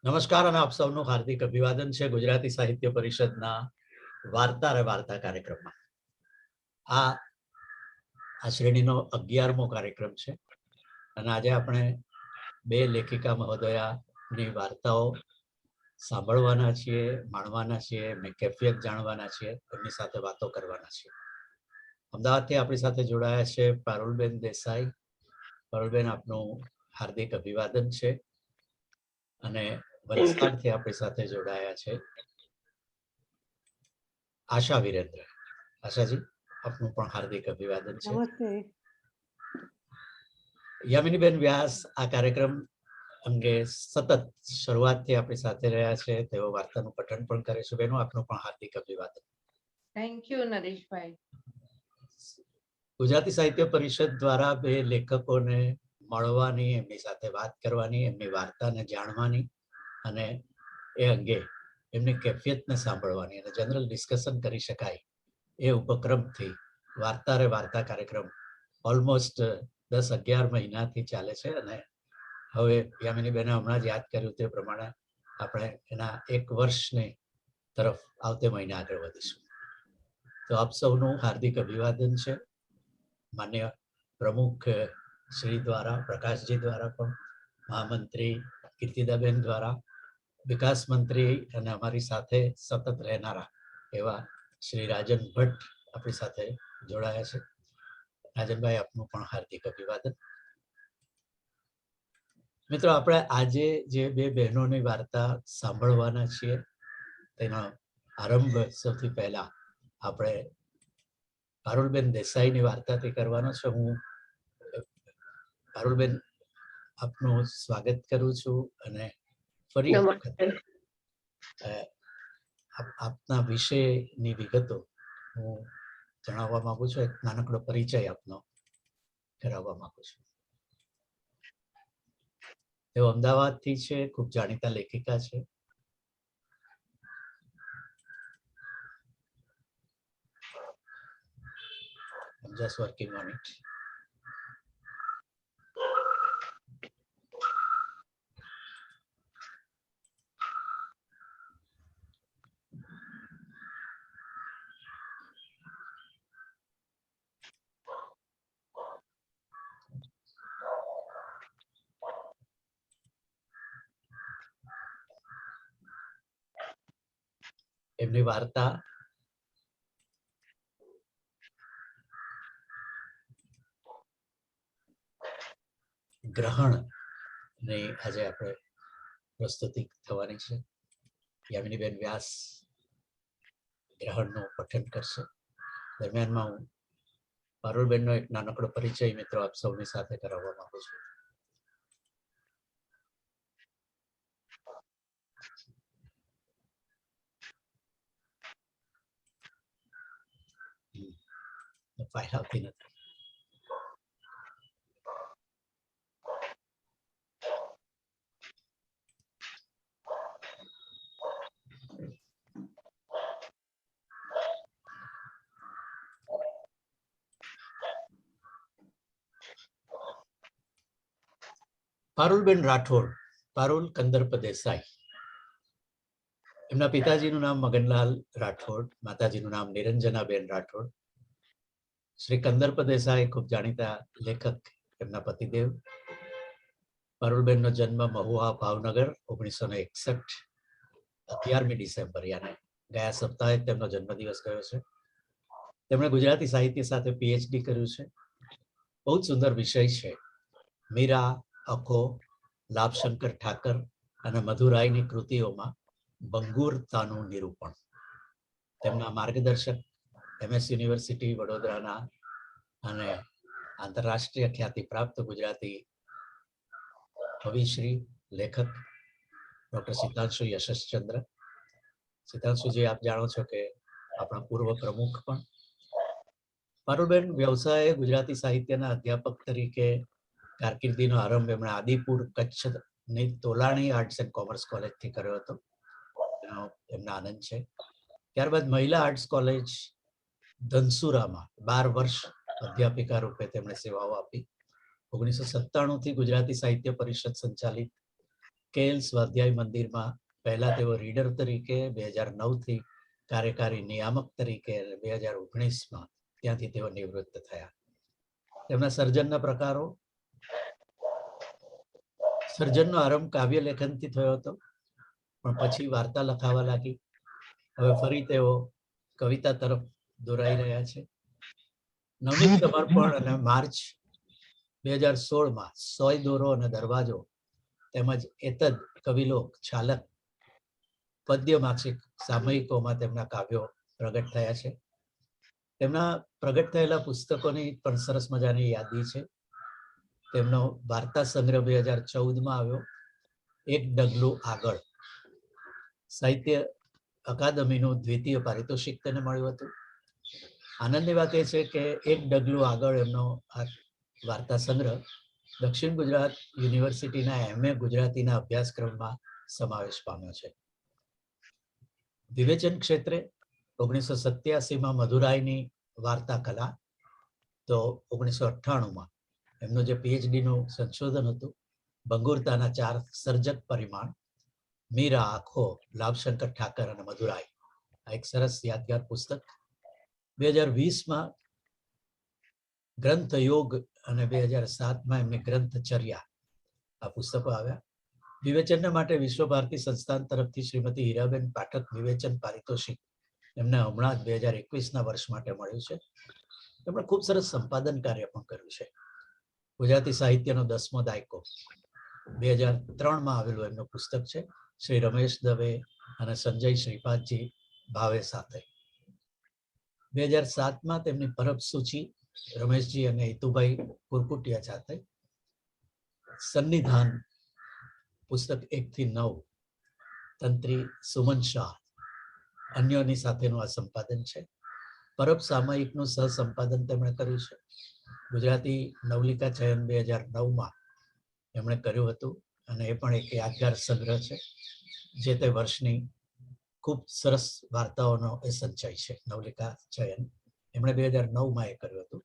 નમસ્કાર અને આપ સૌનું હાર્દિક અભિવાદન છે ગુજરાતી સાહિત્ય પરિષદના વાર્તા રે વાર્તા કાર્યક્રમમાં. આ શ્રેણીનો 11મો કાર્યક્રમ છે અને આજે આપણે બે લેખિકા મહોદયાની વાર્તાઓ સાંભળવાના છીએ, માણવાના છીએ, એમની કેફિયત જાણવાના છીએ, એમની સાથે વાતો કરવાના છીએ. અમદાવાદથી આપણી સાથે જોડાયા છે પારુલબેન દેસાઈ. પારુલબેન, આપનું હાર્દિક અભિવાદન છે. અને વલસાડથી આપણી સાથે જોડાયા છે આશા વિરેન્દ્ર. આશાજી, આપનું પણ હાર્દિક અભિવાદન છે. નમસ્તે. યામિનીબેન વ્યાસ આ કાર્યક્રમ અંગે સતત શરૂઆતથી આપણી સાથે રહ્યા છે. તેઓ વાર્તાનું પઠન પણ કરે છે. બેનો, આપનું પણ હાર્દિક અભિવાદન. Thank you Nareshbhai. ગુજરાતી સાહિત્ય પરિષદ દ્વારા બે લેખકોને મળવાની, એમની સાથે વાત કરવાની, એમની વાર્તાને જાણવાની અને એ અંગે એમની કેફિયતને સાંભળવાની અને જનરલ ડિસ્કશન કરી શકાય એ ઉપક્રમથી વાર્તા રે વાર્તા કાર્યક્રમ ઓલમોસ્ટ 10-11 મહિનાથી ચાલે છે. અને હવે યામિનીબેને હમણાં જ યાદ કર્યું તે પ્રમાણે આપણે એના 1 વર્ષની તરફ આવતે મહિને આગળ વધીશું. તો આપ સૌનું હાર્દિક અભિવાદન છે. માન્ય પ્રમુખ શ્રી દ્વારા, પ્રકાશજી દ્વારા, પણ મહામંત્રી કીર્તિદાબેન દ્વારા, વિકાસ મંત્રી અને અમારી સાથે સતત રહેનારા એવા શ્રી રાજન ભટ્ટ આપણી સાથે જોડાયા છે. રાજનભાઈ, આપનું પણ હાર્દિક અભિવાદન. મિત્રો, આપણે આજે જે બે બહેનોની વાર્તા સાંભળવાના છીએ તેનો આરંભ સૌથી પહેલા આપણે પારુલબેન દેસાઈની વાર્તાથી કરવાનો છે. હું પારુલબેન આપનું સ્વાગત કરું છું અને ફરી આપના વિષયની વિગતો હું જણાવવા માંગુ છું. એક નાનકડો પરિચય આપનો કરાવવા માંગુ છું. તેઓ અમદાવાદથી છે, ખૂબ જાણીતા લેખિકા છે. I'm just working on it. એમની વાર્તા ગ્રહણ ને આજે આપણે પ્રસ્તુતિ થવાની છે. યામિનીબેન વ્યાસ ગ્રહણનું પઠન કરશે. દરમિયાનમાં હું પારુલબેનનો એક નાનકડો પરિચય મિત્રો આપ સૌની સાથે કરાવવા માંગુ છું. ફાઇલ આવતી નથી. પારુલબેન રાઠોડ, પારુલ કંદર્પ દેસાઈ. એમના પિતાજીનું નામ મગનલાલ રાઠોડ, માતાજીનું નામ નિરંજનાબેન રાઠોડ. શ્રી કંદર્પ દેસાઈ ખૂબ જાણીતા લેખક, એમના પતિદેવ. પારુલબેનનો જન્મ મહુવા, ભાવનગર 1961, 11મી ડિસેમ્બર, યાને ગયા સપ્તાહે તેમનો જન્મદિવસ ગયો છે. તેમણે ગુજરાતી સાહિત્ય સાથે પીએચડી કર્યું છે. બહુ જ સુંદર વિષય છે. મીરા, અખો, લાભશંકર ઠાકર અને મધુરાયની કૃતિઓમાં બંગુરતાનું નિરૂપણ. તેમના માર્ગદર્શક MS યુનિવર્સિટી વડોદરાના અને આંતરરાષ્ટ્રીય ખ્યાતિ પ્રાપ્ત ગુજરાતી કવિશ્રી, લેખક ડોક્ટર સિતાંશુ યશસ્ચંદ્ર. સિતાંશુજી, આપ જાણો છો કે આપણા પૂર્વ પ્રમુખ પણ. પારુલબેન વ્યવસાય ગુજરાતી સાહિત્યના અધ્યાપક તરીકે કારકિર્દીનો આરંભ એમણે આદિપુર કચ્છની તોલાણી આર્ટ્સ એન્ડ કોમર્સ કોલેજથી કર્યો હતો. એમના આનંદ છે. ત્યારબાદ મહિલા આર્ટ્સ કોલેજ ધનસુરામાં 12 વર્ષ અધ્યાપિકા રૂપે તેમણે સેવાઓ આપી. 1997થી ગુજરાતી સાહિત્ય પરિષદ સંચાલિત કેએલ સ્વાધ્યાય મંદિરમાં પહેલા તેઓ રીડર તરીકે 2009થી કાર્યકારી નિયામક તરીકે 2019માં ત્યાંથી તેઓ નિવૃત્ત થયા. તેમના સર્જનના પ્રકારો: સર્જનનો આરંભ કાવ્ય લેખનથી થયો હતો, પણ પછી વાર્તા લખાવા લાગી. હવે ફરી તેઓ કવિતા તરફ દોરાઈ રહ્યા છે. નવનીત સમર્પણ અને માર્ચ 2016માં સોય દોરો અને દરવાજો તેમજ એતદ, કવિલોક, છાલક, પદ્ય માસિક સામયિકોમાં તેમના કાવ્યો પ્રગટ થયા છે. તેમના પ્રગટ થયેલા પુસ્તકોની પણ સરસ મજાની યાદી છે. તેમનો વાર્તા સંગ્રહ 2014માં આવ્યો, એક ડગલું આગળ. સાહિત્ય અકાદમીનું દ્વિતીય પારિતોષિક તેને મળ્યું હતું. આનંદની વાત એ છે કે એક ડગલું આગળ એમનો આ વાર્તા સંગ્રહ દક્ષિણ ગુજરાત યુનિવર્સિટીના MA ગુજરાતીના અભ્યાસક્રમમાં સમાવેશ પામ્યો છે. વિવેચન ક્ષેત્રે 1987માં મધુરાયની વાર્તા કલા, તો 1998માં એમનું જે PhDનું સંશોધન હતું, ભંગુરતાના 4 સર્જક પરિમાણ, મીરા, આખો, લાભશંકર ઠાકર અને મધુરાય, આ એક સરસ યાદગાર પુસ્તક. 2020માં ગ્રંથ યોગ અને 2007માં એમની ગ્રંથચર્યા, આ પુસ્તકો આવ્યા. વિવેચનના માટે વિશ્વ ભારતી સંસ્થાન તરફથી શ્રીમતી હીરાબેન પાઠક વિવેચન પારિતોષિક એમને હમણાં જ 2021ના વર્ષ માટે મળ્યું છે. તેમણે ખૂબ સરસ સંપાદન કાર્ય પણ કર્યું છે. ગુજરાતી સાહિત્યનો 10મો દાયકો 2003માં આવેલું એમનું પુસ્તક છે, શ્રી રમેશ દવે અને સંજય શ્રીપાદજી ભાવે સાથે. 2007માં તેમની પરબ સૂચિ રમેશજી અને હિતુભાઈ કુરકુટિયા સાથે. સન્નિધાન પુસ્તક 1થી 9, તંત્રી સુમન શાહ, અન્યોની સાથેનું આ સંપાદન છે. પરબ સામયિકનું સહસંપાદન તેમણે કર્યું છે. ગુજરાતી નવલિકા ચયન 2009માં એમણે કર્યું હતું અને એ પણ એક યાદગાર સંગ્રહ છે. જે તે વર્ષની ખૂબ સરસ વાર્તાઓનો એ સંચય છે, નવલિકા ચયન. એમણે 2009માં એ કર્યું હતું.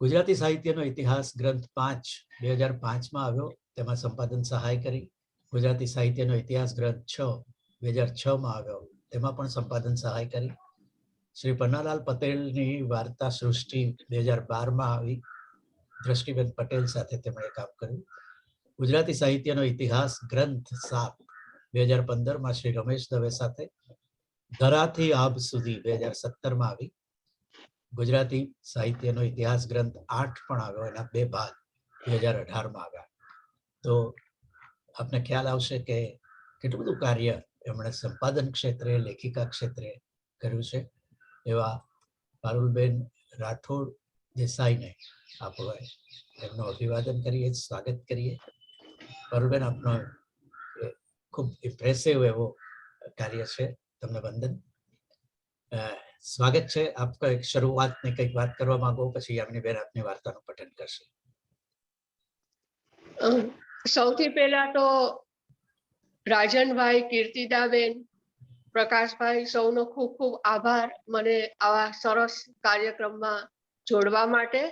ગુજરાતી સાહિત્યનો ઇતિહાસ ગ્રંથ 5 2005માં આવ્યો, તેમાં સંપાદન સહાય કરી. ગુજરાતી સાહિત્યનો ઇતિહાસ ગ્રંથ 6 2006માં આવ્યો, તેમાં પણ સંપાદન સહાય કરી. શ્રી પન્નાલાલ પટેલની વાર્તા સૃષ્ટિ 2012માં આવી, દ્રષ્ટિબેન પટેલ સાથે તેમણે કામ કર્યું. ગુજરાતી સાહિત્યનો ઇતિહાસ ગ્રંથ 7 2015માં શ્રી રમેશ દવે સાથે. ધરાથી આબ સુધી 2017માં આવી. ગુજરાતી સાહિત્યનો ઇતિહાસ ગ્રંથ 8 પણ આવ્યો, એના 2 ભાગ 2018માં આવ્યા. તો આપને ખ્યાલ આવશે કે કેટલું બધું કાર્ય એમણે સંપાદન ક્ષેત્રે, લેખિકા ક્ષેત્રે કર્યું છે. એવા પારુલબેન રાઠોડ દેસાઈને આપણે એમનું અભિવાદન કરીએ, સ્વાગત કરીએ. પારુલબેન, આપનો ખૂબ ઇમ્પ્રેસિવ એવો કાર્ય છે, તમને વંદન. સ્વાગત છે. આપ એક શરૂઆતની કંઈક વાત કરવા માંગો, પછી યામિનીબેન આપની વાર્તાનું પઠન કરશે. સૌથી પહેલા તો રાજનભાઈ, કીર્તિદાબેન, પ્રકાશભાઈ, સૌનો ખૂબ ખૂબ આભાર મને આવા સરસ કાર્યક્રમમાં જોડવા માટે.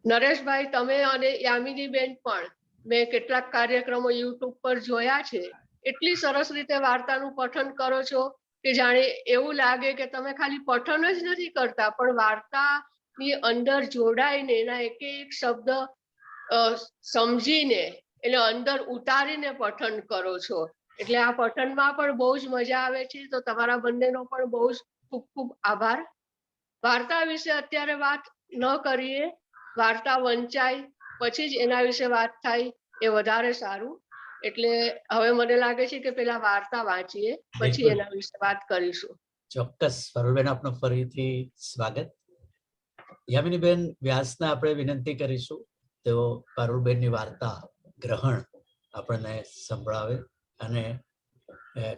નરેશભાઈ, તમે અને યામિનીબેન પણ મેં કેટલાક કાર્યક્રમો યુટ્યુબ પર જોયા છે. એટલી સરસ રીતે વાર્તાનું પઠન કરો છો કે જાણે એવું લાગે કે તમે ખાલી પઠન જ નથી કરતા, પણ વાર્તાની અંદર જોડાઈને એના એક એક શબ્દ સમજીને એને અંદર ઉતારીને પઠન કરો છો. એટલે આ પઠનમાં પણ બહુ જ મજા આવે છે. તો તમારા બંનેનો પણ બહુ જ ખૂબ ખૂબ આભાર. વાર્તા વિશે અત્યારે વાત ન કરીએ, વાર્તા વંચાય પછી જ એના વિશે વાત થાય એ વધારે સારું. એટલે હવે મને લાગે છે કે પેલા વાર્તા વાંચીએ, પછી એના વિશે વાત કરીશું. ચોક્કસ. પારુલબેન, આપનું ફરીથી સ્વાગત. યામિનીબેન વ્યાસને આપણે વિનંતી કરીશું, તેઓ પારુલબેનની વાર્તા ગ્રહણ આપણને સંભળાવે. અને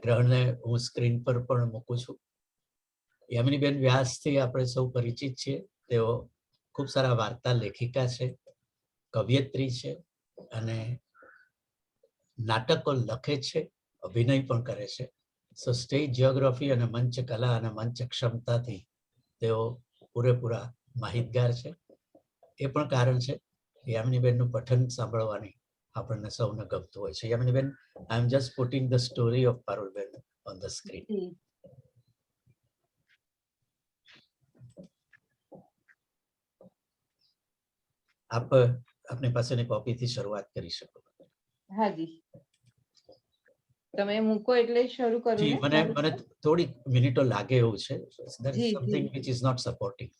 ગ્રહણને હું સ્ક્રીન પર પણ મૂકું છું. યામિનીબેન વ્યાસથી આપણે સૌ પરિચિત છીએ. તેઓ ખૂબ સારા વાર્તા લેખિકા છે, કવિયત્રી છે અને નાટકો લખે છે, અભિનય પણ કરે છે. સો સ્ટેજ જિયોગ્રાફી અને મંચ કલા અને મંચ ક્ષમતાથી તેઓ પૂરેપૂરા માહિતગાર છે. એ પણ કારણ છે યામિનીબેનનું પઠન સાંભળવાની આપણને સૌને ગમતું હોય છે. Yaminiben, I am just putting the story of Parulben on the screen. જી. આપની પાસેની કોપીથી શરૂઆત કરી શકો. હાજી, તમે મૂકો એટલે શરૂ કરું જી, ને? મને થોડી મિનિટો લાગે એવું છે. There is જી, something જી. which is not supporting.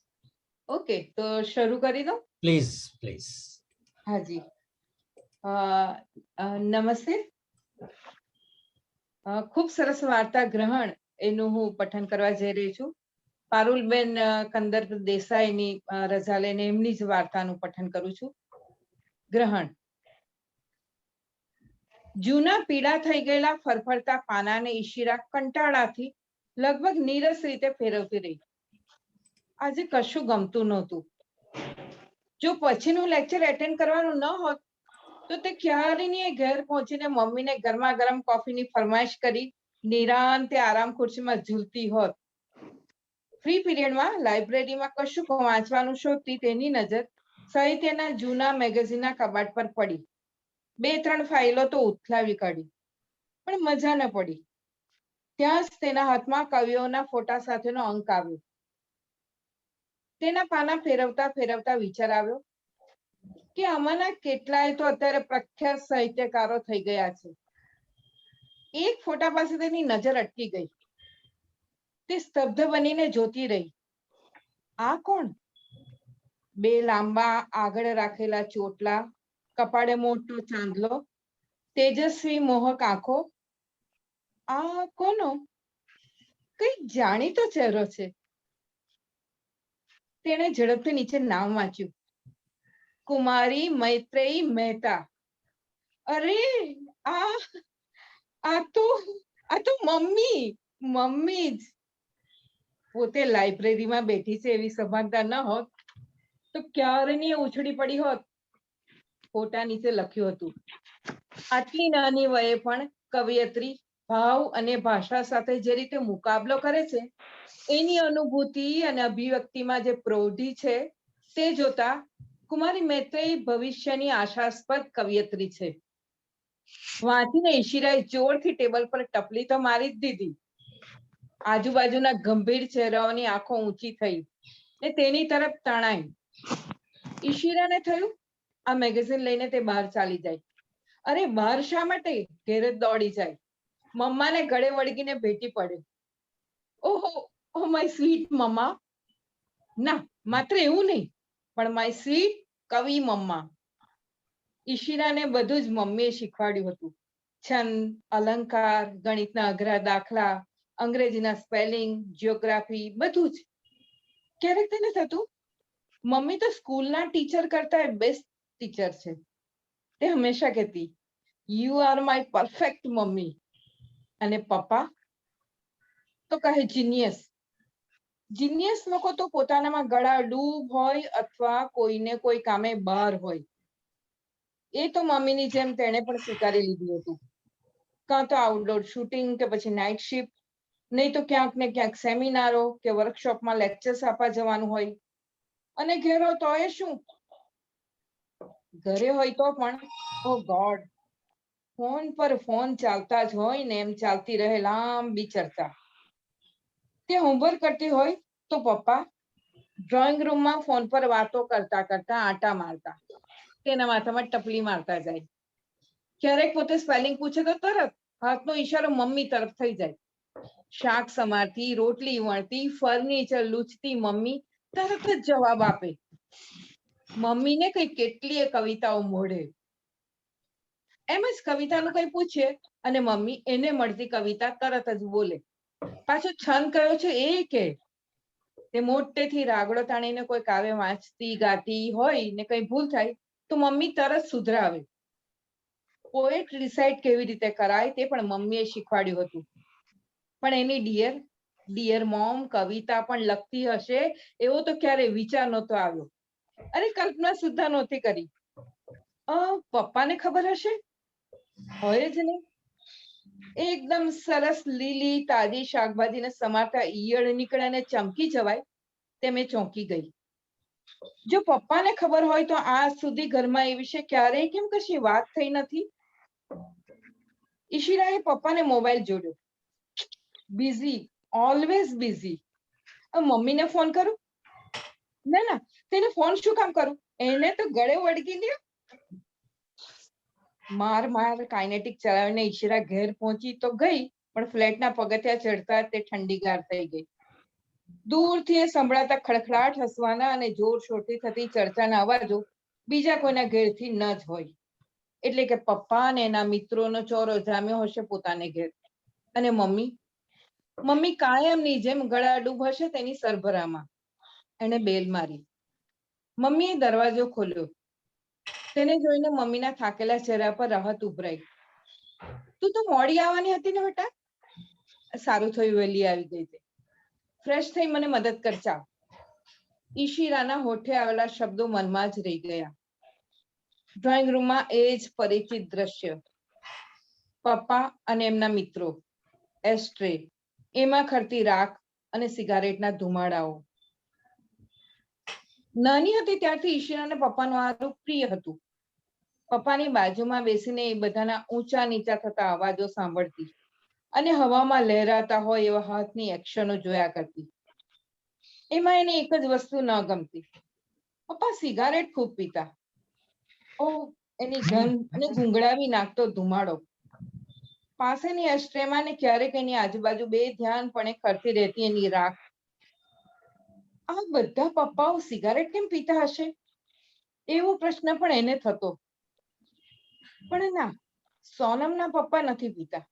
Okay, તો શરૂ કરી દો. Please. હાજી. નમસ્તે. ખૂબ સરસ વાર્તા ગ્રહણ એનું હું પઠન કરવા જઈ રહી છું. પારુલબેન કંદર્પ દેસાઈની રજા લઈને એમની જ વાર્તાનું પઠન કરું છું. ગ્રહણ. જૂના પીળા થઈ ગયેલા ફરફરતા પાનાને ઈશિરા કંટાળાથી લગભગ નીરસ રીતે ફેરવતી રહી. આજે કશું ગમતું નહોતું. જો પછીનું લેક્ચર એટેન્ડ કરવાનું ન હોત તો તે ક્યારેય ઘેર પહોંચીને મમ્મીને ગરમા ગરમ કોફીની ફરમાઈશ કરી નિરાંતે આરામ ખુરશીમાં ઝૂલતી હોત. ફ્રી પીરિયડમાં લાઇબ્રેરીમાં કશું વાંચવાનું શોધતી તેની નજર સાહિત્યના જૂના મેગેઝિનના કબાટ પર પડી. 2-3 ફાઇલો તો ઉથલાવી કાઢી, પણ મજા ન પડી. ત્યાં જ તેના હાથમાં કવિઓના ફોટા સાથેનો અંક આવ્યો. તેના પાના ફેરવતા ફેરવતા વિચાર આવ્યો કે આમાંના કેટલાય તો અત્યારે પ્રખ્યાત સાહિત્યકારો થઈ ગયા છે. એક ફોટા પાસે તેની નજર અટકી ગઈ. તે સ્તબ્ધ બનીને જોતી રહી. આ કોણ? 2 લાંબા આગળ રાખેલા ચોટલા, કપાળે મોટો ચાંદલો, તેજસ્વી મોહક આંખો. આ કોનો? કઈ જાણીતો ચહેરો છે. તેણે ઝડપથી નીચે નામ વાંચ્યું. કુમારી મૈત્રેયી મહેતા. અરે, આ તો મમ્મી જ. પોતે લાઇબ્રેરીમાં બેઠી છે એવી સભાનતા ન હોત તો ક્યારની ઉછળી પડી હોત. ફોટા નીચે લખ્યું હતું, આટલી નાની વયે પણ કવિયત્રી ભાવ અને ભાષા સાથે જે રીતે મુકાબલો કરે છે એની અનુભૂતિ અને અભિવ્યક્તિમાં જે પ્રૌઢિ છે તે જોતા કુમારી મૈત્રેયી ભવિષ્યની આશાસ્પદ કવિયત્રી છે. વાંચીને ઈશિરાએ જોરથી ટેબલ પર ટપલી તો મારી જ દીધી. આજુબાજુના ગંભીર ચહેરાઓની આંખો ઊંચી થઈ ને તેની તરફ તણાઈ. ઈશિરાને થયું આ મેગેઝિન લઈને તે બહાર ચાલી જાય. અરે, બહાર શા માટે? ઘેર જ દોડી જાય. મમ્માને ગળે વળગીને ભેટી પડે. ઓહ માય સ્વીટ મમ્મા. ના, માત્ર એવું નહીં, પણ માય સ્વીટ કવિ મમ્મા. ઈશિરાને બધું જ મમ્મીએ શીખવાડ્યું હતું. છંદ, અલંકાર, ગણિતના અઘરા દાખલા, અંગ્રેજીના સ્પેલિંગ, જિયોગ્રાફી, બધું જ. ક્યારેક તેને થતું મમ્મી તો સ્કૂલના ટીચર કરતા બેસ્ટ ટીચર છે. તે હંમેશા કહેતી, you are my perfect mummy. અને પપ્પા તો કહે જીનિયસ. જીનિયસ લોકો તો પોતાનામાં ગળા ડૂબ હોય અથવા કોઈને કોઈ કામે બહાર હોય. એ તો મમ્મીની જેમ તેણે પણ સ્વીકારી લીધું હતું. કાં તો આઉટડોર શૂટિંગ કે પછી નાઇટ શિફ્ટ, નહીં તો ક્યાંક ને ક્યાંક સેમિનારો કે વર્કશોપમાં લેક્ચર્સ આપવા જવાનું હોય. અને ઘેર હોય તો એ શું? ઘરે હોય તો પણ ઓ ગોડ, ફોન પર ફોન ચાલતા જ હોય ને એમ ચાલતી રહે લાંબી ચર્ચા. તે હોમવર્ક કરતી હોય તો પપ્પા ડ્રોઈંગ રૂમમાં ફોન પર વાતો કરતા કરતા આંટા મારતા, તેના માથામાં ટપલી મારતા જાય. ક્યારેક પોતે સ્પેલિંગ પૂછે તો તરત હાથનો ઈશારો મમ્મી તરફ થઈ જાય. શાક સમારતી, રોટલી વણતી, ફર્નિચર લૂછતી મમ્મી તરત જ જવાબ આપે. મમ્મીને કઈ કેટલીય કવિતાઓ મોઢે. એમ જ કવિતાનું કઈ પૂછે અને મમ્મી એને મળતી કવિતા તરત જ બોલે. પાછો છંદ કયો છે એ કે. તે મોટેથી રાગડો તાણીને કોઈ કાવ્ય વાંચતી ગાતી હોય ને કઈ ભૂલ થાય તો મમ્મી તરત સુધરાવે. પોએટ રિસાઇટ કેવી રીતે કરાય તે પણ મમ્મીએ શીખવાડ્યું હતું. પણ એની ડિયર મોમ કવિતા પણ લખતી હશે એવો તો ક્યારે વિચાર નહોતો આવ્યો. અરે, કલ્પના સુદ્ધા નહોતી કરી. પપ્પાને ખબર હશે? હોય જ નહીં. એકદમ સરસ લીલી તાજી શાકભાજીને સમારતા ઈયળ નીકળે અને ચમકી જવાય તે મેં ચોંકી ગઈ. જો પપ્પાને ખબર હોય તો આજ સુધી ઘરમાં એ વિશે ક્યારેય કેમ કશી વાત થઈ નથી. ઈશિરાએ પપ્પાને મોબાઈલ જોડ્યો. Busy, always busy. મમ્મીને ફોન કરું? ના ના, તેને ફોન શું કામ કરું? એને તો ગળે વળગી લ્યો. માર કાઇનેટિક ચલાવીને ઈશિરા ઘેર પહોંચી તો ગઈ, પણ ફ્લેટના પગથિયા ચડતા તે ઠંડીગાર થઈ ગઈ. દૂરથી એ સંભળાતા ખડખડાટ હસવાના અને જોરશોરથી થતી ચર્ચાના અવાજો બીજા કોઈના ઘેરથી ન જ હોય. એટલે કે પપ્પા અને એના મિત્રોનો ચોરો જામ્યો હશે પોતાને ઘેર. અને મમ્મી કાયમની જેમ ગળાડૂબ હશે તેની સરભરામાં. એને બેલ મારી. મમ્મીએ દરવાજો ખોલ્યો. તેને જોઈને મમ્મીના થાકેલા ચહેરા પર રાહત ઉભરાઈ. તું તો મોડી આવવાની હતી ને બેટા? સારું થયું વહેલી આવી ગઈ તે. ફ્રેશ થઈ મને મદદ કર ચા. ઈશિરાના હોઠે આવેલા શબ્દો મનમાં જ રહી ગયા. ડ્રોઈંગ રૂમમાં એ જ પરિચિત દ્રશ્ય. પપ્પા અને એમના મિત્રો, એસ્ટ્રે, એમાં ખરતી રાખ અને સિગારેટના ધુમાડાઓ. નાની હતી ત્યારથી ઈશિરાને પપ્પાનું આ રૂપ પ્રિય હતું. પપ્પાની બાજુમાં બેસીને એ બધાના ઊંચા નીચા થતા અવાજો સાંભળતી અને હવામાં લહેરાતા હોય એવા હાથની એક્શનો જોયા કરતી. એમાં એને એક જ વસ્તુ ન ગમતી. પપ્પા સિગારેટ ખૂબ પીતા. ઓ, એની ગંધ અને ગુંગળાવી નાખતો ધુમાડો. પાસેની એસ્ટ્રેમાં ને ક્યારેક એની આજુબાજુ બે ધ્યાનપણે ખરતી રહેતી એની રાખ. આ બધા પપ્પાઓ સિગારેટ કેમ પીતા હશે? એવો પ્રશ્ન પણ એને થતો. પણ ના, સોનમના પપ્પા નથી પીતા.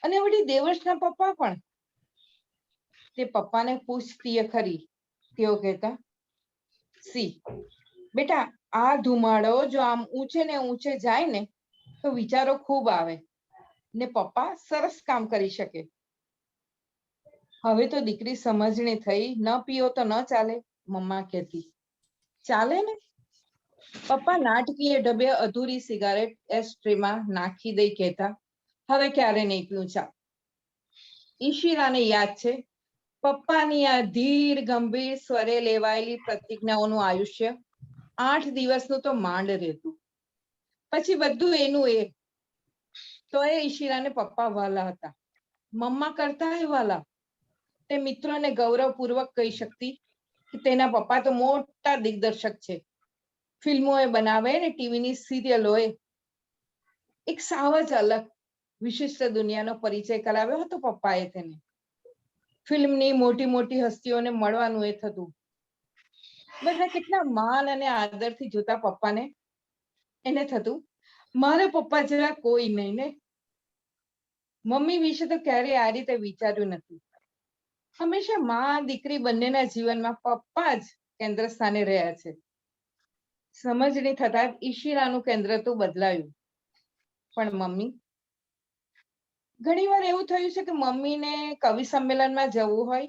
અને વળી દેવર્ષના પપ્પા પણ. તે પપ્પાને પૂછતી ખરી. તેઓ કહેતા, સી બેટા, આ ધુમાડો જો આમ ઊંચે ને ઊંચે જાય ને તો વિચારો ખૂબ આવે ને પપ્પા સરસ કામ કરી શકે. હવે તો દીકરી સમજણી થઈ, ન પીઓ તો ન ચાલે, મમ્મા કહેતી. ચાલે ને? પપ્પા નાટકીય ઢબે અધૂરી સિગારેટ એસ્ટ્રેમાં નાખી દઈ કહેતા, હવે ક્યારે નહીં પીવું ચા. ઈશિરાને યાદ છે પપ્પાની આ ધીર ગંભીર સ્વરે લેવાયેલી પ્રતિજ્ઞાઓનું આયુષ્ય 8 દિવસનું તો માંડ રહેતું. પછી બધું એનું એ. તો એ ઈશિરાને પપ્પા વાલા હતા, મમ્મા કરતા એ વાલા. તે મિત્રોને ગૌરવપૂર્વક કહી શકતી કે તેના પપ્પા તો મોટા દિગ્દર્શક છે. ફિલ્મો એ બનાવે ને ટીવીની સિરિયલો એ. એક સાવ જ અલગ વિશિષ્ટ દુનિયાનો પરિચય કરાવ્યો હતો પપ્પાએ તેને. ફિલ્મની મોટી મોટી હસ્તીઓને મળવાનું એ થતું. બધા કેટલા માન અને આદરથી જોતા પપ્પાને. એને થતું, મારા પપ્પા જેવા કોઈ નહીં ને. મમ્મી વિશે તો ક્યારેય આ રીતે વિચાર્યું નથી. હંમેશા માં દીકરી બંનેના જીવનમાં પપ્પા જ કેન્દ્ર સ્થાને રહ્યા છે. સમજણી થતા જ ઈશિરાનું કેન્દ્ર તો બદલાયું. પણ મમ્મી, ઘણીવાર એવું થયું છે કે મમ્મીને કવિ સંમેલનમાં જવું હોય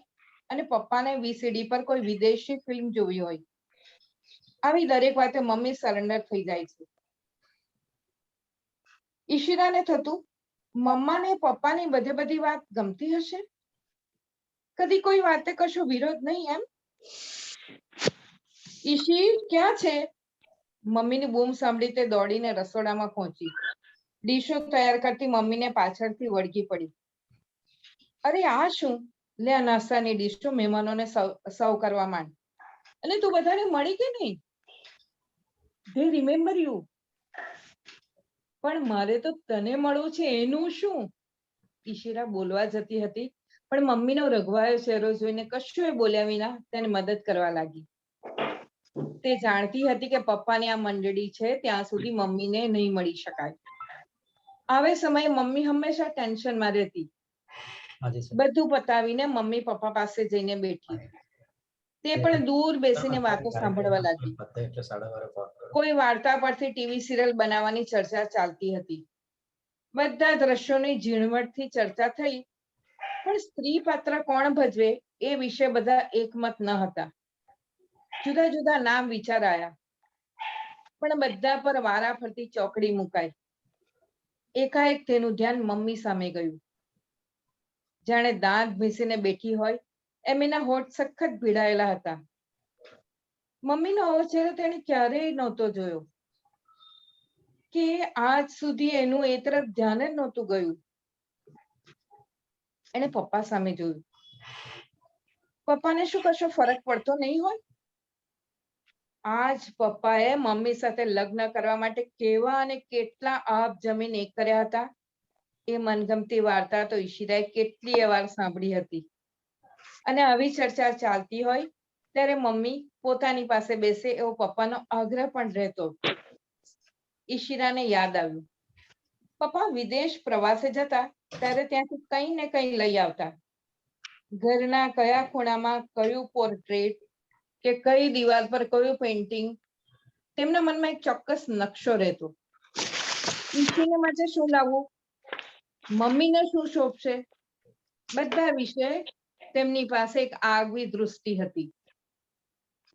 અને પપ્પાને વીસીડી પર કોઈ વિદેશી ફિલ્મ જોવી હોય. આવી દરેક વાતે મમ્મી સરેન્ડર થઈ જાય છે. ઈશિરાને થતું, મમ્માને પપ્પાની બધી વાત ગમતી હશે? કદી કોઈ વાતે કશો વિરોધ નહીં એમ? ઈશી ક્યાં છે? મમ્મીની બૂમ સાંભળી તે દોડીને રસોડામાં પહોંચી. ડીશો તૈયાર કરતી મમ્મીને પાછળથી વળગી પડી. અરે આ શું? લે આ નાસ્તાની ડીશો, મહેમાનોને સર્વ કરવા માંડ. અને તું બધાને મળી કે નહીં? They remember you. પણ મારે તો તને મળવું છે એનું શું? ઈશિરા બોલવા જતી હતી, પણ મમ્મીનો રઘવાયો ચહેરો જોઈને કશું એ બોલ્યા વિના તેને મદદ કરવા લાગી. તે જાણતી હતી કે પપ્પાની આ મંડળી છે ત્યાં સુધી મમ્મીને નહીં મળી શકાય. આવે સમયે મમ્મી હંમેશા ટેન્શનમાં રહેતી. બધું પતાવીને મમ્મી પપ્પા પાસે જઈને બેઠી. તે પણ દૂર બેસીને વાતો સાંભળવા લાગી. કોઈ વાર્તા પરથી ટીવી સિરિયલ બનાવવાની ચર્ચા ચાલતી હતી. બધા દ્રશ્યોની ઝીણવટથી ચર્ચા થઈ, પણ સ્ત્રી પાત્ર કોણ ભજવે એ વિશે બધા એકમત ન હતા. જુદા જુદા નામ વિચારાયા, પણ બધા પર વારા ફરતી ચોકડી મુકાઈ. એકાએક તેનું ધ્યાન મમ્મી સામે ગયું. જાણે દાંત ભીસીને બેઠી હોય એમ એના હોઠ સખત ભીડાયેલા હતા. મમ્મીનો આવો ચહેરો તેણે ક્યારેય નહોતો જોયો, કે આજ સુધી એનું એ તરફ ધ્યાન જ નહોતું ગયું. એને પપ્પા સામે જોયું. પપ્પાને શું કશો ફરક પડતો નહીં હોય? આજ પપ્પાએ મમ્મી સાથે લગ્ન કરવા માટે કેવા અને કેટલા આપ જમીન એક કર્યા હતા. એ મનગમતી વાર્તા તો ઈશિરાએ કેટલીય વાર સાંભળી હતી. અને આવી ચર્ચા ચાલતી હોય ત્યારે મમ્મી પોતાની પાસે બેસે એવો પપ્પાનો આગ્રહ પણ રહેતો. ઈશિરાને યાદ આવ્યું, પપ્પા વિદેશ પ્રવાસે જતા ત્યારે ત્યાંથી કંઈ ને કંઈ લઈ આવતા. ઘરના કયા ખૂણામાં કયું પોર્ટ્રેટ કે કઈ દિવાલ પર કયું પેઇન્ટિંગ, તેમના મનમાં એક ચોક્કસ નકશો રહેતો. ઈશીને માટે શું લાવવું, મમ્મીને શું શોભશે, બધા વિશે તેમની પાસે એક આગવી દૃષ્ટિ હતી.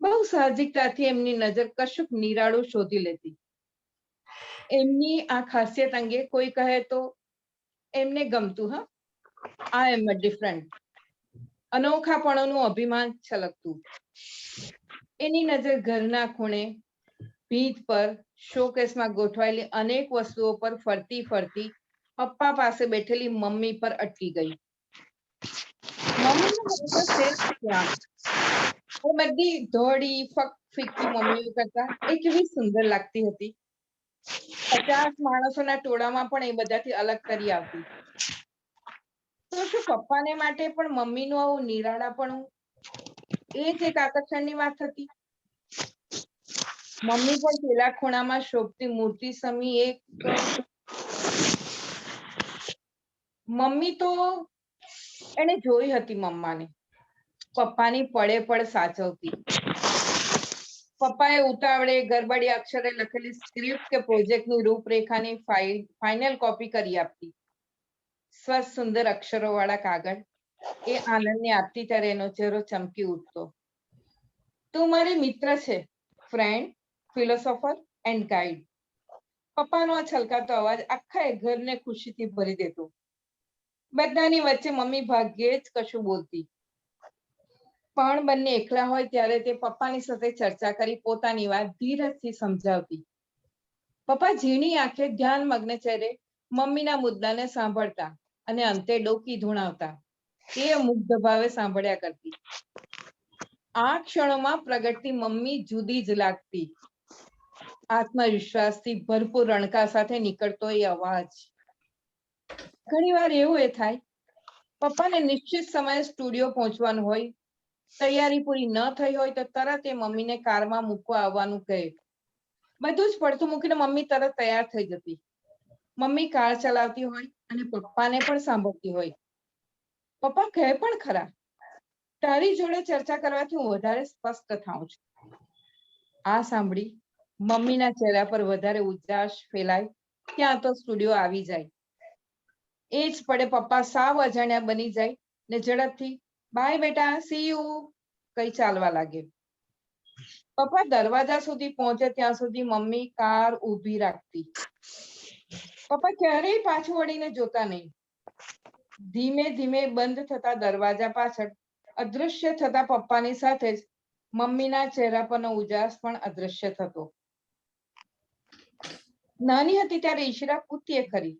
બહુ સાહજિકતાથી એમની નજર કશુંક નિરાળું શોધી લેતી. એમની આ ખાસિયત અંગે કોઈ કહે તો એમને ગમતું. આઈ એમ ડિફરન્ટ, અનોખાપણું અભિમાન છલકતું. એની નજર ઘરના ખૂણે, ભીંત પર, શોકેસમાં ગોઠવાયેલી અનેક વસ્તુઓ પર ફરતી ફરતી પપ્પા પાસે બેઠેલી મમ્મી પર અટકી ગઈ. મમ્મીને બધી ધોળી ફીકી મમ્મીઓ કરતા એ કેવી સુંદર લાગતી હતી. 50 માણસોના ટોળામાં પણ એ બધાથી અલગ કરી આવતી. તો શું પપ્પાને માટે પણ મમ્મીનું આવું નિરાળાપણું એ જ એક આકર્ષણની વાત હતી? મમ્મી પણ પેલા ખૂણામાં શોભતી મૂર્તિ સમી એક મમ્મી તો એને જોઈ હતી મમ્માને પપ્પાની પડે પડ સાચવતી. પપ્પાએ ઉતાવળે ગરબડી અક્ષરે લખેલી સ્ક્રિપ્ટ કે પ્રોજેક્ટની રૂપરેખાની ફાઇનલ કોપી કરી આપતી. સ્વસ્થ સુંદર અક્ષરો વાળા કાગળ એ આનંદને આપતી ત્યારે એનો ચહેરો ચમકી ઉઠતો. તું મારી મિત્ર છે, ફ્રેન્ડ, ફિલોસોફર એન્ડ ગાઈડ. પપ્પાનો આ છલકાતો અવાજ આખા ઘરને ખુશીથી ભરી દેતો. બધાની વચ્ચે મમ્મી ભાગ્યે જ કશું બોલતી, પણ બંને એકલા હોય ત્યારે તે પપ્પાની સાથે ચર્ચા કરી પોતાની વાત ધીરજથી સમજાવતી. પપ્પા ઝીણી આંખે ધ્યાન મગ્ન ચહેરે મમ્મીના મુદ્દાને સાંભળતા અને અંતે ડોકી ધૂણાવતા. એ મુગ્ધ ભાવે સાંભળ્યા કરતી. આ ક્ષણોમાં પ્રગટતી મમ્મી જુદી જ લાગતી. આત્મવિશ્વાસથી ભરપૂર રણકા સાથે નીકળતો એ અવાજ. ઘણી વાર એવું એ થાય, પપ્પાને નિશ્ચિત સમયે સ્ટુડિયો પહોંચવાનું હોય, તૈયારી પૂરી ન થઈ હોય તો તરત એ મમ્મીને કારમાં મૂકવા આવવાનું કહે. બધું જ પડતું મૂકીને મમ્મી તરત તૈયાર થઈ જતી. મમ્મી કાર ચલાવતી હોય અને પપ્પાને પણ સાંભળતી હોય. પપ્પા કહે પણ ખરા, તારી જોડે ચર્ચા કરવાથી હું વધારે સ્પષ્ટ થાઉં છું. આ સાંભળી મમ્મીના ચહેરા પર વધારે ઉજાસ ફેલાય ત્યાં તો સ્ટુડિયો આવી જાય. એ જ પડે પપ્પા સાવ અજાણ્યા બની જાય ને ઝડપથી બાય બેટા, સી યુ કઈ ચાલવા લાગે. પપ્પા દરવાજા સુધી પહોંચે ત્યાં સુધી મમ્મી કાર ઊભી રાખતી. પપ્પા ક્યારેય પાછું વળીને જોતા નહીં. ધીમે ધીમે બંધ થતા દરવાજા પાછળ અદૃશ્ય થતા પપ્પાની સાથે જ મમ્મીના ચહેરા પરનો ઉજાસ પણ અદૃશ્ય થતો. નાની હતી ત્યારે ઈશિરા પૂછતી ખરી,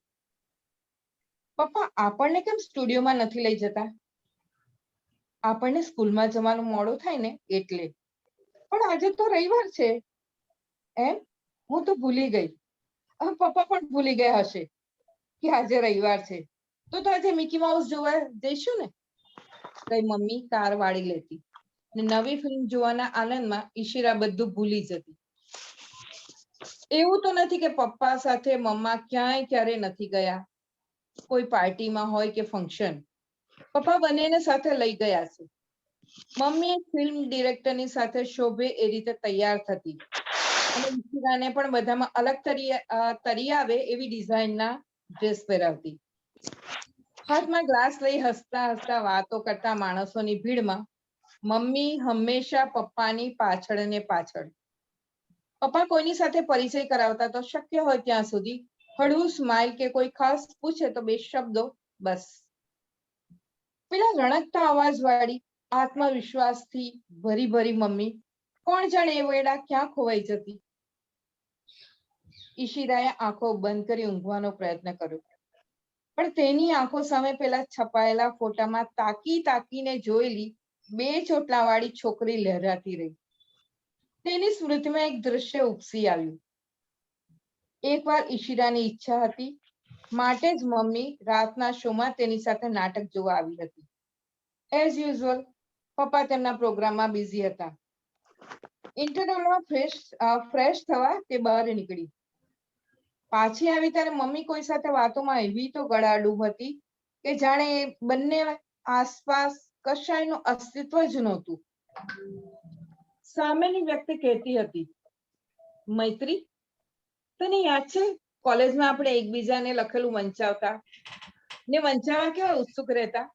પપ્પા આપણને કેમ સ્ટુડિયોમાં નથી લઈ જતા? આપણને સ્કૂલમાં જવાનું મોડું થાય ને એટલે. પણ આજે તો રવિવાર છે. એમ? હું તો ભૂલી ગઈ. પપ્પા પણ ભૂલી ગયા હશે કે આજે રવિવાર છે. તો આજે મિકી માઉસ જોવા જઈશું ને, કઈ મમ્મી કાર વાળી લેતી ને નવી ફિલ્મ જોવાના આનંદમાં ઈશિરા બધું ભૂલી જતી. એવું તો નથી કે પપ્પા સાથે મમ્મા ક્યાંય ક્યારે નથી ગયા. કોઈ પાર્ટીમાં હોય કે ફંક્શન, પપ્પા બંનેને સાથે લઈ ગયા છે. મમ્મી એક ફિલ્મ ડિરેક્ટરની સાથે શોભે એ રીતે તૈયાર થતી અને ઈશિરાને પણ બધામાં અલગ તરી આવે એવી ડિઝાઇનના ડ્રેસ પહેરાવતી. હાથમાં ગ્લાસ લઈ હસતા હસતા વાતો કરતા માણસોની ભીડમાં મમ્મી હંમેશા પપ્પાની પાછળ ને પાછળ. પપ્પા કોઈની સાથે પરિચય કરાવતા તો શક્ય હોય ત્યાં સુધી હળવું સ્માઇલ કે કોઈ ખાસ પૂછે તો બે શબ્દો બસ. પેલા રણકતા અવાજ વાળી આત્મવિશ્વાસથી ભરી ભરી મમ્મી કોણ જાણે એ વેડા ક્યાં ખોવાઈ જતી. ઈશિરાએ આંખો બંધ કરી ઊંઘવાનો પ્રયત્ન કર્યો, પણ તેની આંખો સામે પેલા છપાયેલા ફોટામાં તાકી તાકીને જોયેલી 2 ચોટલાવાળી છોકરી લહેરાતી રહી. તેની સ્મૃતિમાં એક દ્રશ્ય ઉપસી આવ્યું. એકવાર ઈશિરાની ઈચ્છા હતી માટે જ મમ્મી રાતના શોમાં તેની સાથે નાટક જોવા આવી હતી. એઝ યુઝ્યુઅલ પપ્પા તેમના પ્રોગ્રામમાં બિઝી હતા. ઇન્ટરવલમાં ફ્રેશ થવા તે બહાર નીકળી. પાછી આવી ત્યારે મમ્મી કોઈ સાથે વાતોમાં એવી તો ગળાડૂબ હતી કે જાણે એ બંને આસપાસ કશાયનું અસ્તિત્વ જ નહોતું. સામેની વ્યક્તિ કહેતી હતી, મૈત્રી, તને યાદ છે કોલેજમાં આપણે એકબીજાને લખેલું વંચાવતા ને વંચાવવા કેવા ઉત્સુક રહેતા?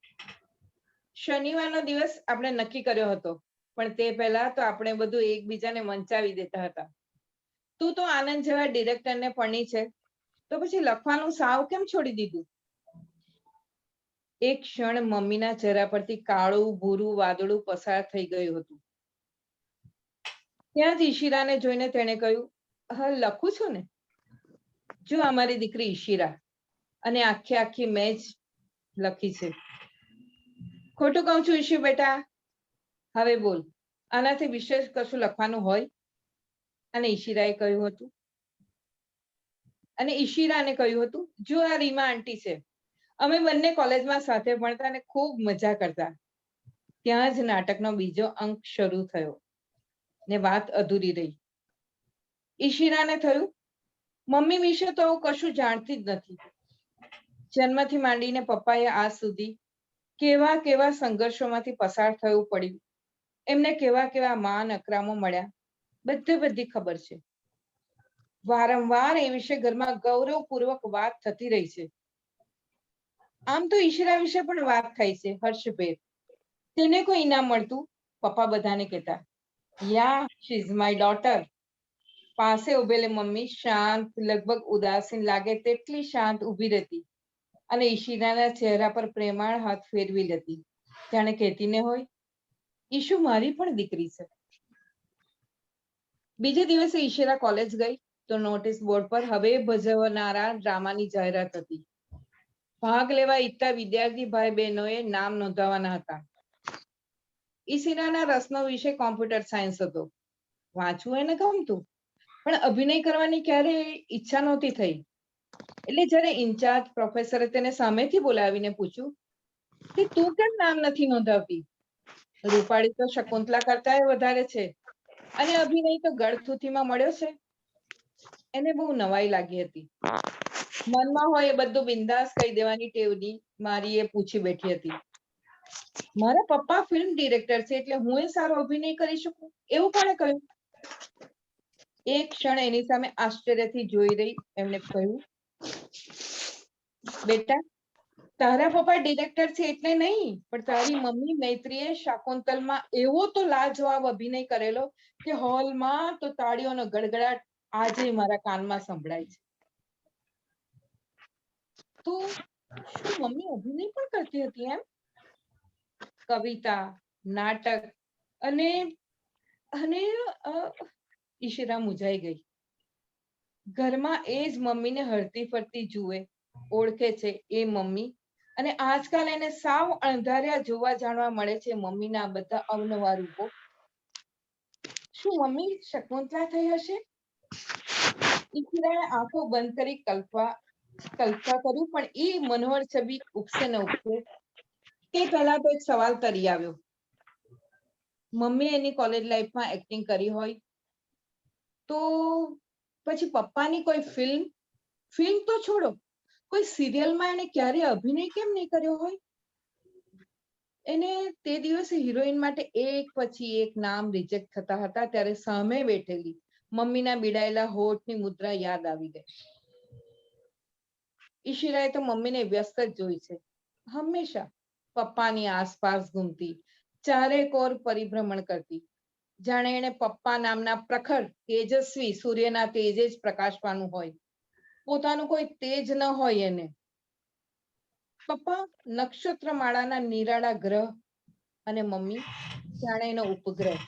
શનિવારનો દિવસ આપણે નક્કી કર્યો હતો, પણ તે પહેલા તો આપણે બધું એકબીજાને વંચાવી દેતા હતા. તું તો આનંદ જેવા ડિરેક્ટરને પરણી છે, તો પછી લખવાનું સાવ કેમ છોડી દીધું? એક ક્ષણ મમ્મીના ચહેરા પરથી કાળું ભૂરું વાદળું પસાર થઈ ગયું હતું. ત્યાં જ ઈશિરાને જોઈને તેણે કહ્યું, હા, લખું છું ને. જો અમારી દીકરી ઈશિરા, અને આખી મેં જ લખી છે. ખોટું કહું છું ઈશુ બેટા? હવે બોલ, આનાથી વિશેષ કશું લખવાનું હોય? અને ઈશિરાને કહ્યું હતું, જો આ રીમા આંટી છે, અમે બંને કોલેજમાં સાથે ભણતા અને ખૂબ મજા કરતા. ત્યાં જ નાટકનો બીજો અંક શરૂ થયો ને વાત અધૂરી રહી. ઈશિરાને થયું, મમ્મી વિશે તો કશું જાણતી જ નથી. જન્મથી માંડીને પપ્પાએ આજ સુધી કેવા કેવા સંઘર્ષોમાંથી પસાર થવું પડ્યું, એમને કેવા કેવા માન અકરામો મળ્યા, બધી ખબર છે. વારંવાર એ વિશે ઘરમાં ગૌરવપૂર્વક વાત થતી રહી છે. આમ તો ઈશિરા વિશે પણ વાત થાય છે હર્ષભેર. તેને કોઈ ઇનામ મળતું, પપ્પા બધાને કહેતા, યા શી ઇઝ માય ડોટર. પાસે ઉભેલી મમ્મી શાંત, લગભગ ઉદાસીન લાગે તેટલી શાંત ઊભી રહેતી અને ઈશિરાના ચહેરા પર પ્રેમાળ હાથ ફેરવી લેતી, જાણે કહેતીને હોય, ઈશુ મારી પણ દીકરી છે. બીજે દિવસે ઈશિરા કોલેજ ગઈ તો નોટિસ બોર્ડ પર હવે ભજવનારા ડ્રામાની જાહેરાત હતી. ભાગ લેવા ઈચ્છતા વિદ્યાર્થી ભાઈ બહેનોએ નામ નોંધાવવાના હતા. ઈશિરાના રસનો વિષય કોમ્પ્યુટર સાયન્સ હતો. વાંચવું એને ગમતું, પણ અભિનય કરવાની ક્યારેય ઈચ્છા નહોતી થઈ. એટલે જ્યારે ઇન્ચાર્જ પ્રોફેસરે તેને સામેથી બોલાવીને પૂછ્યું કે તું કેમ નામ નથી નોંધાવતી? રૂપાળી તો શકુંતલા કરતા વધારે છે અને અભિનય તો ગળથુથીમાં મળ્યો છે. એને બહુ નવાઈ લાગી હતી. મનમાં હોય એ બધું બિંદાસ કહી દેવાની ટેવની મારી એ પૂછી બેઠી હતી. મારા પપ્પા ફિલ્મ ડિરેક્ટર છે એટલે હું એ સારો અભિનય કરી શકું એવું કોણે કહ્યું? એક ક્ષણ એની સામે આશ્ચર્યથી જોઈ રહી એમને કહ્યું, બેટા, તારા પપ્પા ડિરેક્ટર છે એટલે નહીં, પણ તારી મમ્મી મૈત્રીએ શાકુંતલમાં એવો તો લાજવાબ અભિનય કરેલો કે હોલમાં તો તાળીઓનો ગડગડાટ આજે મારા કાનમાં સંભળાય છે. તો શું મમ્મી અભિનય પણ કરતી હતી એમ? કવિતા, નાટક અને અને ઈશિરા મૂંઝાઈ ગઈ. ઘરમાં એ જ મમ્મીને હરતી ફરતી જુએ, ઓળખે છે એ મમ્મી, અને આજકાલ એને સાવ અણધાર્યા જોવા જાણવા મળે છે મમ્મીના બધા અવનવા રૂપો. શું મમ્મી શકુંતલા થઈ હશે? ઈશિરાએ આંખો બંધ કરી કલ્પના કર્યું, પણ એ મનોહર છબી ઉપસે ન ઉપસે તે પહેલા તો એક સવાલ તરી આવ્યો. મમ્મી એની કોલેજ લાઈફમાં એક્ટિંગ કરી હોય તો પછી પપ્પાની કોઈ ફિલ્મ તો છોડો, કોઈ સિરિયલમાં એને ક્યારે અભિનય કેમ નહીં કર્યો હોય? એને તે દિવસે હિરોઈન માટે એક પછી એક નામ રિજેક્ટ થતા હતા ત્યારે સામે બેઠેલી મમ્મીના બીડાયેલા હોઠની મુદ્રા યાદ આવી ગઈ. ઈશિરાએ તો મમ્મીને વ્યસ્ત જ જોઈ છે, હંમેશા પપ્પાની આસપાસ ઘૂમતી, ચારેકોર પરિભ્રમણ કરતી, જાણે એને પપ્પા નામના પ્રખર તેજસ્વી સૂર્યના તેજે જ પ્રકાશવાનું હોય, પોતાનું કોઈ તેજ ન હોય એને. પપ્પા નક્ષત્ર માળાના નિરાળા ગ્રહ અને મમ્મી જાણે એનો ઉપગ્રહ.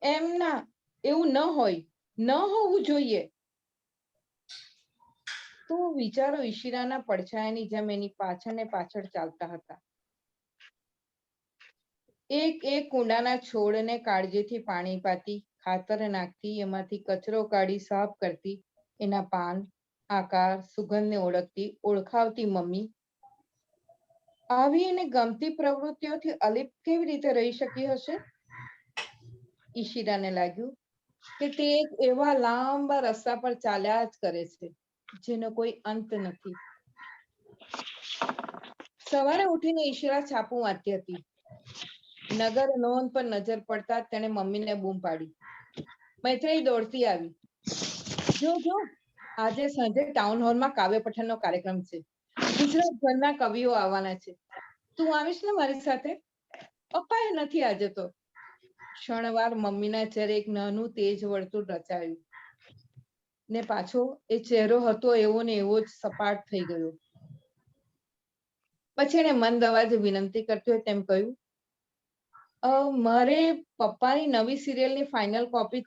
એમ ના, એવું ન હોય, ન હોવું જોઈએ. તો વિચારો ઈશિરાના પડછાયાની જેમ એની પાછળ ને પાછળ ચાલતા હતા. એક એક કુંડાના છોડને કાળજીથી પાણી પાતી, ખાતર નાખતી, એમાંથી કચરો કાઢી સાફ કરતી, એના પાન, આકાર, સુગંધને ઓળખતી, ઓળખાવતી મમ્મી આવી એને ગમતી પ્રવૃત્તિઓથી અલિપ્ત કેવી રીતે રહી શકી હશે? ઈશિરાને લાગ્યું કે તે એક એવા લાંબા રસ્તા પર ચાલ્યા જ કરે છે જેનો કોઈ અંત નથી. સવારે ઉઠીને ઈશિરા છાપું વાંચતી હતી. નગર નોંધ પર નજર પડતા તેણે મમ્મીને બૂમ પાડી. મૈત્રેયી દોડતી આવી. જો જો, આજે સાંજે ટાઉન હોલમાં કાવ્ય પઠનનો કાર્યક્રમ છે. ગુજરાતભરના કવિઓ આવવાના છે. તું આવીશ ને મારી સાથે? પપ્પાએ નથી આજે તો. ક્ષણવાર મમ્મીના ચહેરે એક નાનું તેજ વર્તુળ રચાયું ને પાછો એ ચહેરો હતો એવો ને એવો જ સપાટ થઈ ગયો. પછી એને મંદ અવાજે વિનંતી કરતી હોય તેમ કહ્યું, મારે પપ્પાની નવી સિરિયલની ફાઇનલ કોપી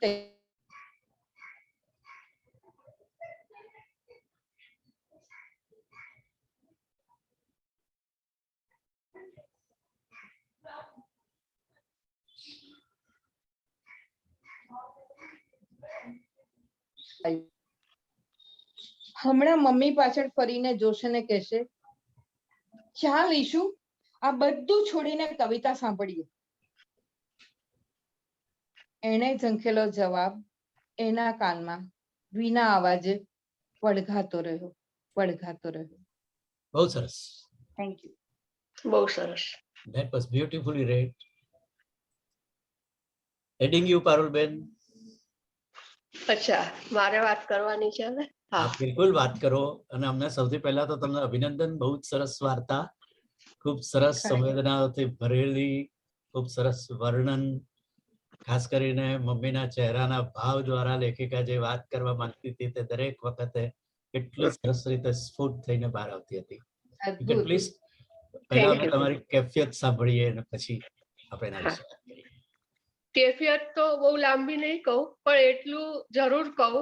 હમણાં મમ્મી પાછળ ફરીને જોશે ને કહેશે, ચાલ ઈશુ, આ બધું છોડીને કવિતા સાંભળીએ. એણે ઝંખેલો જવાબ એના કાનમાં વિના અવાજે વળઘાતો રહ્યો. બહુ સરસ. Thank you. બહુ સરસ. That was beautifully read. Heading you, Parulben. અચ્છા, મારે વાત કરવાની છે હવે? હા, બિલકુલ વાત કરો. અને અમને સૌથી પહેલા તો તમને અભિનંદન. બહુ જ સરસ વાર્તા, ખૂબ સરસ સંવેદનાઓથી ભરેલી, ખૂબ સરસ વર્ણન, ખાસ કરીને મમ્મીના ચહેરાના ભાવ દ્વારા લેખિકા જે વાત કરવા માંગતી હતી તે દરેક વખતે એટલું સરસ રીતે સ્ફુટ થઈને બહાર આવતી હતી. પ્લીઝ પહેલા અમે તમારી કેફિયત સાંભળીએ અને પછી આપણે એના વિશે વાત કરીએ. કેફિયત તો બહુ લાંબી નહીં કહું, પણ એટલું જરૂર કહું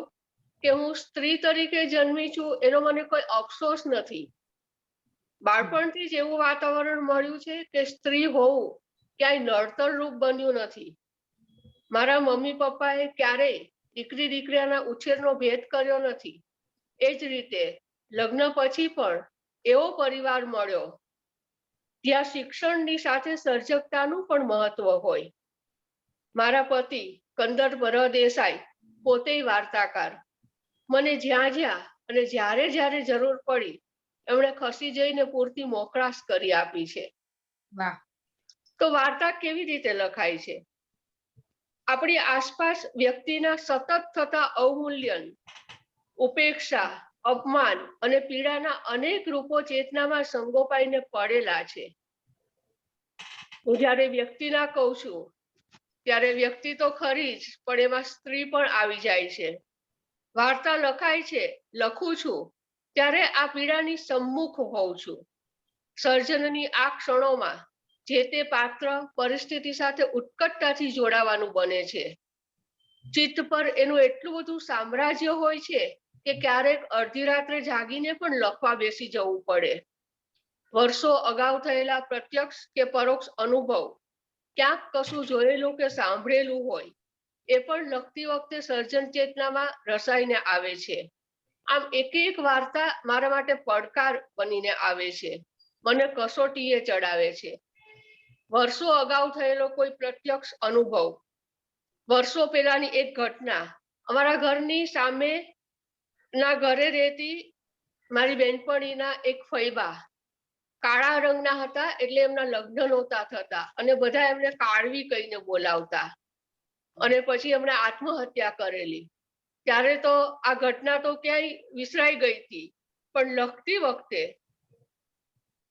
કે હું સ્ત્રી તરીકે જન્મી છું એનો મને કોઈ અફસોસ નથી. બાળપણથી જ એવું વાતાવરણ મળ્યું છે કે સ્ત્રી હોવું ક્યાંય નડતર રૂપ બન્યું નથી. મારા મમ્મી પપ્પાએ ક્યારેય દીકરી દીકરાના ઉછેરનો ભેદ કર્યો નથી. એ જ રીતે લગ્ન પછી પણ એવો પરિવાર મળ્યો જ્યાં શિક્ષણની સાથે સર્જકતાનું પણ મહત્વ હોય. મારા પતિ કંદર દેસાઈ પોતે વાર્તાકાર. મને જ્યાં જ્યાં અને જ્યારે જરૂર પડી એમણે ખસી જઈને પૂરતી મોકળાશ કરી આપી છે. વાહ. તો વાર્તા કેવી રીતે લખાય છે? આપણી આસપાસ વ્યક્તિના સતત થતા અવમૂલ્યન, ઉપેક્ષા, અપમાન અને પીડાના અનેક રૂપો ચેતનામાં સંગોપાઈને પડેલા છે. હું જ્યારે વ્યક્તિના કહું છું ત્યારે વ્યક્તિ તો ખરી જ, પણ એમાં સ્ત્રી પણ આવી જાય છે. વાર્તા લખાય છે, લખું છું ત્યારે આ પીડાની સમ્મુખ હોઉં છું. સર્જનની આ ક્ષણોમાં જે તે પાત્ર પરિસ્થિતિ સાથે ઉત્કટતાથી જોડાવાનું બને છે. ચિત્ત પર એનું એટલું બધું સામ્રાજ્ય હોય છે કે ક્યારેક અડધી રાત્રે જાગીને પણ લખવા બેસી જવું પડે. વર્ષો અગાઉ થયેલા પ્રત્યક્ષ કે પરોક્ષ અનુભવ, ક્યાંક કશું જોયેલું કે સાંભળેલું હોય એ પણ લખતી વખતે સર્જન ચેતનામાં રસાઈને આવે છે. આમ એક વાર્તા મારા માટે પડકાર બનીને આવે છે, મને કસોટીએ ચડાવે છે. વર્ષો અગાઉ થયેલો કોઈ પ્રત્યક્ષ અનુભવ, વર્ષો પહેલાની એક ઘટના. અમારા ઘરની સામે ના ઘરે રહેતી મારી બેનપણીના એક ફૈબા કાળા રંગના હતા, એટલે એમના લગ્ન નહોતા થતા અને બધા એમને કાળવી કહીને બોલાવતા. અને પછી એમણે આત્મહત્યા કરેલી. ત્યારે તો આ ઘટના તો ક્યાંય વિસરાઈ ગઈ હતી, પણ લખતી વખતે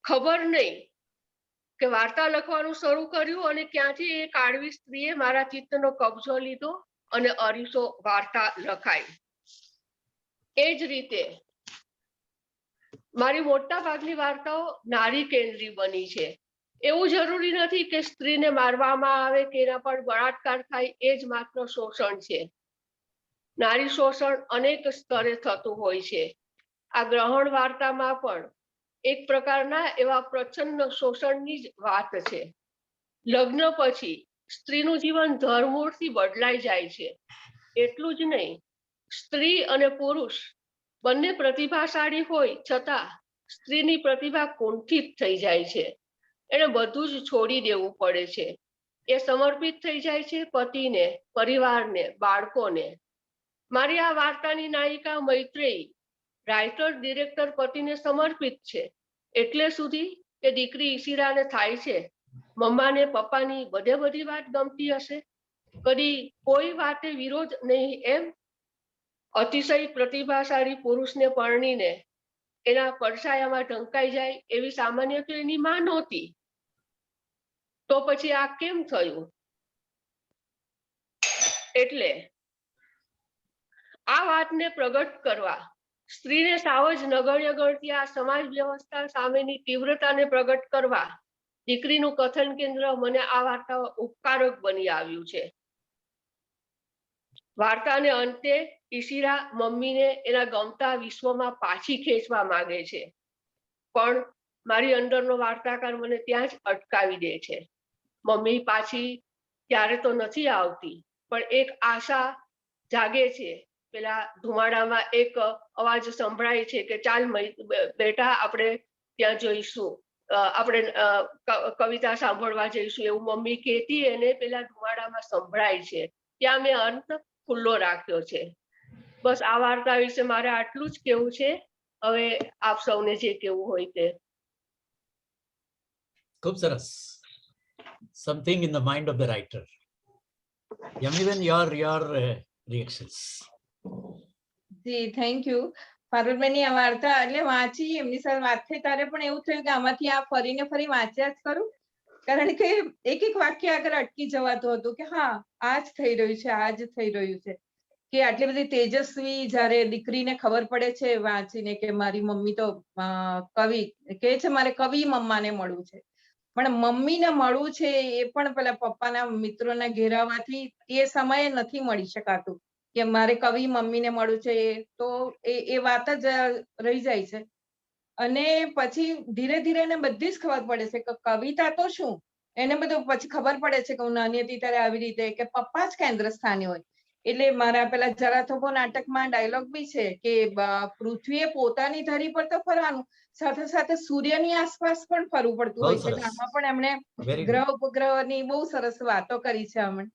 ખબર નહીં કે વાર્તા લખવાનું શરૂ કર્યું અને ક્યાંથી એ કાળવી સ્ત્રીએ મારા ચિત્તનો કબજો લીધો અને અરીસો વાર્તા લખાઈ. એ જ રીતે મારી મોટા ભાગની વાર્તાઓ નારી કેન્દ્રી બની છે. એવું જરૂરી નથી કે સ્ત્રીને મારવામાં આવે કે એના પર બળાત્કાર થાય એ જ માત્ર શોષણ છે. નારી શોષણ અનેક સ્તરે થતું હોય છે. આ ગ્રહણ વાર્તામાં પણ એક પ્રકારના એવા પ્રચંડ શોષણની જ વાત છે. લગ્ન પછી સ્ત્રીનું જીવન ધરમૂળથી બદલાઈ જાય છે. એટલું જ નહીં, સ્ત્રી અને પુરુષ બંને પ્રતિભાશાળી હોય છતાં સ્ત્રીની પ્રતિભા કુંઠિત થઈ જાય છે. એને બધું જ છોડી દેવું પડે છે. એ સમર્પિત થઈ જાય છે પતિને, પરિવારને, બાળકોને. મારી આ વાર્તાની નાયિકા મૈત્રેયી રાઇટર ડિરેક્ટર પતિને સમર્પિત છે. એટલે સુધી કે દીકરી ઈશિરાને થાય છે મમ્માને પપ્પાની બધી વાત ગમતી હશે, કદી કોઈ વાતે વિરોધ નહીં એમ. અતિશય પ્રતિભાશાળી પુરુષને પરણીને એના પડછાયામાં ઢંકાઈ જાય એવી સામાન્ય તો એની માં નહોતી. તો પછી આ કેમ થયું? એટલે આ વાતને પ્રગટ કરવા, સ્ત્રીને સાવ જ નગણ્ય ગણતી આ સમાજ વ્યવસ્થા સામેની તીવ્રતાને પ્રગટ કરવા દીકરીનું કથન કેન્દ્ર મને આ વાર્તા ઉપકારક બની આવ્યું છે. વાર્તાને અંતે ઈશિરા મમ્મીને એના ગમતા વિશ્વમાં પાછી ખેંચવા માંગે છે, પણ મારી અંદરનો વાર્તાકાર મને ત્યાં જ અટકાવી દે છે. મમ્મી પાછી ત્યારે તો નથી આવતી, પણ એક આશા જાગે છે. પેલા ધુમાડામાં એક અવાજ સંભળાય છે કે ચાલ બેટા આપણે ત્યાં જઈશું, આપણે કવિતા સાંભળવા જઈશું, એવું મમ્મી કહેતી એને પેલા ધુમાડામાં સંભળાય છે. ત્યાં મેં અંત ખુલ્લો રાખ્યો છે. બસ આ વાર્તા વિશે મારે આટલું જ કહેવું છે. હવે આપ સૌને જે કહેવું હોય તે. ખૂબ સરસ. Something in the mind of the writer. Yamiben, your reactions. જી થેન્ક યુ. પારુલબેનની આ વાર્તા એટલે વાંચી, એમની સાથે વાત થઈ ત્યારે પણ એવું થયું કે આમાંથી આ ફરીને ફરી વાંચ્યા જ કરું, કારણ કે એક વાક્ય આગળ અટકી જવાતું હતું કે હા આ જ થઈ રહ્યું છે, આ જ થઈ રહ્યું છે. કે આટલી બધી તેજસ્વી જ્યારે દીકરીને ખબર પડે છે વાંચીને કે મારી મમ્મી તો કવિ કે છે, મારે કવિ મમ્માને મળવું છે, પણ મમ્મીને મળવું છે એ પણ પેલા પપ્પાના મિત્રોના ઘેરાવાથી એ સમયે નથી મળી શકાતું કે મારે કવિ મમ્મીને મળવું છે. તો એ વાત જ રહી જાય છે. અને પછી ધીરે ધીરે એને બધી જ ખબર પડે છે કે કવિતા તો શું, એને બધું પછી ખબર પડે છે કે હું નાની હતી ત્યારે આવી રીતે કે પપ્પા જ કેન્દ્ર સ્થાને હોય. એટલે મારા પેલા જરા થોભો નાટકમાં ડાયલોગ બી છે કે પૃથ્વીએ પોતાની ધરી પર તો ફરવાનું, સાથે સાથે સૂર્યની આસપાસ પણ ફરવું પડતું હોય છે. એટલે આમાં પણ એમણે ગ્રહ ઉપગ્રહની બહુ સરસ વાતો કરી છે હમણાં,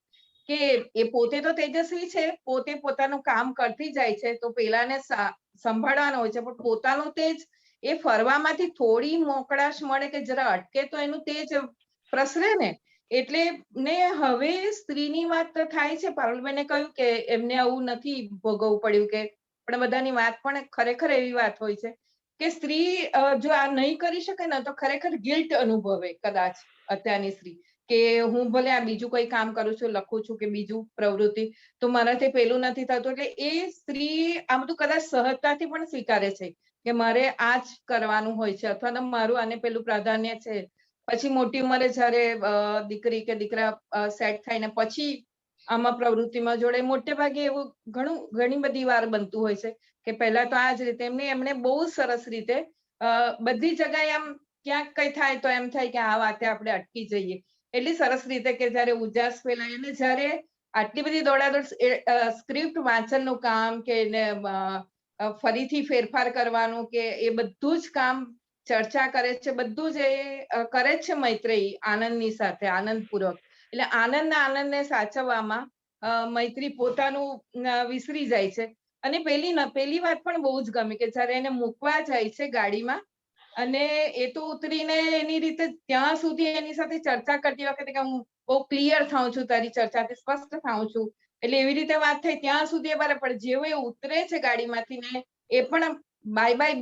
કે એ પોતે તો તેજસ્વી છે, પોતે પોતાનું કામ કરતી જાય છે, તો પેલાને સંભાળવાનો હોય છે, પણ પોતાનું તેજ એ ફરવામાંથી થોડી મોકળાશ મળે કે જરા અટકે તો એનું તેજ પ્રસરે ને. એટલે ને હવે સ્ત્રીની વાત થાય છે, પારુલબેને કહ્યું કે એમને આવું નથી ભોગવવું પડ્યું, કે પણ બધાની વાત પણ ખરેખર એવી વાત હોય છે કે સ્ત્રી જો આ નહીં કરી શકે ને તો ખરેખર ગિલ્ટ અનુભવે કદાચ અત્યારની સ્ત્રી, કે હું ભલે આ બીજું કોઈ કામ કરું છું, લખું છું કે બીજું પ્રવૃત્તિ, તો મારાથી પેલું નથી થતું. એટલે એ સ્ત્રી આ બધું કદાચ સહજતાથી પણ સ્વીકારે છે કે મારે આ જ કરવાનું હોય છે, અથવા તો મારું આને પેલું પ્રાધાન્ય છે. પછી મોટી ઉંમરે જયારે દીકરી કે દીકરા સેટ થાય ને પછી આમાં પ્રવૃત્તિમાં જોડે, મોટે ભાગે એવું ઘણી બધી વાર બનતું હોય છે કે પહેલા તો આ જ રીતે એમણે બહુ સરસ રીતે બધી જગ્યાએ આમ ક્યાંક કઈ થાય તો એમ થાય કે આ વાતે આપણે અટકી જઈએ. એટલી સરસ રીતે કે જયારે ઉજાસ ફેલાય અને જયારે આટલી બધી દોડાદોડ, સ્ક્રિપ્ટ વાંચનનું કામ કે ફરીથી ફેરફાર કરવાનું કે એ બધું જ કામ ચર્ચા કરે છે, બધું જ એ કરે છે મૈત્રેયી આનંદની સાથે, આનંદપૂર્વક. એટલે આનંદને સાચવવામાં મૈત્રી પોતાનું વિસરી જાય છે. અને પેલી વાત પણ બહુ જ ગમી કે જયારે એને મૂકવા જાય છે ગાડીમાં, અને એ તો ઉતરીને એની રીતે ત્યાં સુધી એની સાથે ચર્ચા કરતી વખતે કે હું બહુ ક્લિયર થાઉં છું, તારી ચર્ચાથી સ્પષ્ટ થાઉં છું, એટલે એવી રીતે વાત થઈ ત્યાં સુધી બરાબર. પણ જેવું એ ઉતરે છે ગાડીમાંથી ને એ પણ બાય બાય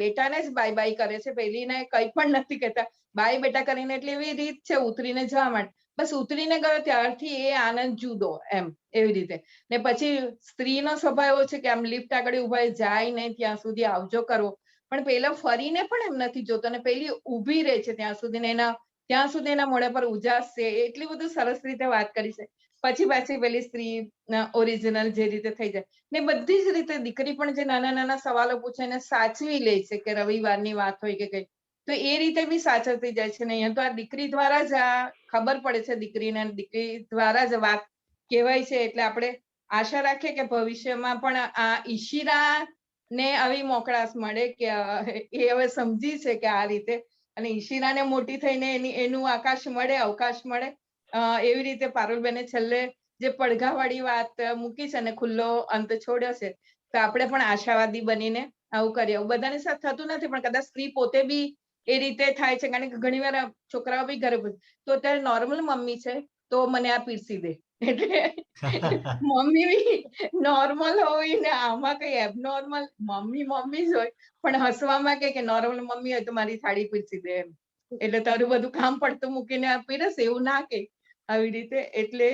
બેટાને જ બાય બાય કરે છે, પેલીને કઈ પણ નથી કહેતા, બાય બેટા કરીને. એટલે એવી રીત છે ઉતરીને જવા માટે. બસ ઉતરીને ગયો ત્યારથી એ આનંદ જુદો એમ, એવી રીતે. ને પછી સ્ત્રીનો સ્વભાવ એવો છે કે આમ લિફ્ટ આગળ ઉભા જાય ને ત્યાં સુધી આવજો કરવો, પણ પેલો ફરીને પણ એમ નથી જોતો, ને પેલી ઊભી રહે છે ત્યાં સુધી, ને એના ત્યાં સુધી એના મોઢા પર ઉજાસ છે, એટલી બધું સરસ રીતે વાત કરી છે. પછી પાછી પેલી સ્ત્રી ઓરિજિનલ જે રીતે થઈ જાય ને બધી જ રીતે દીકરી પણ જે નાના નાના સવાલો પૂછે એને સાચવી લે છે કે રવિવારની વાત હોય કે કઈ, તો એ રીતે બી સાચવતી જાય છે. ને અહીંયા તો આ દીકરી દ્વારા જ આ ખબર પડે છે દીકરીને, દીકરી દ્વારા જ વાત કહેવાય છે. એટલે આપણે આશા રાખીએ કે ભવિષ્યમાં પણ આ ઈશિરા ને આવી મોકળાશ મળે કે એ હવે સમજી છે કે આ રીતે, અને ઈશિરાને મોટી થઈને એનું આકાશ મળે, અવકાશ મળે. એવી રીતે પારુલબેને છેલ્લે જે પડઘાવાળી વાત મૂકી છે ને ખુલ્લો અંત છોડ્યો છે, તો આપણે પણ આશાવાદી બનીને આવું કરીએ. બધાની સાથે થતું નથી, પણ કદાચ સ્ત્રી પોતે બી એ રીતે થાય છે, કારણ કે ઘણી વાર છોકરાઓ બી ઘરે તો અત્યારે નોર્મલ મમ્મી છે તો મને આ પીરસી દે, એટલે મમ્મી બી નોર્મલ હોય ને આમાં કઈ એબનોર્મલ મમ્મી જ હોય, પણ હસવામાં કે નોર્મલ મમ્મી હોય તો મારી થાળી પીરસી દે એમ, એટલે તારું બધું કામ પડતું મૂકીને આ પીરસ, એવું ના કે આવી રીતે. એટલે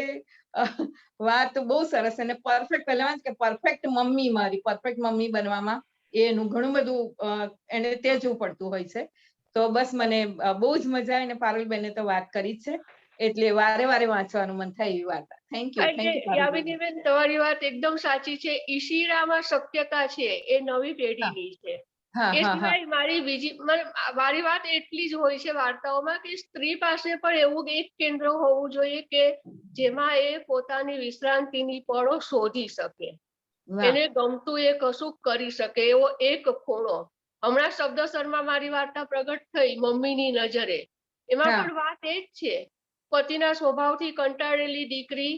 વાત બહુ સરસ અને પરફેક્ટ, પહેલા કે પરફેક્ટ મમ્મી, મારી પરફેક્ટ મમ્મી બનવામાં એનું ઘણું બધું એને તેજવું પડતું હોય છે. તો બસ મને બહુ જ મજા આવી, ને પારુલબેને તો વાત કરી જ છે, એટલે વારે વારે વાંચવાનું મન થાય એવી વાત. થેન્ક યુ યામિનીબેન, તમારી વાત એકદમ સાચી છે. ઈશિરામાં શક્યતા છે, એ નવી પેઢીની છે. એ સિવાય મારી વાત એટલી જ હોય છે વાર્તાઓમાં કે સ્ત્રી પાસે પણ એવું એક કેન્દ્ર હોવું જોઈએ કે જેમાં એ પોતાની વિશ્રાંતિની પળો શોધી શકે, એને ગમતું એ કશું કરી શકે, એવો એક ખૂણો. હમણાં શબ્દસરમાં મારી વાર્તા પ્રગટ થઈ મમ્મીની નજરે, એમાં પણ વાત એ જ છે. પતિના સ્વભાવથી કંટાળેલી દીકરી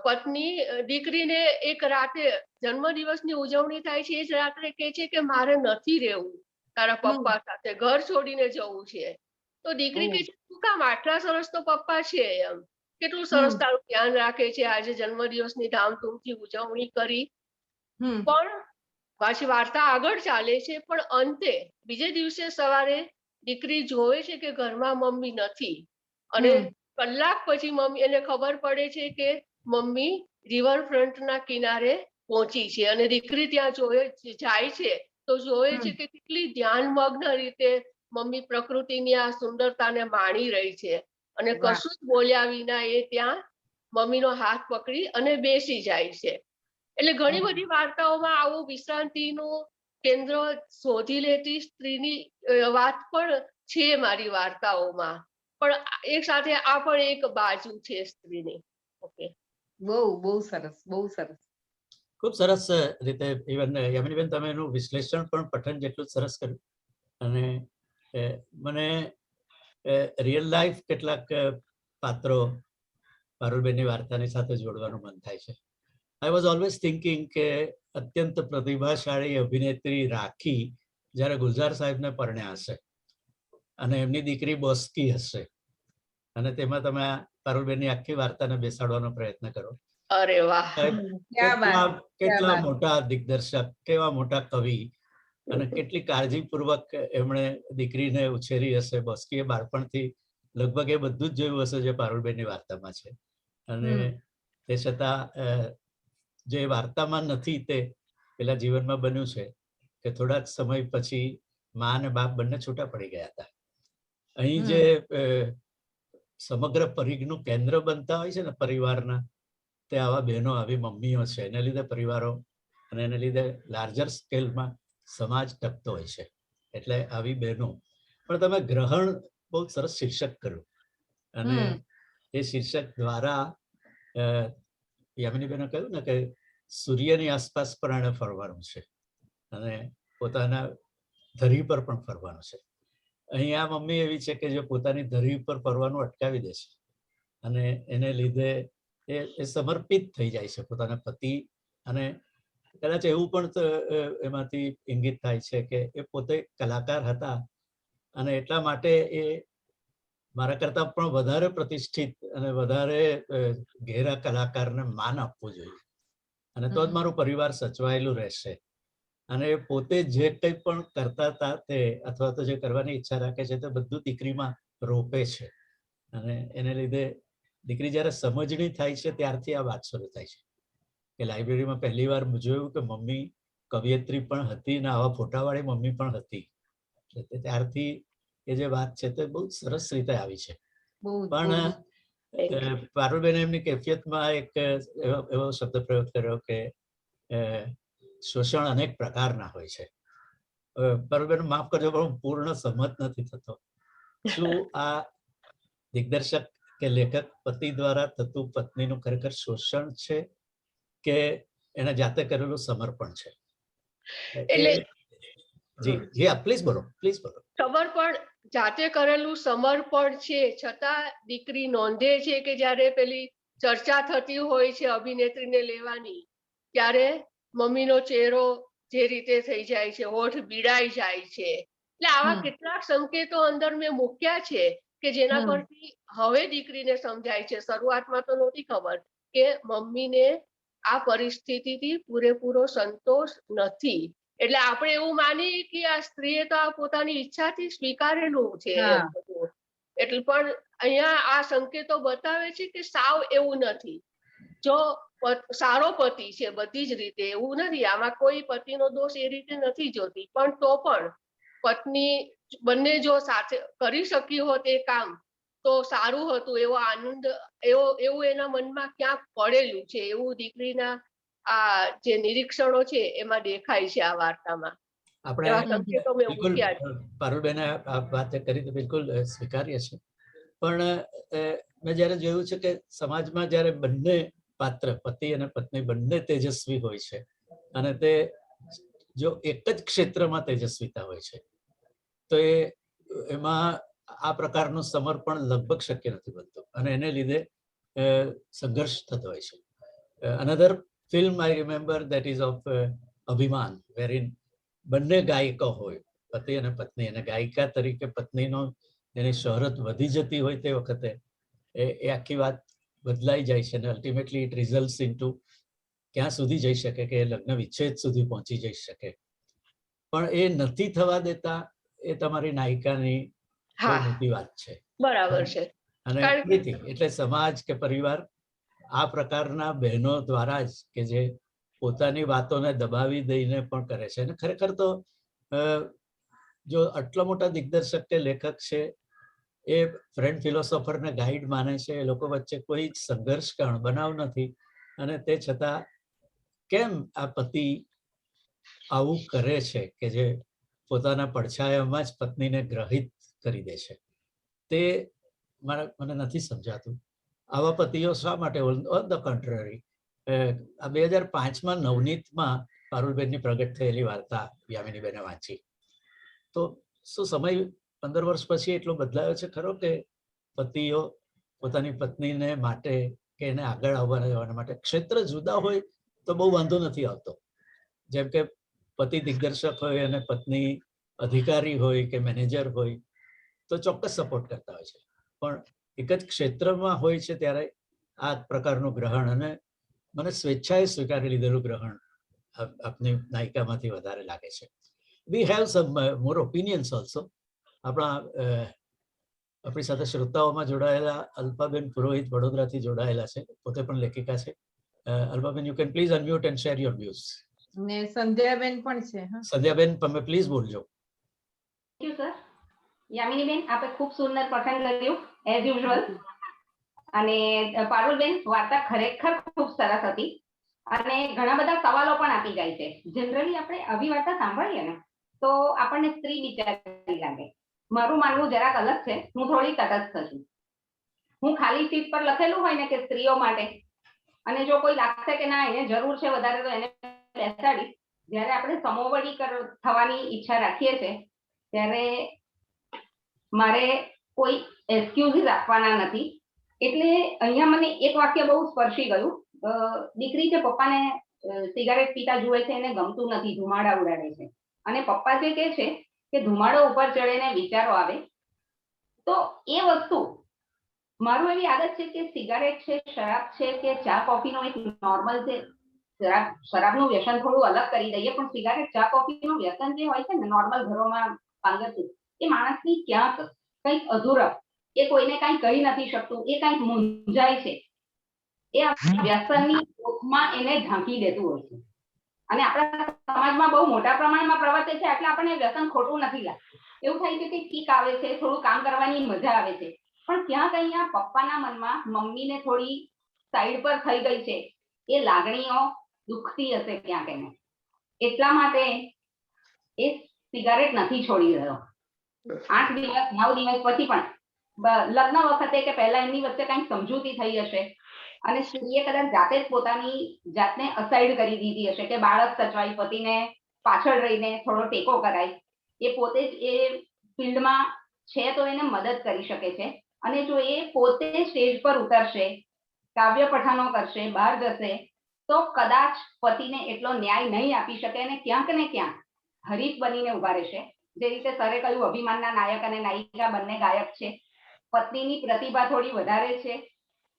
પત્ની દીકરીને એક રાતે જન્મદિવસની ઉજવણી થાય છે, એ જ રાત્રે કહે છે કે મારે નથી રહેવું તારા પપ્પા સાથે, ઘર છોડીને જવું છે. તો દીકરી કહે છે તું કામ, આટલા સરસ તો પપ્પા છે, એમ કેટલું સરસ તારું ધ્યાન રાખે છે, આજે જન્મદિવસની ધામધૂમથી ઉજવણી કરી. પણ પાછી વાર્તા આગળ ચાલે છે, પણ અંતે બીજે દિવસે સવારે દીકરી જોવે છે કે ઘરમાં મમ્મી નથી, અને કલાક પછી મમ્મી એને ખબર પડે છે કે મમ્મી રિવરફ્રન્ટના કિનારે પહોંચી છે, અને દીકરી ત્યાં જાય છે તો જોવે છે કે કેટલી ધ્યાનમગ્ન રીતે મમ્મી પ્રકૃતિની આ સુંદરતાને માણી રહી છે, અને કશું જ બોલ્યા વિના એ ત્યાં મમ્મીનો હાથ પકડી અને બેસી જાય છે. એટલે ઘણી બધી વાર્તાઓમાં આવું વિશ્રાંતિનું કેન્દ્ર શોધી લેતી સ્ત્રીની વાત પણ છે મારી વાર્તાઓમાં, પણ એક સાથે આ પણ એક બાજુ છે સ્ત્રીની. ઓકે, બહુ સરસ, બહુ સરસ, ખૂબ સરસ રીતે. ઇવન યામિનીબેન તમે એનું વિશ્લેષણ પણ પઠન જેટલું સરસ કર્યું, અને મને રિયલ લાઈફ કેટલાક પાત્રો પારુલબેનની વાર્તાની સાથે જોડવાનું મન થાય છે. આઈ વોઝ ઓલવેઝ થિંકિંગ કે અત્યંત પ્રતિભાશાળી અભિનેત્રી રાખી જ્યારે ગુલઝાર સાહેબને પરણ્યા હશે અને એમની દીકરી બોસ્કી હશે, અને તેમાં તમે પારુલબેનની આખી વાર્તાને બેસાડવાનો પ્રયત્ન કરો. અરે વાહ, કેટલા મોટા દિગ્દર્શક, કેવા મોટા કવિ, અને કેટલી કાળજીપૂર્વક એમણે દીકરીને ઉછેરી હશે. બોસ્કીએ બાળપણથી લગભગ એ બધું જ જોયું હશે જે પારુલબેનની વાર્તામાં છે, અને તે છતાં જે વાર્તામાં નથી તે પેલા જીવનમાં બન્યું છે કે થોડા જ સમય પછી મા અને બાપ બંને છૂટા પડી ગયા હતા. અહીં જે સમગ્ર પરિઘનું કેન્દ્ર બનતા હોય છે ને પરિવારના, તે આવા બહેનો, આવી મમ્મીઓ છે. એને લીધે પરિવારો અને એને લીધે લાર્જર સ્કેલમાં સમાજ ટકતો હોય છે. એટલે આવી બહેનો. પણ તમે ગ્રહણ બહુ સરસ શીર્ષક કર્યું, અને એ શીર્ષક દ્વારા યામિનીબેને કહ્યું ને કે સૂર્યની આસપાસ પણ એને ફરવાનું છે, અને પોતાના ધરી પર પણ ફરવાનું છે. અહીં આ મમ્મી એવી છે કે જે પોતાની ધરી પર ફરવાનું અટકાવી દે છે, અને એને લીધે એ સમર્પિત થઈ જાય છે પોતાના પતિ. અને કદાચ એવું પણ એમાંથી ઇંગિત થાય છે કે એ પોતે કલાકાર હતા, અને એટલા માટે એ મારા કરતા પણ વધારે પ્રતિષ્ઠિત અને વધારે ઘેરા કલાકારને માન આપવું જોઈએ, અને તો જ મારું પરિવાર સચવાયેલું રહેશે. અને પોતે જે કંઈ પણ કરતા હતા તે, અથવા તો જે કરવાની ઈચ્છા રાખે છે તે બધું દીકરીમાં રોપે છે, અને એને લીધે દીકરી જ્યારે સમજણી થાય છે ત્યારથી આ વાત શરૂ થાય છે કે લાઇબ્રેરીમાં પહેલી વાર જોયું કે મમ્મી કવિયત્રી પણ હતી ને આવા ફોટાવાળી મમ્મી પણ હતી. ત્યારથી એ જે વાત છે તે બહુ સરસ રીતે આવી છે. બહુ જ, પણ પારુલબેન એમની કેફિયતમાં એક એવો શબ્દ પ્રયોગ કર્યો કે શોષણ અનેક પ્રકારના હોય છે. પારુલબેન માફ કરજો પણ હું પૂર્ણ સહમત નથી થતો. શું આ દિગ્દર્શક કે લેખક પતિ દ્વારા થતું પત્નીનું ખરેખર શોષણ છે કે એને જાતે કરેલું સમર્પણ છે? એટલે જી પ્લીઝ બોલો. સમર્પણ જાતે કરેલું સમર્પણ છે, છતાં દીકરી નોંધે છે કે જ્યારે પેલી ચર્ચા થતી હોય છે અભિનેત્રીને લેવાની, ત્યારે મમ્મીનો ચહેરો જે રીતે થઈ જાય છે, હોઠ બીડાઈ જાય છે. એટલે આવા કેટલાક સંકેતો અંદર મેં મૂક્યા છે કે જેના પરથી હવે દીકરીને સમજાય છે. શરૂઆતમાં તો નહોતી ખબર કે મમ્મીને આ પરિસ્થિતિથી પૂરેપૂરો સંતોષ નથી. એટલે આપણે એવું માનીએ કે આ સ્ત્રીએ તો આ પોતાની ઈચ્છાથી સ્વીકારેલું છે. એટલે પણ અહીંયા આ સંકેતો બતાવે છે કે સાવ એવું નથી. જો સારો પતિ છે બધી જ રીતે, એવું નથી, આમાં કોઈ પતિનો દોષ એ રીતે નથી જોતી, પણ તો પણ પત્ની બંને જો સાથે કરી શકી હોત એ કામ તો સારું હતું. એવો આનંદ એવું એના મનમાં ક્યાંક પડેલું છે, એવું દીકરીના આ જે નિરીક્ષણો છે એમાં દેખાય છે આ વાર્તામાં. આપણે પારુલબેને આ વાત કરી તો બિલકુલ સ્વીકાર્ય છે, પણ મેં જયારે જોયું છે કે સમાજમાં જયારે બંને પાત્ર પતિ અને પત્ની બંને તેજસ્વી હોય છે અને તે જો એક જ ક્ષેત્રમાં તેજસ્વીતા હોય છે તો એમાં આ પ્રકારનું સમર્પણ લગભગ શક્ય નથી બનતું અને એને લીધે સંઘર્ષ થતો હોય છે. Another film I remember that ease of અભિમાન, વેરીન બંને ગાયિકા હોય, પતિ અને પત્ની, અને ગાયિકા તરીકે પત્નીનો એની શોહરત વધી જતી હોય તે વખતે એ આખી વાત બદલાઈ જાય છે અને અલ્ટિમેટલી ઇટ રિઝલ્ટ્સ ઇન્ટુ ક્યાં સુધી જઈ શકે કે લગ્ન વિચ્છેદ સુધી પહોંચી જઈ શકે. પણ એ નથી થવા દેતા એ તમારી નાયિકાની બહુ મોટી વાત છે. બરાબર છે. અને એટલે સમાજ કે પરિવાર આ પ્રકારના બહેનો દ્વારા જ કે જે પોતાની વાતોને દબાવી દઈને પણ કરે છે. અને ખરેખર તો જો આટલા મોટા દિગ્દર્શક કે લેખક છે એ ફ્રેન્ડ ફિલોસોફરને ગાઈડ માને છે, એ લોકો વચ્ચે કોઈ સંઘર્ષ કે અણબનાવ નથી, અને તે છતાં કેમ આ પતિ આવું કરે છે કે જે પોતાના પડછાયામાં જ પત્નીને ગ્રહિત કરી દે છે, તે મને નથી સમજાતું. આવા પતિઓ શા માટે? ઓન ધ કન્ટ્રરી, આ 2005માં નવનીતમાં પારુલબેનની પ્રગટ થયેલી વાર્તા યામિનીબેને વાંચી તો શું સમય 15 વર્ષ પછી એટલો બદલાયો છે ખરો કે પતિઓ પોતાની પત્નીને માટે કે એને આગળ આવવા જવા માટે ક્ષેત્ર જુદા હોય તો બહુ વાંધો નથી આવતો. જેમ કે પતિ દિગ્દર્શક હોય અને પત્ની અધિકારી હોય કે મેનેજર હોય તો ચોક્કસ સપોર્ટ કરતા હોય છે, પણ એક જ ક્ષેત્રમાં હોય છે ત્યારે આ પ્રકારનું ગ્રહણ, અને મને સ્વેચ્છાએ સ્વીકારી લીધેલું ગ્રહણ આપની નાયિકામાંથી વધારે લાગે છે. We have sum more opinions also. આપણી સાથે શ્રોતાઓમાં જોડાયેલા અલ્પાબેન પુરોહિત વડોદરાથી જોડાયેલા છે, પોતે પણ લેખિકા છે. Alpaben, you can please unmute and share your views. ને સંધ્યાબેન પણ છે. સંધ્યાબેન, તમે પ્લીઝ બોલજો. Thank you sir. યામિનીબેન, આપે ખૂબ સુંદર પઠન કર્યું એઝ યુઝ્યુઅલ. અને પારુલબેન, વાર્તા ખરેખર ખૂબ સરસ હતી અને ઘણા બધા સવાલો પણ આપી જાય છે. જનરલી આપણે આવી વાર્તા સાંભળીએ ને તો આપણને સ્ત્રી વિચારી લાગે. મારું માનવું જરાક અલગ છે. હું થોડી તટસ્થ છું. હું ખાલી સીટ પર લખેલું હોય ને કે સ્ત્રીઓ માટે, અને જો કોઈ લાગશે કે ના એને જરૂર છે વધારે તો એને બેસાડી, જ્યારે આપણે સમોવડી થવાની ઈચ્છા રાખીએ છીએ ત્યારે મારે કોઈ એક્સક્યુઝિસ આપવાના નથી. એટલે અહીંયા મને એક વાક્ય બહુ સ્પર્શી ગયું. દીકરી છે પપ્પાને સિગારેટ પીતા જુએ છે, એને ગમતું નથી, ધુમાડા ઉડાડે છે, અને પપ્પા જે કહે છે કે ધુમાડો ઉપર ચડે વિચારો આવે, તો એ વસ્તુ મારું એવી આદત છે કે સિગારેટ છે, શરાબ છે કે ચા કોફીનો એક નોર્મલ છે, શરાબનું વ્યસન થોડું અલગ કરી દઈએ, પણ સિગારેટ ચા કોફીનું વ્યસન જે હોય છે ને નોર્મલ ઘરોમાં પાંગરતું, એ માણસની ક્યાંક કંઈક અધૂરપ, એ કોઈને કાંઈ કહી નથી શકતું, એ કાંઈક મૂંઝાય છે, એ વ્યસનની ઓથમાં એને ઢાંકી દેતું હોય છે. અને આપણા સમાજમાં બહુ મોટા પ્રમાણમાં પ્રવર્તે છે એટલે આપણને વ્યસન ખોટું નથી લાગતું. એવું થાય છે કે કિક આવે છે, થોડું કામ કરવાની મજા આવે છે, પણ ક્યાંક અહીંયા પપ્પાના મનમાં મમ્મીને થોડી સાઈડ પર થઈ ગઈ છે, એ લાગણીઓ દુખતી હશે ક્યાંક એને, એટલા માટે એ સિગારેટ નથી છોડી રહ્યો. 8 દિવસ 9 દિવસ પછી પણ લગ્ન વખતે કે પહેલા એમની વચ્ચે કંઈક સમજૂતી થઈ હશે અને સ્ત્રીએ કદાચ જાતે જ પોતાની જાતને અસાઇડ કરી દીધી હશે કે બાળક સચવાય, પતિને પાછળ રહીને થોડો ટેકો કરાય, એ પોતે જ એ ફિલ્ડમાં છે તો એને મદદ કરી શકે છે. અને જો એ પોતે સ્ટેજ પર ઉતરશે, કાવ્ય પઠાનો કરશે, બહાર જશે, તો કદાચ પતિને એટલો ન્યાય નહીં આપી શકે અને ક્યાંક ને ક્યાંક હરીફ બનીને ઉભા રહેશે. જે રીતે સરે કહ્યું, અભિમાનના નાયક અને નાયિકા બંને ગાયક છે. પત્નીની પ્રતિભા થોડી વધારે છે,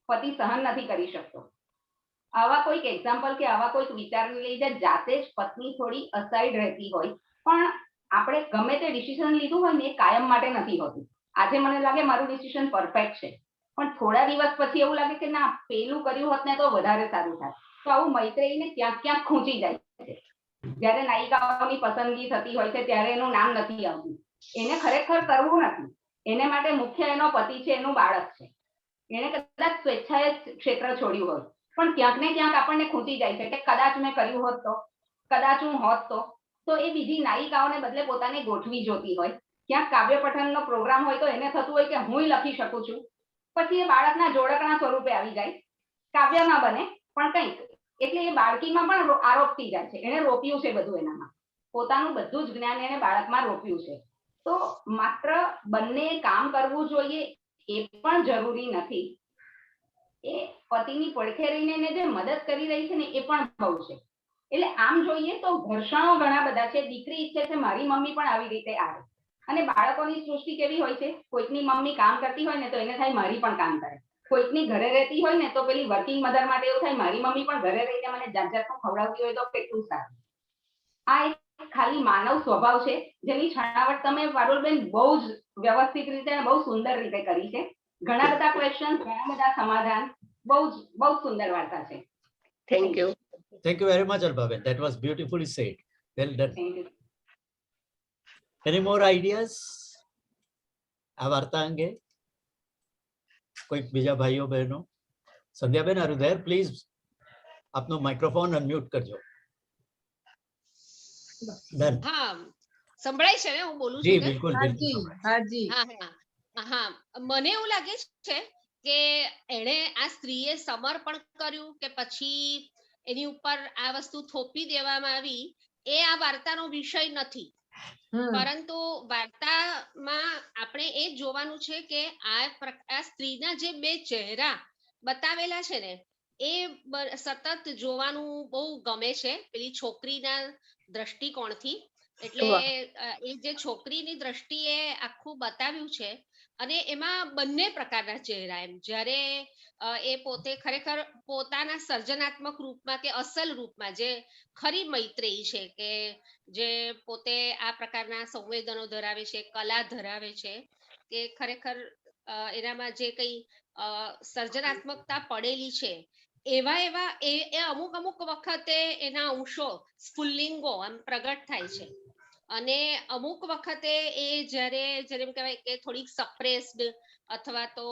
પતિ સહન નથી કરી શકતો. આવા કોઈક એક્ઝામ્પલ કે આવા કોઈક વિચારને લીધે જાતે જ પત્ની થોડી અસાઇડ રહેતી હોય, પણ આપણે ગમે તે ડિસિઝન લીધું હોય ને એ કાયમ માટે નથી હોતું. આજે મને લાગે મારું ડિસિઝન પરફેક્ટ છે, પણ થોડા દિવસ પછી એવું લાગે કે ના, પેલું કર્યું હોત ને તો વધારે સારું થાય. તો આવું મૈત્રેયીને ક્યાંક ક્યાંક ખૂંચી જાય છે. જ્યારે નાયિકાઓની પસંદગી થતી હોય છે ત્યારે એનું નામ નથી આવતું. એને ખરેખર કરવું નથી, એને માટે મુખ્ય એનો પતિ છે, એનું બાળક છે. એને કદાચ સ્વેચ્છાએ ક્ષેત્ર છોડ્યું હોય, પણ ક્યાંક ને ક્યાંક આપણને ખૂંચી જાય છે કે કદાચ મેં કર્યું હોત તો, કદાચ હું હોત તો એ બીજી નાયિકાઓને બદલે પોતાને ગોઠવી જોતી હોય. ક્યાંક કાવ્ય પઠનનો પ્રોગ્રામ હોય તો એને થતું હોય કે હું લખી શકું છું, પછી એ બાળકના જોડકણા સ્વરૂપે આવી જાય, કાવ્ય ના બને પણ કંઈક, એટલે એ બાળકીમાં પણ આરોપતી જાય છે. એને રોપ્યું છે બધું, એનામાં પોતાનું બધું જ જ્ઞાન એને બાળકમાં રોપ્યું છે. તો માત્ર બંને કામ કરવું જોઈએ એ પણ જરૂરી નથી. એ પતિની પડખે રહીને એને જે મદદ કરી રહી છે ને એ પણ બહુ છે. એટલે આમ જોઈએ તો ઘર્ષણો ઘણા બધા છે. દીકરી ઈચ્છે છે મારી મમ્મી પણ આવી રીતે આવે, અને બાળકોની સૃષ્ટિ કેવી હોય છે, કોઈકની મમ્મી કામ કરતી હોય ને તો એને થાય મારી પણ કામ કરે, કોઈકની ઘરે રહેતી હોય ને તો પેલી વર્કિંગ મધર માટે એવું થાય મારી મમ્મી પણ ઘરે રહીને મને જાત જાતનું ખવડાવતી હોય તો કેટલું સારું. આ એક ખાલી માનવ સ્વભાવ છે જેની છણાવટ તમે પારુલબેન બહુ જ વ્યવસ્થિત રીતે અને બહુ સુંદર રીતે કરી છે. ઘણા બધા ક્વેશ્ચન, ઘણા બધા સમાધાન, બહુ જ સુંદર વાર્તા છે. Thank you. Thank you very much, Albaben. That was beautifully said. Well done. Thank you. Any more ideas? આ વાર્તા અંગે કોઈક બીજા ભાઈઓ બહેનો? સંધ્યાબેન, are you there? Please, આપનો માઇક્રોફોન અનમ્યુટ કરજો. Done. હા, સંભળાય છે ને હું બોલું જી છું તે? બિલકુલ હાજી બિલકુલ. હાજી હા, મને એવું લાગે છે કે એણે આ સ્ત્રીએ સમર્પણ કર્યું કે પછી એની ઉપર આ વસ્તુ થોપી દેવામાં આવી, એ આ વાર્તાનો વિષય નથી. પરંતુ વાર્તામાં આપણે એ જોવાનું છે કે આ સ્ત્રીના જે બે ચહેરા બતાવેલા છે ને એ સતત જોવાનું બહુ ગમે છે, પેલી છોકરીના દ્રષ્ટિકોણથી. એટલે એ જે છોકરીની દ્રષ્ટિએ આખું બતાવ્યું છે, અને એમાં બંને પ્રકારના ચહેરા, એમ જ્યારે એ પોતે ખરેખર પોતાના સર્જનાત્મક રૂપમાં કે અસલ રૂપમાં જે ખરી મૈત્રેયી છે, કે જે પોતે આ પ્રકારના સંવેદનો ધરાવે છે, કલા ધરાવે છે, કે ખરેખર એનામાં જે કંઈ સર્જનાત્મકતા પડેલી છે, એવા એ અમુક વખતે એના અંશો સ્ફુલ્લિંગો આમ પ્રગટ થાય છે. અને અમુક વખતે એ જ્યારે એમ કહેવાય કે થોડીક સપ્રેસ્ડ અથવા તો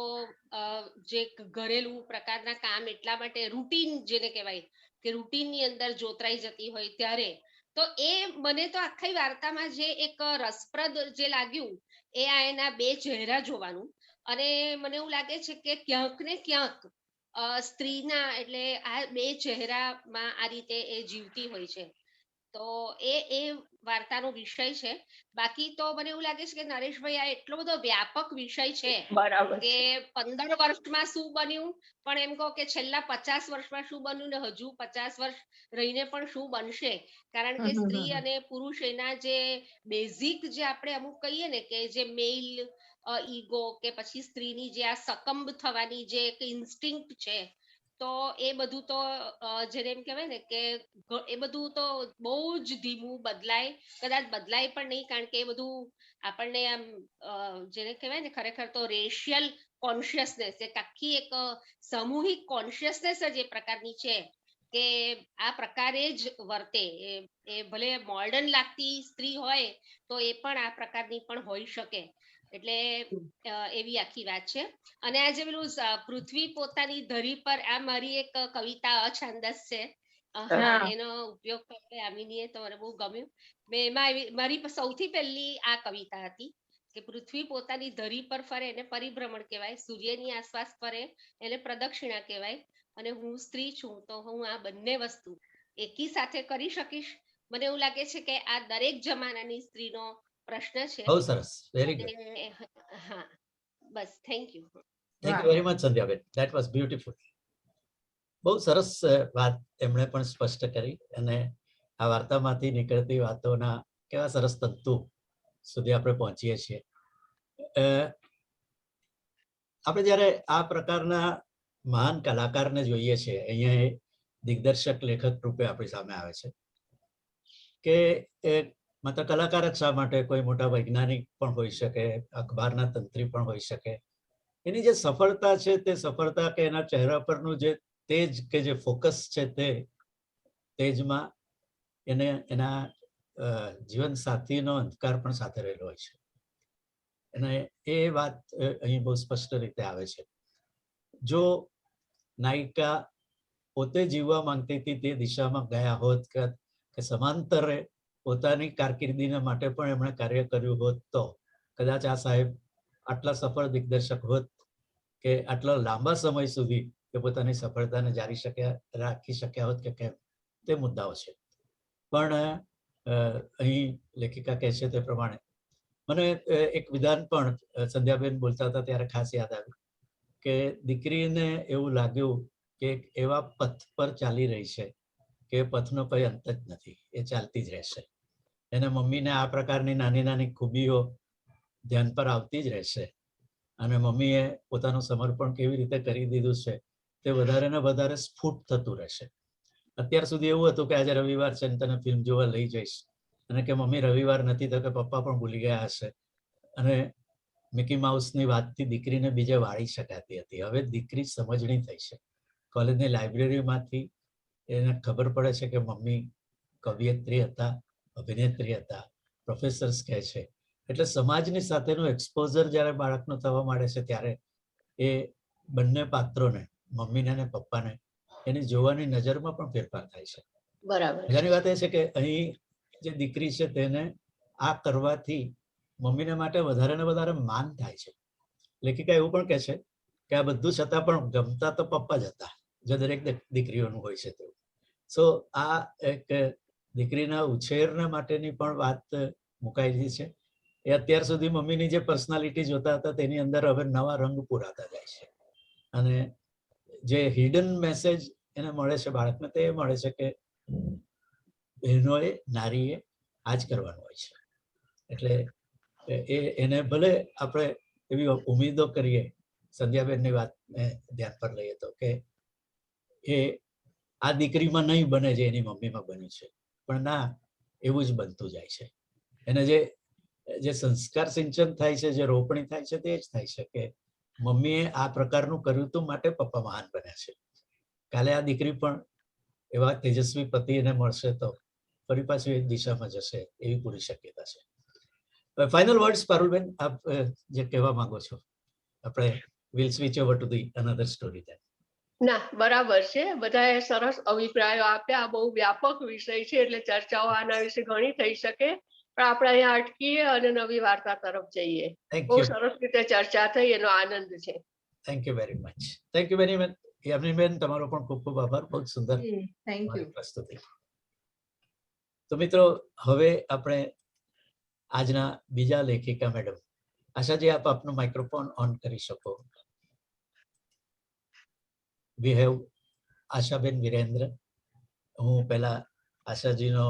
જે ઘરેલું પ્રકારના કામ એટલા માટે રૂટીન જેને કહેવાય કે રૂટીનની અંદર જોતરાઈ જતી હોય ત્યારે, તો એ મને તો આખી વાર્તામાં જે એક રસપ્રદ જે લાગ્યું એ આ એના બે ચહેરા જોવાનું. અને મને એવું લાગે છે કે ક્યાંક ને ક્યાંક સ્ત્રીના એટલે આ બે ચહેરામાં આ રીતે એ જીવતી હોય છે. તો એ વાર્તાનો વિષય છે. બાકી તો મને એવું લાગે છે કે નરેશભાઈ આ એટલો બધો વ્યાપક વિષય છે બરાબર કે છે. 15 વર્ષમાં શું બન્યું, પણ એમ કહો કે છેલ્લા 50 વર્ષમાં શું બન્યું ને હજુ 50 વર્ષ રહીને પણ શું બનશે. કારણ કે સ્ત્રી અને પુરુષ એના જે બેઝિક જે આપણે અમુક કહીએ ને કે જે મેલ ઈગો કે પછી સ્ત્રીની જે આ સકંબ થવાની જે એક ઇન્સ્ટિંક્ટ છે, તો એ બધું તો જેને એમ કહેવાય ને કે એ બધું તો બહુ જ ધીમું બદલાય, કદાચ બદલાય પણ નહીં, કારણ કે એ બધું આપણને આમ જેને કહેવાય ને ખરેખર તો રેશિયલ કોન્શિયસનેસ, એક આખી એક સામૂહિક કોન્શિયસનેસ જ એ પ્રકારની છે કે આ પ્રકારે જ વર્તે. એ ભલે મોડર્ન લાગતી સ્ત્રી હોય તો એ પણ આ પ્રકારની પણ હોઈ શકે. એટલે એવી આખી વાત છે. અને આજે પેલું પૃથ્વી પોતાની ધરી પર, આ મારી એક કવિતા અછાંદસ છે. એનો ઉપયોગ કર્યો યામિનીએ, તો મને બહુ ગમ્યું. મેં એમાં મારી સૌથી પહેલી આ કવિતા હતી કે પૃથ્વી પોતાની ધરી પર ફરે એને પરિભ્રમણ કહેવાય, સૂર્યની આસપાસ ફરે એને પ્રદક્ષિણા કહેવાય, અને હું સ્ત્રી છું તો હું આ બંને વસ્તુ એકી સાથે કરી શકીશ. મને એવું લાગે છે કે આ દરેક જમાનાની સ્ત્રીનો પ્રશ્ન છે. બહુ સરસ, વેરી ગુડ. હા, બસ, thank you. Thank you very much Sandhyaben, that was beautiful. બહુ સરસ વાત એમણે પણ સ્પષ્ટ કરી, અને આ વાર્તામાંથી નીકળતી વાતોના કેવા સરસ તંતુ સુધી આપણે પહોંચીએ છીએ. આપણે જ્યારે આ પ્રકારના મહાન કલાકારને જોઈએ છીએ, અહીંયા દિગ્દર્શક લેખક રૂપે આપણી સામે આવે છે, કે માત્ર કલાકાર જ શા માટે, કોઈ મોટા વૈજ્ઞાનિક પણ હોઈ શકે, અખબારના તંત્રી પણ હોઈ શકે. એની જે સફળતા છે તે સફળતા કે એના ચહેરા પરનું જે તેજ કે જે ફોકસ છે તે તેજમાં એને એના જીવન સાથીનો અંધકાર પણ સાથે રહેલો હોય છે. અને એ વાત અહીં બહુ સ્પષ્ટ રીતે આવે છે. જો નાયિકા પોતે જીવવા માંગતી હતી તે દિશામાં ગયા હોત, કે સમાંતરે પોતાની કારકિર્દીના માટે પણ એમણે કાર્ય કર્યું હોત, તો કદાચ આ સાહેબ આટલા સફળ દિગ્દર્શક હોત, કે આટલા લાંબા સમય સુધી કે પોતાની સફળતાને રાખી શક્યા હોત કે કેમ, તે મુદ્દાઓ છે. પણ અહીં લેખિકા કહે છે તે પ્રમાણે મને એક વિધાન પણ સંધ્યાબેન બોલતા હતા ત્યારે ખાસ યાદ આવ્યું, કે દીકરીને એવું લાગ્યું કે એવા પથ પર ચાલી રહી છે કે પથનો કોઈ અંત જ નથી, એ ચાલતી જ રહેશે. એને મમ્મીને આ પ્રકારની નાની નાની ખૂબીઓ ધ્યાન પર આવતી જ રહેશે, અને મમ્મીએ પોતાનું સમર્પણ કેવી રીતે કરી દીધું છે તે વધારે ને વધારે સ્ફુટ થતું રહેશે. અત્યાર સુધી એવું હતું કે આજે રવિવાર છે ને તને ફિલ્મ જોવા લઈ જઈશ, અને કે મમ્મી રવિવાર નથી તો કે પપ્પા પણ ભૂલી ગયા હશે, અને મિકી માઉસની વાતથી દીકરીને બીજે વાળી શકાતી હતી. હવે દીકરી સમજણી થઈ છે. કોલેજની લાઇબ્રેરીમાંથી એને ખબર પડે છે કે મમ્મી કવિયત્રી હતા, અભિનેત્રી હતા, પ્રોફેસર્સ કહે છે. એટલે સમાજની સાથેનું એક્સપોઝર જ્યારે બાળકનું થવા માંડે છે ત્યારે એ બંને પાત્રોને, મમ્મીને અને પપ્પાને, એની જોવાની નજરમાં પણ ફેરફાર થાય છે. બરાબર. મજાની વાત એ છે કે અહીં જે દીકરી છે તેને આ કરવાથી મમ્મીને માટે વધારે ને વધારે માન થાય છે. લેખિકા એવું પણ કહે છે કે આ બધું છતાં પણ ગમતા તો પપ્પા જ હતા, જે દરેક દીકરીઓનું હોય છે તેવું. સો આ એક દીકરીના ઉછેરના માટેની પણ વાત મુકાયેલી છે. એ અત્યાર સુધી મમ્મીની જે પર્સનાલિટી જોતા હતા તેની અંદર હવે નવા રંગ પુરાતા જાય છે, અને જે હિડન મેસેજ એને મળે છે બાળકને, તે મળે છે કે બહેનોએ, નારીએ આ જ કરવાનું હોય છે. એટલે એને ભલે આપણે એવી ઉમેદો કરીએ, સંધ્યાબેનની વાતને ધ્યાન પર લઈએ તો, કે એ આ દીકરીમાં નહીં બને જે એની મમ્મીમાં બન્યું છે, પણ ના, એવું જ બનતું જાય છે. એને જે સંસ્કાર સિંચન થાય છે, જે રોપણી થાય છે, તે જ થાય છે કે મમ્મીએ આ પ્રકારનું કર્યું હતું માટે પપ્પા મહાન બન્યા છે. કાલે આ દીકરી પણ એવા તેજસ્વી પતિ એને મળશે તો ફરી પાછું એક દિશામાં જશે, એવી પૂરી શક્યતા છે. ફાઇનલ વર્ડ્સ પારુલબેન, આપ જે કહેવા માંગો છો. આપણે will switch over to the another story then. ના, બરાબર છે. બધાએ સરસ અભિપ્રાયો આપ્યા. બહુ વ્યાપક વિષય છે, એટલે ચર્ચાઓ આના વિશે ઘણી થઈ શકે, પણ આપણે અહીંયા અટકીએ અને નવી વાર્તા તરફ જઈએ. બહુ સરસ રીતે ચર્ચા થઈ, એનો આનંદ છે. Thank you very much. Thank you very much Yaminiben, તમારો પણ ખૂબ ખૂબ આભાર. બહુ સુંદર થેન્ક યુ પ્રસ્તુતિ. તો મિત્રો, હવે આપણે આજના બીજા લેખિકા મેડમ, આશાજી આપ આપનું માઇક્રોફોન ઓન કરી શકો. વી હેવ આશાબેન વિરેન્દ્ર. હું પહેલા આશાજીનો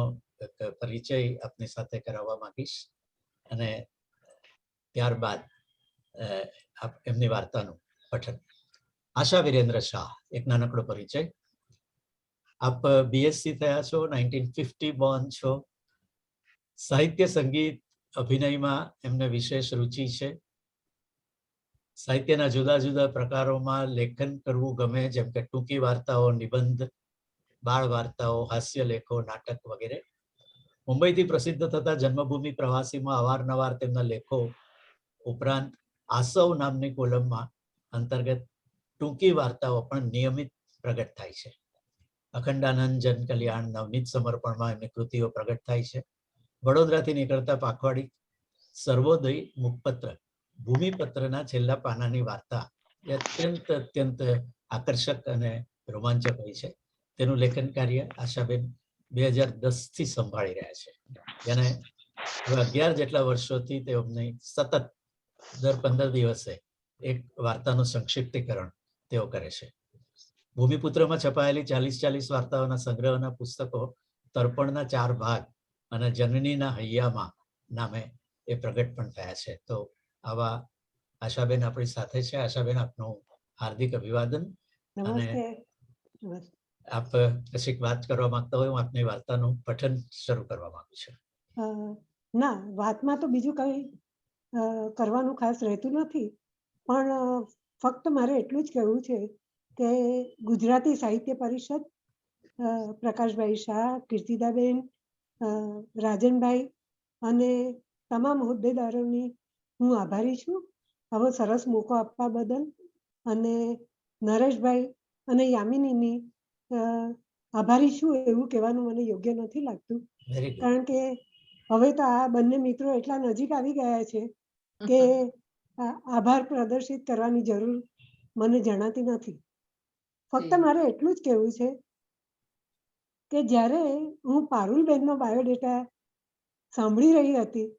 પરિચય આપની સાથે કરાવવા માંગીશ, અને ત્યારબાદ એમની વાર્તાનું પઠન. આશા વિરેન્દ્ર શાહ, એક નાનકડો પરિચય. આપ બીએસસી થયા છો, 1950 બોર્ન છો. સાહિત્ય, સંગીત, અભિનયમાં એમને વિશેષ રુચિ છે. સાહિત્યના જુદા જુદા પ્રકારોમાં લેખન કરવું ગમે, જેમ કે ટૂંકી વાર્તાઓ, નિબંધ, બાળ વાર્તાઓ, હાસ્ય લેખો, નાટક વગેરે. મુંબઈથી પ્રસિદ્ધ થતા જન્મભૂમિ પ્રવાસીમાં અવારનવાર તેમના લેખો ઉપરાંત આસવ નામની કોલમમાં અંતર્ગત ટૂંકી વાર્તાઓ પણ નિયમિત પ્રગટ થાય છે. અખંડાનંદ, જન કલ્યાણ, નવનીત સમર્પણમાં એમની કૃતિઓ પ્રગટ થાય છે. વડોદરાથી નીકળતા પાખવાડી, સર્વોદય, મુખપત્ર, ભૂમિપત્રના છેલ્લા પાનાની વાર્તા એ અત્યંત આકર્ષક અને રોમાંચક હોય છે. તેનું લેખન કાર્ય આશાબેન 2010 થી સંભાળી રહ્યા છે. જેને 11 જેટલા વર્ષોથી તેઓની સતત દર 15 દિવસે એક વાર્તાનું સંક્ષિપ્તીકરણ તેઓ કરે છે. ભૂમિપુત્રમાં છપાયેલી 40 વાર્તાઓના સંગ્રહના પુસ્તકો તર્પણના 4 ભાગ અને જનનીના હૈયામાં નામે એ પ્રગટ પણ થયા છે. તો આવા આશાબેન આપણી સાથે છે. આશાબેન, આપનું હાર્દિક અભિવાદન. અને આપ કશીક વાત કરવા માંગતા હોય, હું આપની વાર્તાનું પઠન શરૂ કરવા માંગુ છું. ના, વાતમાં તો બીજું કંઈ કરવાનું ખાસ રહેતું નથી, પણ ફક્ત મારે એટલું જ કહેવું છે કે ગુજરાતી સાહિત્ય પરિષદ, પ્રકાશભાઈ શાહ, કીર્તિદાબેન, રાજનભાઈ અને તમામ હોદ્દેદારોની હું આભારી છું આવો સરસ મોકો આપવા બદલ. અને નરેશભાઈ અને યામિનીની આભારી છું એવું કહેવાનું મને યોગ્ય નથી લાગતું, કારણ કે હવે તો આ બંને મિત્રો એટલા નજીક આવી ગયા છે કે આભાર પ્રદર્શિત કરવાની જરૂર મને જણાતી નથી. ફક્ત મારે એટલું જ કહેવું છે કે જ્યારે હું પારુલબેનનો બાયોડેટા સાંભળી રહી હતી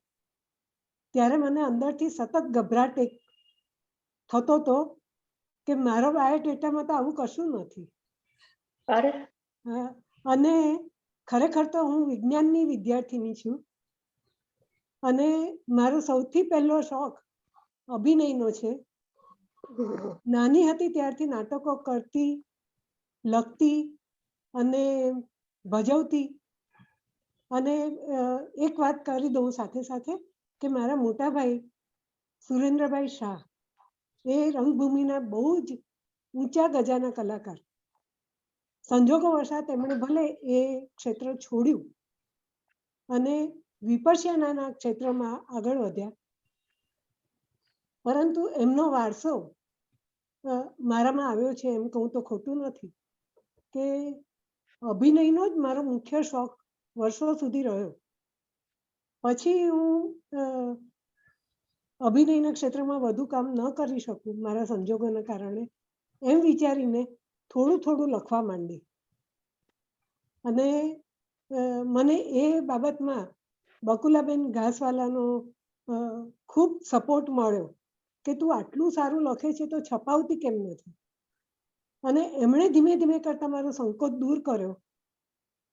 ત્યારે મને અંદરથી સતત ગભરાટ થતો હતો કે મારો બાયોડેટામાં તો આવું કશું નથી. અને ખરેખર તો હું વિજ્ઞાનની વિદ્યાર્થીની છું અને મારો સૌથી પહેલો શોખ અભિનયનો છે. નાની હતી ત્યારથી નાટકો કરતી, લખતી અને ભજવતી. અને એક વાત કરી દઉં સાથે સાથે કે મારા મોટા ભાઈ સુરેન્દ્રભાઈ શાહ એ રંગભૂમિના બહુ જ ઊંચા ગજાના કલાકાર. સંજોગો વશાત એમણે ભલે એ ક્ષેત્ર છોડ્યું અને વિપશ્યનાના ક્ષેત્રમાં આગળ વધ્યા, પરંતુ એમનો વારસો મારામાં આવ્યો છે એમ કહું તો ખોટું નથી. કે અભિનયનો જ મારો મુખ્ય શોખ વર્ષો સુધી રહ્યો. પછી હું અભિનયના ક્ષેત્રમાં વધુ કામ ન કરી શકું મારા સંજોગોના કારણે, એમ વિચારીને થોડું થોડું લખવા માંડી. અને મને એ બાબતમાં બકુલાબેન ઘાસવાલાનો ખૂબ સપોર્ટ મળ્યો કે તું આટલું સારું લખે છે તો છપાવતી કેમ નથી. અને એમણે ધીમે ધીમે કરતા મારો સંકોચ દૂર કર્યો.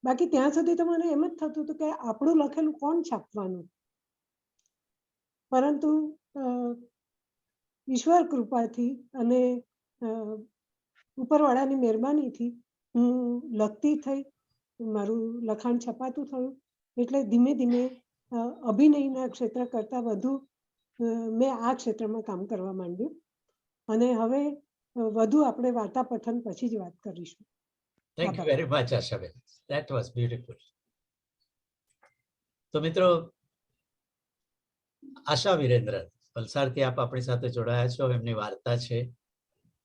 બાકી ત્યાં સુધી તો મને એમ જ થતું હતું કે આપણું લખેલું કોણ છાપવાનું. પરંતુ ઈશ્વર કૃપાથી અને ઉપરવાળાની મહેરબાનીથી હું લખતી થઈ, મારું લખાણ છપાતું થયું. એટલે ધીમે ધીમે અભિનયના ક્ષેત્ર કરતાં વધુ મેં આ ક્ષેત્રમાં કામ કરવા માંડ્યું. અને હવે વધુ આપણે વાર્તા પઠન પછી જ વાત કરીશું. Thank you very much Ashaben, that was beautiful. તો મિત્રો, આશા વિરેન્દ્ર વલસાડથી આપ આપણી સાથે જોડાયા છો. એમની વાર્તા છે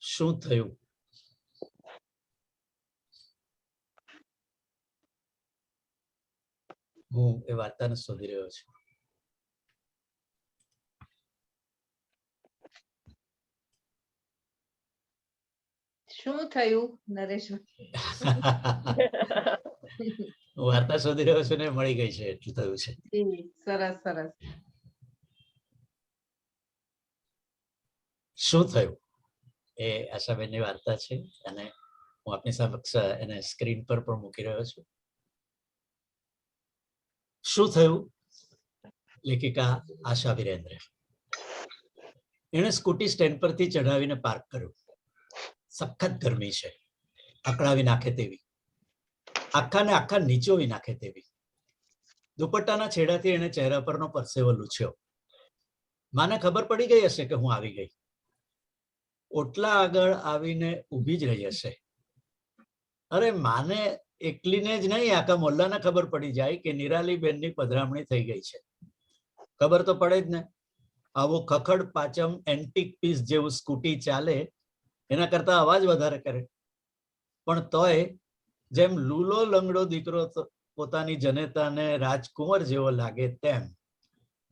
શું થયું. હું એ વાર્તાને શોધી રહ્યો છું. શું થયું નરેશ? હું વાર્તા શોધી રહ્યો છું ને મળી ગઈ છે એટલું થયું છે. સરસ સરસ. શું થયું એ આશાબેનની વાર્તા છે અને હું આપની સમક્ષ એને સ્ક્રીન પર પણ મૂકી રહ્યો છું. શું થયું? લેખિકા આશા વિરેન્દ્ર. એણે સ્કૂટી સ્ટેન્ડ પરથી ચઢાવીને પાર્ક કર્યું. સખત ગરમી છે, અકળાવી નાખે તેવી, આખાને આખા નીચોવી નાખે તેવી. દુપટ્ટાના છેડાથી એણે ચહેરા પરનો પરસેવો લૂછ્યો. માને ખબર પડી ગઈ હશે કે હું આવી ગઈ. ઓટલા આગળ આવીને ઊભી જ રહી હશે. અરે માને એકલીને જ નહીં, આખા મોહલ્લાને ખબર પડી જાય કે નિરાલી બેનની પધરામણી થઈ ગઈ છે. ખબર તો પડે જ ને. આવું ખખડ પાચમ એન્ટિક પીસ જેવું સ્કૂટી ચાલે એના કરતા અવાજ વધારે કરે, પણ તોય જેમ લૂલો લંગડો દીકરો પોતાની જનેતાને રાજકુંવર જેવો લાગે તેમ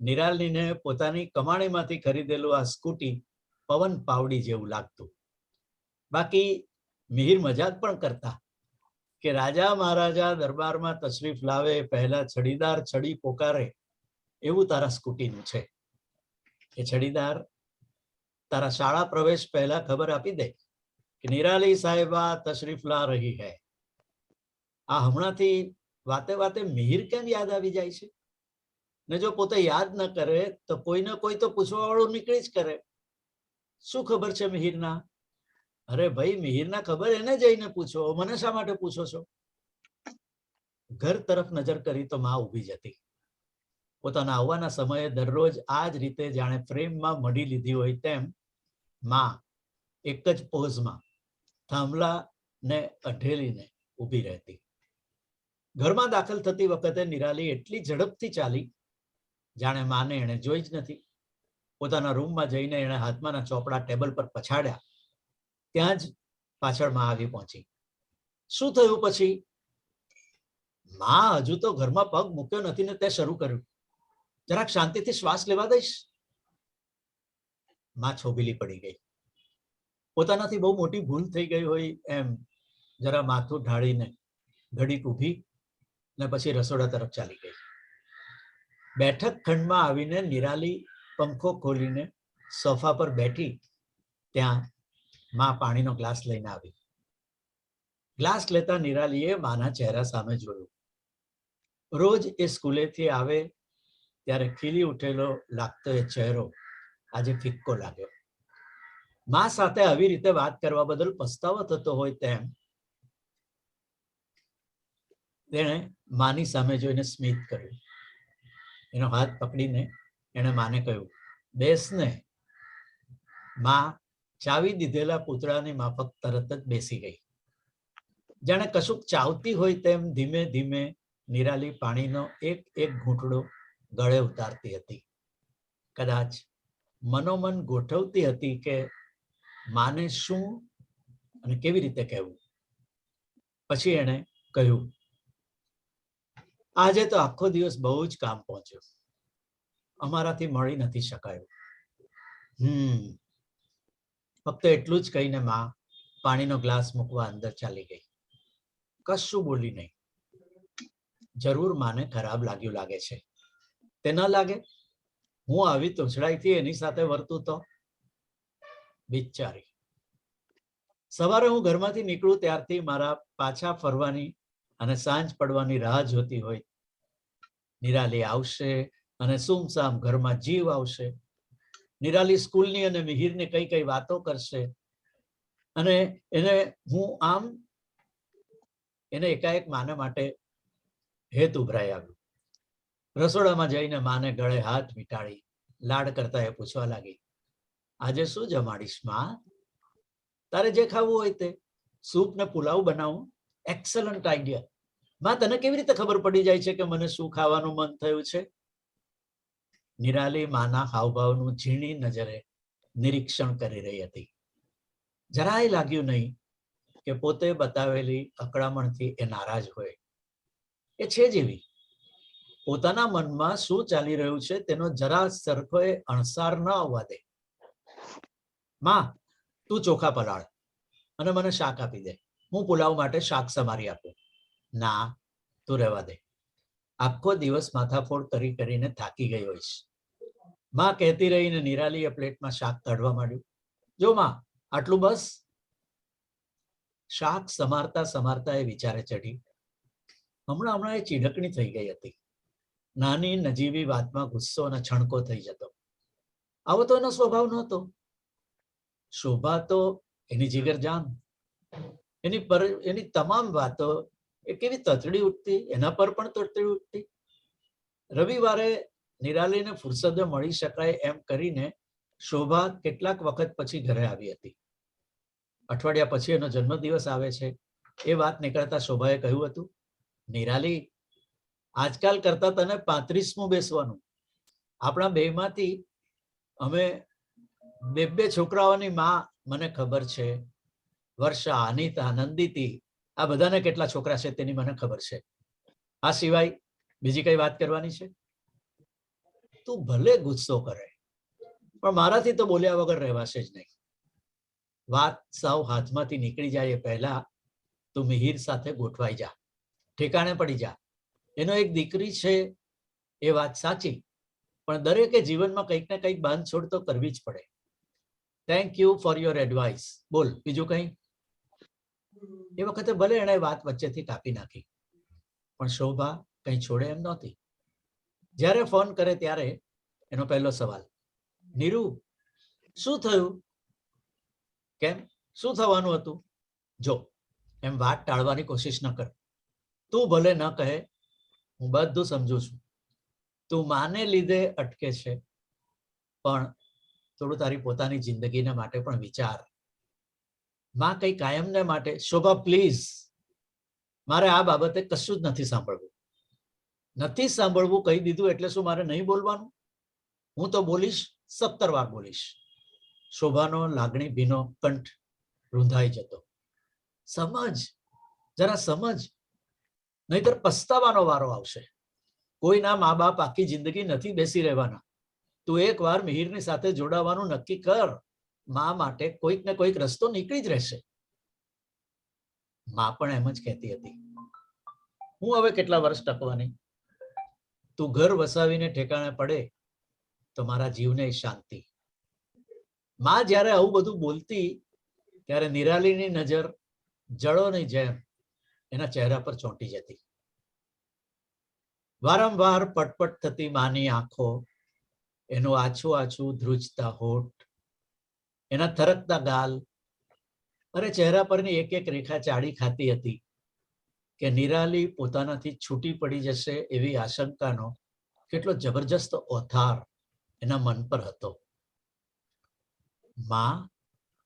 નિરાલીને પોતાની કમાણીમાંથી ખરીદેલું આ સ્કૂટી પવન પાવડી જેવું લાગતું. બાકી મિહિર મજાક પણ કરતા કે રાજા મહારાજા દરબારમાં તશરીફ લાવે પહેલા છડીદાર છડી પોકારે એવું તારા સ્કૂટીનું છે. એ છડીદાર તારા શાળા પ્રવેશ પહેલા ખબર આપી દે કે નિરાલી સાહેબા તશરીફ લા રહી હૈ. આ હમણાંથી વાતે વાતે મિહિર કેમ યાદ આવી જાય છે? ને જો પોતે યાદ ન કરે તો કોઈને કોઈ તો પૂછવા વાળું નીકળી જ કરે. શું ખબર છે મિહિરના? અરે ભાઈ, મિહિરના ખબર એને જઈને પૂછો, મને શા માટે પૂછો છો? ઘર તરફ નજર કરી તો માં ઊભી જ હતી. પોતાના આવવાના સમયે દરરોજ આ જ રીતે જાણે ફ્રેમમાં મઢી લીધી હોય તેમ માં એક જ પોઝમાં થાંભલા ને અઢેલીને ઊભી રહેતી. ઘરમાં દાખલ થતી વખતે નિરાલી એટલી ઝડપથી ચાલી જાણે માને એણે જોઈ જ નથી. પોતાના રૂમમાં જઈને એણે હાથમાંના ચોપડા ટેબલ પર પછાડ્યા. ત્યાં જ પાછળ માં આવી પહોંચી. શું થયું પછી? માં હજુ તો ઘરમાં પગ મૂક્યો નથી ને તે શરૂ કર્યું. જરાક શાંતિથી શ્વાસ લેવા દઈશ? માં છોબીલી પડી ગઈ. પોતાનાથી બહુ મોટી ભૂલ થઈ ગઈ હોય એમ જરા માથું ઢાળીને ઘડીક ઊભી ને પછી રસોડા તરફ ચાલી ગઈ. બેઠક ખંડમાં આવીને નિરાલી પંખો ખોલીને સોફા પર બેઠી ત્યાં માં પાણીનો ગ્લાસ લઈને આવી. ગ્લાસ લેતા નિરાલીએ માના ચહેરા સામે જોયું. રોજ એ સ્કૂલેથી આવે ત્યારે ખીલી ઉઠેલો લાગતો એ ચહેરો આજે ફિક્કો લાગ્યો. માં સાથે આવી રીતે વાત કરવા બદલ પસ્તાવો થતો હોય તેમ તેણે માની સામે જોઈને સ્મિત કર્યું. એનો હાથ પકડીને એણે માને કહ્યું, બેસ ને. માં ચાવી દીધેલા પૂતળાની માફક તરત જ બેસી ગઈ. જાણે કશુંક ચાવતી હોય તેમ ધીમે ધીમે નિરાલી પાણીનો એક એક ઘૂંટડો ગળે ઉતારતી હતી. કદાચ મનોમન ગોઠવતી હતી કે માને શું અને કેવી રીતે કહેવું. પછી એણે કહ્યું, આજે તો આખો દિવસ બહુ જ કામ પહોંચ્યો, અમારાથી મળી નથી શકાયું. ફક્ત એટલું જ કહીને માં પાણીનો ગ્લાસ મૂકવા અંદર ચાલી ગઈ. કશું બોલી નહીં. જરૂર માને ખરાબ લાગ્યું લાગે છે. તે ન લાગે? હું આવી તોછડાઈથી એની સાથે વર્તું તો? બિચારી. સવારે હું ઘરમાંથી નીકળું ત્યારથી મારા પાછા ફરવાની અને સાંજ પડવાની રાહ જોતી હોય. નિરાલી આવશે અને સુમસામ ઘરમાં જીવ આવશે. નિરાલી સ્કૂલની અને મિહિરની કઈ કઈ વાતો કરશે અને એને એકાએક માને માટે હેત ઉભરાઈ આવ્યું. રસોડામાં જઈને માને ગળે હાથ વીંટાળી લાડ કરતા એ પૂછવા લાગી, આજે શું જમાડીશ માં? તારે જે ખાવું હોય તે. સૂપ ને પુલાવ બનાવું? Excellent idea. માં તને કેવી રીતે ખબર પડી જાય છે કે મને શું ખાવાનું મન થયું છે? નિરાલી માના હાવભાવનું ઝીણી નજરે નિરીક્ષણ કરી રહી હતી. જરાય લાગ્યું નહીં કે પોતે બતાવેલી અકળામણથી એ નારાજ હોય. એ છે જેવી પોતાના મનમાં શું ચાલી રહ્યું છે તેનો જરા સરખો એ અણસાર ન આવવા દે. માં, તું ચોખા પલાળ અને મને શાક આપી દે. હું પુલાવ માટે શાક સમારી આપું. ના, તું રહેવા દે. આખો દિવસ માથાફોડ કરી કરીને થાકી ગઈ હોઈશ. માં કહેતી રહીને નિરાલીએ પ્લેટમાં શાક કાઢવા માંડ્યું. જો માં, આટલું બસ? શાક સમારતા સમારતા એ વિચારે ચડી. હમણાં એ ચીડકણી થઈ ગઈ હતી. નાની નજીવી વાતમાં ગુસ્સો અને છણકો થઈ જતો. આવો તો એનો સ્વભાવ નહોતો. શોભા તો એની જીગરજાન. એની તમામ વાતો એ કેવી તતડી ઉઠતી, એના પર પણ તતડી ઉઠતી. રવિવારે નિરાલીને ફુરસદે મળી શકાય એમ કરીને શોભા કેટલાક વખત પછી ઘરે આવી હતી. અઠવાડિયા પછી એનો જન્મદિવસ આવે છે. એ વાત નીકળતા શોભાએ કહ્યું હતું, નિરાલી, આજકાલ કરતા તને 35મું બેસવાનું. આપણા બેમાંથી અમે બે છોકરાઓની માં મને ખબર છે. વર્ષા, અનિતા, નંદિતી, આ બધાને કેટલા છોકરા છે તેની મને ખબર છે. આ સિવાય બીજી કઈ વાત કરવાની છે? તું ભલે ગુસ્સો કરે, પણ મારાથી તો બોલ્યા વગર રહેવાશે જ નહીં. વાત સાવ હાથમાંથી નીકળી જાય એ પહેલા તું મિહિર સાથે ગોઠવાઈ જા, ઠેકાણે પડી જા. એનો એક દીકરી છે એ વાત સાચી, પણ દરેકે જીવનમાં કંઈક ને કંઈક બાંધછોડ તો કરવી જ પડે. Thank you for your advice. બોલ બીજું કંઈ? એ વખતે ભલે એણે વાત વચ્ચેથી કાપી નાખી, પણ શોભા કંઈ છોડે એમ નહોતી. જ્યારે ફોન કરે ત્યારે એનો પહેલો સવાલ, નીરુ, શું થયું? કેમ, શું થવાનું હતું? જો, એમ વાત ટાળવાની કોશિશ ન કર. તું ભલે ન કહે, હું બધું સમજુ છું. તું માને લીધે અટકે છે, પણ થોડું તારી પોતાની જિંદગીના માટે પણ વિચાર. માં કઈ કાયમને માટે. શોભા પ્લીઝ, મારે આ બાબતે કશું જ નથી સાંભળવું. નથી સાંભળવું કહી દીધું એટલે શું મારે નહીં બોલવાનું? હું તો બોલીશ, 17 વાર બોલીશ. શોભાનો લાગણી ભીનો કંઠ રૂંધાઈ જતો. સમજ, જરા સમજ, નહીતર પસ્તાવાનો વારો આવશે. કોઈના મા બાપ આખી જિંદગી નથી બેસી રહેવાના. તું એકવાર મિહિરની સાથે જોડાવાનું નક્કી કર. મા માટે કોઈક ને કોઈક રસ્તો નીકળી જ રહેશે. મા પણ એમ જ કહેતી હતી, હું હવે કેટલા વર્ષ ટકવાની? તું ઘર વસાવીને ઠેકાણે પડે તો મારા જીવને શાંતિ. મા જ્યારે આવું બધું બોલતી ત્યારે નિરાલીની નજર જળોની જેમ એના ચહેરા પર ચોંટી જતી. વારંવાર પટપટ થતી માની આંખો, એનું આછું આછું ધ્રુજતા હોઠ, એના થરકતા ગાલ, અરે ચહેરા પરની એક એક રેખા ચાડી ખાતી હતી કે નિરાલી પોતાનાથી છૂટી પડી જશે એવી આશંકાનો કેટલો જબરજસ્ત ઓથાર એના મન પર હતો. માં,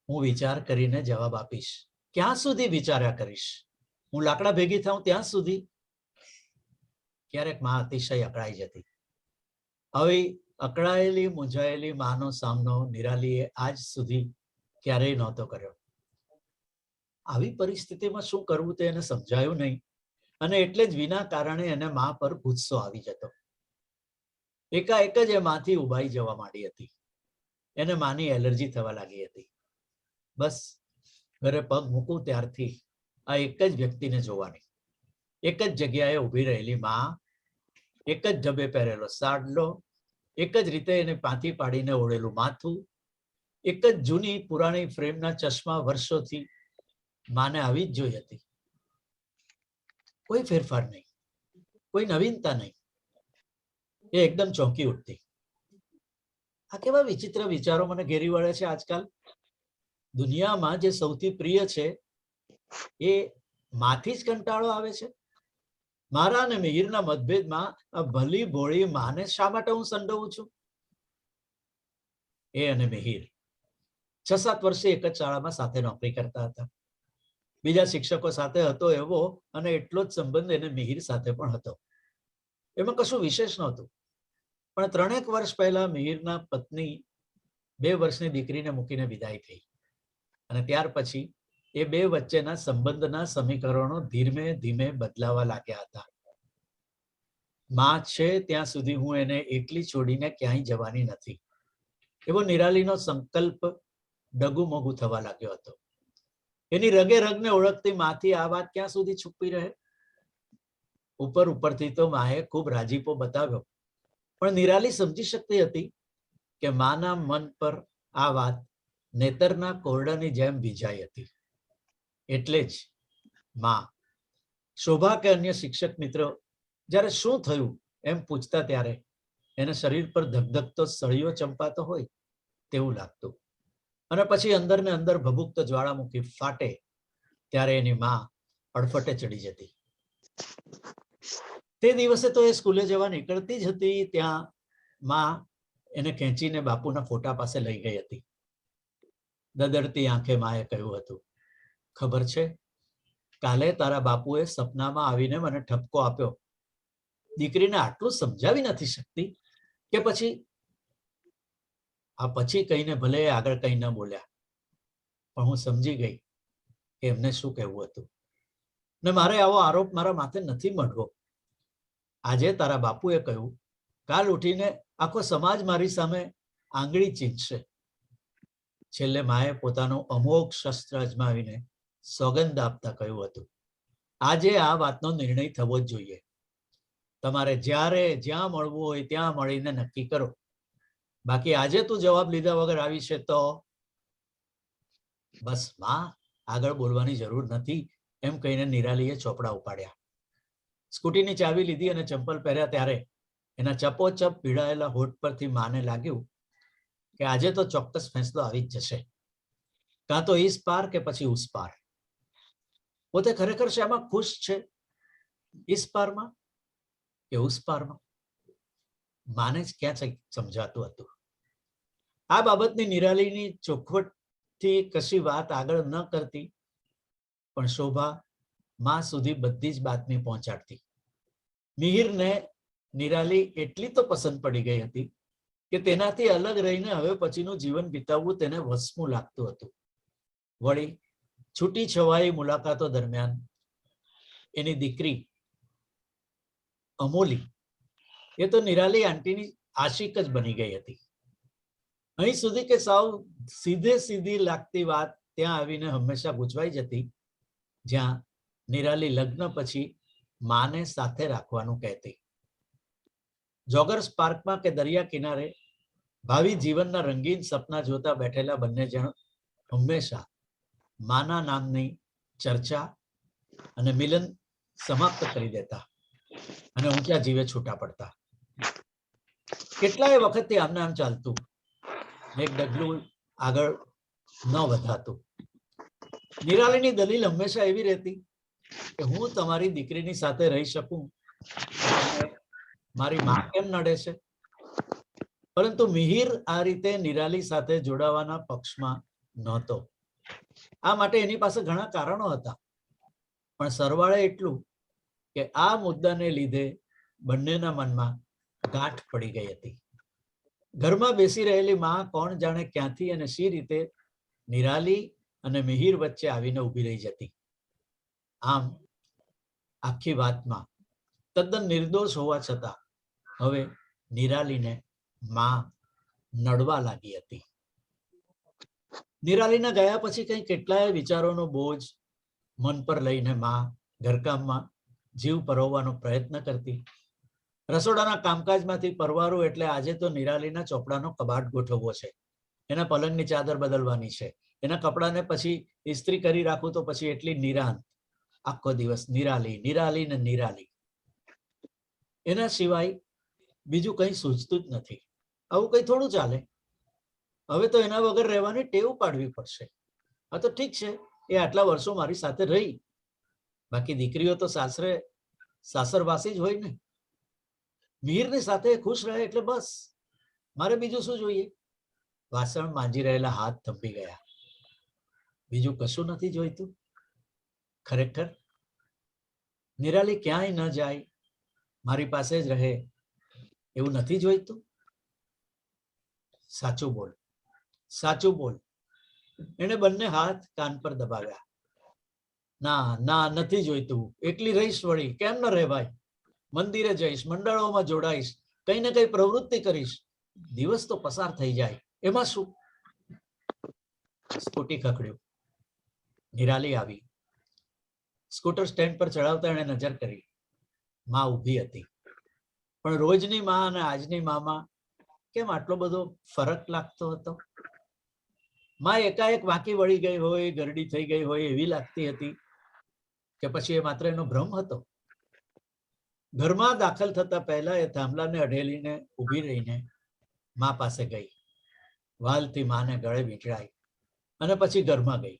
હું વિચાર કરીને જવાબ આપીશ. ક્યાં સુધી વિચાર્યા કરીશ? હું લાકડા ભેગી થાઉં ત્યાં સુધી? ક્યારેક માં અતિશય અકળાઈ જતી. આવી અકળાયેલી મૂંઝાયેલી માનો સામનો નિરાલીએ આજ સુધી ક્યારેય નહોતો કર્યો. આવી પરિસ્થિતિમાં શું કરવું તે એને સમજાયું નહીં, અને એટલે જ વિના કારણે એને મા પર ગુસ્સો આવી જતો. એકાએક જ એ માંથી ઉભાઈ જવા માંડી હતી. એને માની એલર્જી થવા લાગી હતી. બસ ઘરે પગ મૂકું ત્યારથી આ એક જ વ્યક્તિને જોવાની, એક જ જગ્યાએ ઊભી રહેલી મા, એક જ ઢબે પહેરેલો સાડલો, એક જ રીતે એને પાથી પાડીને ઓળેલું માથું, એક જ જૂની પુરાણી ફ્રેમના ચશ્મા વર્ષોથી માને આવી જ જોઈ હતી. કોઈ ફેરફાર નહીં, કોઈ નવીનતા નહીં. એ એકદમ ચોંકી ઉઠતી. આ કેવા વિચિત્ર વિચારો મને ઘેરી વળે છે આજકાલ. દુનિયામાં જે સૌથી પ્રિય છે એ માથી જ કંટાળો આવે છે. મારા અને મિહિરના મતભેદમાં આ ભલી ભોળી માને શા માટે હું સંડોવું છું? એ અને મિહિર 6-7 વર્ષે એક જ શાળામાં સાથે નોકરી કરતા હતા. બીજા શિક્ષકો સાથે હતો એવો અને એટલો જ સંબંધ એને મિહિર સાથે પણ હતો. એમાં કશું વિશેષ નહોતું. પણ 3 વર્ષ પહેલા મિહિરના પત્ની 2 વર્ષની દીકરીને મૂકીને વિદાય થઈ, અને ત્યાર પછી એ બે વચ્ચેના સંબંધના સમીકરણો ધીમે ધીમે બદલાવા લાગ્યા હતા. માં છે ત્યાં સુધી હું એને એકલી છોડીને ક્યાંય જવાની નથી, એવો નિરાલીનો સંકલ્પ ડગુમગુ થવા લાગ્યો હતો. એની રગે રગને ઓળખતી માથી આ વાત ક્યાં સુધી છુપી રહે? ઉપરથી તો માએ ખૂબ રાજીપો બતાવ્યો, પણ નિરાલી સમજી શકતી હતી કે માના મન પર આ વાત નેતરના કોરડાની જેમ ભીજાઈ હતી. એટલે જ માં શોભા કે અન્ય શિક્ષક મિત્રો જ્યારે શું થયું એમ પૂછતા ત્યારે એને શરીર પર ધગધગતો સળિયો ચંપાતો હોય તેવું લાગતું, અને પછી અંદર ને અંદર ભભૂકતો જ્વાળામુખી ફાટે ત્યારે એની માં અડફટે ચડી જતી. તે દિવસે તો એ સ્કૂલે જવા નીકળતી જ હતી ત્યાં માં એને ખેંચીને બાપુના ફોટા પાસે લઈ ગઈ હતી. દદડતી આંખે માએ કહ્યું હતું, ખબર છે કાલે તારા બાપુએ સપનામાં આવીને મને ઠપકો આપ્યો. દીકરીને આટલું સમજાવી નથી શકતી કે પછી કહીને ભલે આગળ કઈ ન બોલ્યા, પણ હું સમજી ગઈ કે એમને શું કહેવું હતું. ને મારે આવો આરોપ મારા માથે નથી મળવો. આજે તારા બાપુએ કહ્યું, કાલ ઉઠીને આખો સમાજ મારી સામે આંગળી ચીંચશે. છેલ્લે માએ પોતાનું અમોઘ શસ્ત્ર અજમાવીને સોગંદ આપતા કહ્યું હતું, આજે આ વાતનો નિર્ણય થવો જ જોઈએ. તમારે જ્યારે જ્યાં મળવું હોય ત્યાં મળીને નક્કી કરો. બાકી આજે તું જવાબ લીધા વગર આવી છે તો બસ માં, આગળ બોલવાની જરૂર નથી એમ કહીને નિરાલીએ ચોપડા ઉપાડ્યા. સ્કૂટીની ચાવી લીધી અને ચંપલ પહેર્યા ત્યારે એના ચપોચપ પીડાયેલા હોઠ પરથી માને લાગ્યું કે આજે તો ચોક્કસ ફેંસલો આવી જ જશે. કાં તો ઈસ પાર કે પછી ઉસ પાર. પોતે ખરેખર શામાં ખુશ છે, ઈસ પારમાં કે ઉસ પારમાં? માને જ ક્યાં સમજાતું હતું. આ બાબતની નિરાલીની ચોખવટથી કશી વાત આગળ ન કરતી, પણ શોભા માં સુધી બધી જ બાતમી પહોંચાડતી. મિહિરને નિરાલી એટલી તો પસંદ પડી ગઈ હતી કે તેનાથી અલગ રહીને હવે પછીનું જીવન વિતાવવું તેને વસમું લાગતું હતું. વળી છૂટી છવાઈ મુલાકાતો દરમિયાન એની દીકરી અમોલી એ તો નિરાલી આંટીની આશિક જ બની ગઈ હતી. અહીં સુધી કે સાવ સીધી લાગતી વાત ત્યાં આવીને હંમેશા ગૂંચવાઈ જતી, જ્યાં નિરાલી લગ્ન પછી માને સાથે રાખવાનું કહેતી. જોગર્સ પાર્કમાં કે દરિયા કિનારે ભાવિ જીવનના રંગીન સપના જોતા બેઠેલા બંને જણ હંમેશા માના નામની ચર્ચા અને મિલન સમાપ્ત કરી દેતા અને ઊંચા જીવે છૂટા પડતા. કેટલાય વખતથી આમને આમ ચાલતું, એક ડગલું આગળ ન વધાતું. નિરાલીની દલીલ હંમેશા એવી રહેતી કે હું તમારી દીકરીની સાથે રહી શકું, મારી માં કેમ નડે છે? પરંતુ મિહિર આ રીતે નિરાલી સાથે જોડાવાના પક્ષમાં નહોતો. આ માટે એની પાસે ઘણા કારણો હતા, પણ સરવાળે એટલું કે આ મુદ્દાને લીધે બંનેના મનમાં ગાંઠ પડી ગઈ હતી. ઘરમાં બેસી રહેલી માં કોણ જાણે ક્યાંથી અને શી રીતે નિરાલી અને મિહિર વચ્ચે આવીને ઊભી રહી જતી. આમ આખી વાતમાં તદ્દન નિર્દોષ હોવા છતાં હવે નિરાલીને માં નડવા લાગી હતી. નિરાલીના ગયા પછી કઈ કેટલાય વિચારોનો બોજ મન પર લઈને માં ઘરકામમાં જીવ પરોવવાનો પ્રયત્ન કરતી. રસોડાના કામકાજમાંથી પરવારું એટલે આજે તો નિરાલીના ચોપડાનો કબાટ ગોઠવવો છે, એના પલંગની ચાદર બદલવાની છે, એના કપડાને પછી ઇસ્ત્રી કરી રાખું તો પછી એટલી નિરાંત. આખો દિવસ નિરાલી નિરાલી ને નિરાલી. એના સિવાય બીજું કઈ સૂઝતું જ નથી. આવું કઈ થોડું ચાલે. હવે તો એના વગર રહેવાની ટેવ પાડવી પડશે. હા તો ઠીક છે, એ આટલા વર્ષો મારી સાથે રહી, બાકી દીકરીઓ તો સાસરવાસી જ હોય ને. મિહિરની સાથે ખુશ રહે એટલે બસ, મારે બીજું શું જોઈએ? વાસણ માંજી રહેલા હાથ થંભી ગયા. બીજું કશું નથી જોઈતું? ખરેખર નિરાલી ક્યાંય ન જાય, મારી પાસે જ રહે એવું નથી જોઈતું? સાચું બોલ, સાચું બોલ. એને બંને હાથ કાન પર દબાવ્યા. ના ના, નથી જોઈતું. એકલી રહીશ વળી, કેમ ન રહેવાય? મંદિરે જઈશ, મંડળોમાં જોડાઈશ, કઈ ને કઈ પ્રવૃત્તિ કરીશ, દિવસ તો પસાર થઈ જાય, એમાં શું? સ્કૂટી ખખડ્યું. નિરાલી આવી. સ્કૂટર સ્ટેન્ડ પર ચડાવતા એણે નજર કરી. માં ઊભી હતી. પણ રોજની માં અને આજની મામાં કેમ આટલો બધો ફરક લાગતો હતો? માં એકાએક વાંકી વળી ગઈ હોય, ગરડી થઈ ગઈ હોય એવી લાગતી હતી કે પછી એ માત્ર એનો ભ્રમ હતો? ઘરમાં દાખલ થતા પહેલા એ થાંભલાને અઢેલીને ઊભી રહીને માં પાસે ગઈ. વાલથી માને ગળે વીંટળાઈ અને પછી ઘરમાં ગઈ.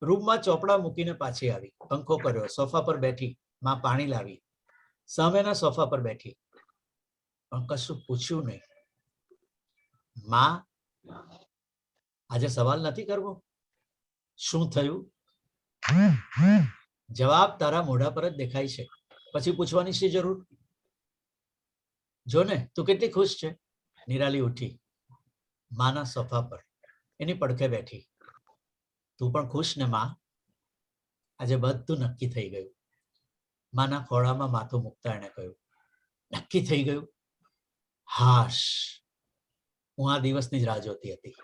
રૂમમાં ચોપડા મૂકીને પાછી આવી. પંખો કર્યો, સોફા પર બેઠી. માં પાણી લાવી, સામેના સોફા પર બેઠી, પણ કશું પૂછ્યું નહીં. માં, આજે સવાલ નથી કરવો? શું થયું? જવાબ તારા મોઢા પર જ દેખાય છે, પછી પૂછવાની શી જરૂર? જો ને તું કેટલી ખુશ છે. નિરાલી ઉઠી, માના સોફા પર એની પડખે બેઠી. તું પણ ખુશ ને માં? આજે બધું નક્કી થઈ ગયું. માના ખોળામાં માથું મૂકતા એણે કહ્યું, નક્કી થઈ ગયું? હાશ, હું આ દિવસની જ રાહ જોતી હતી.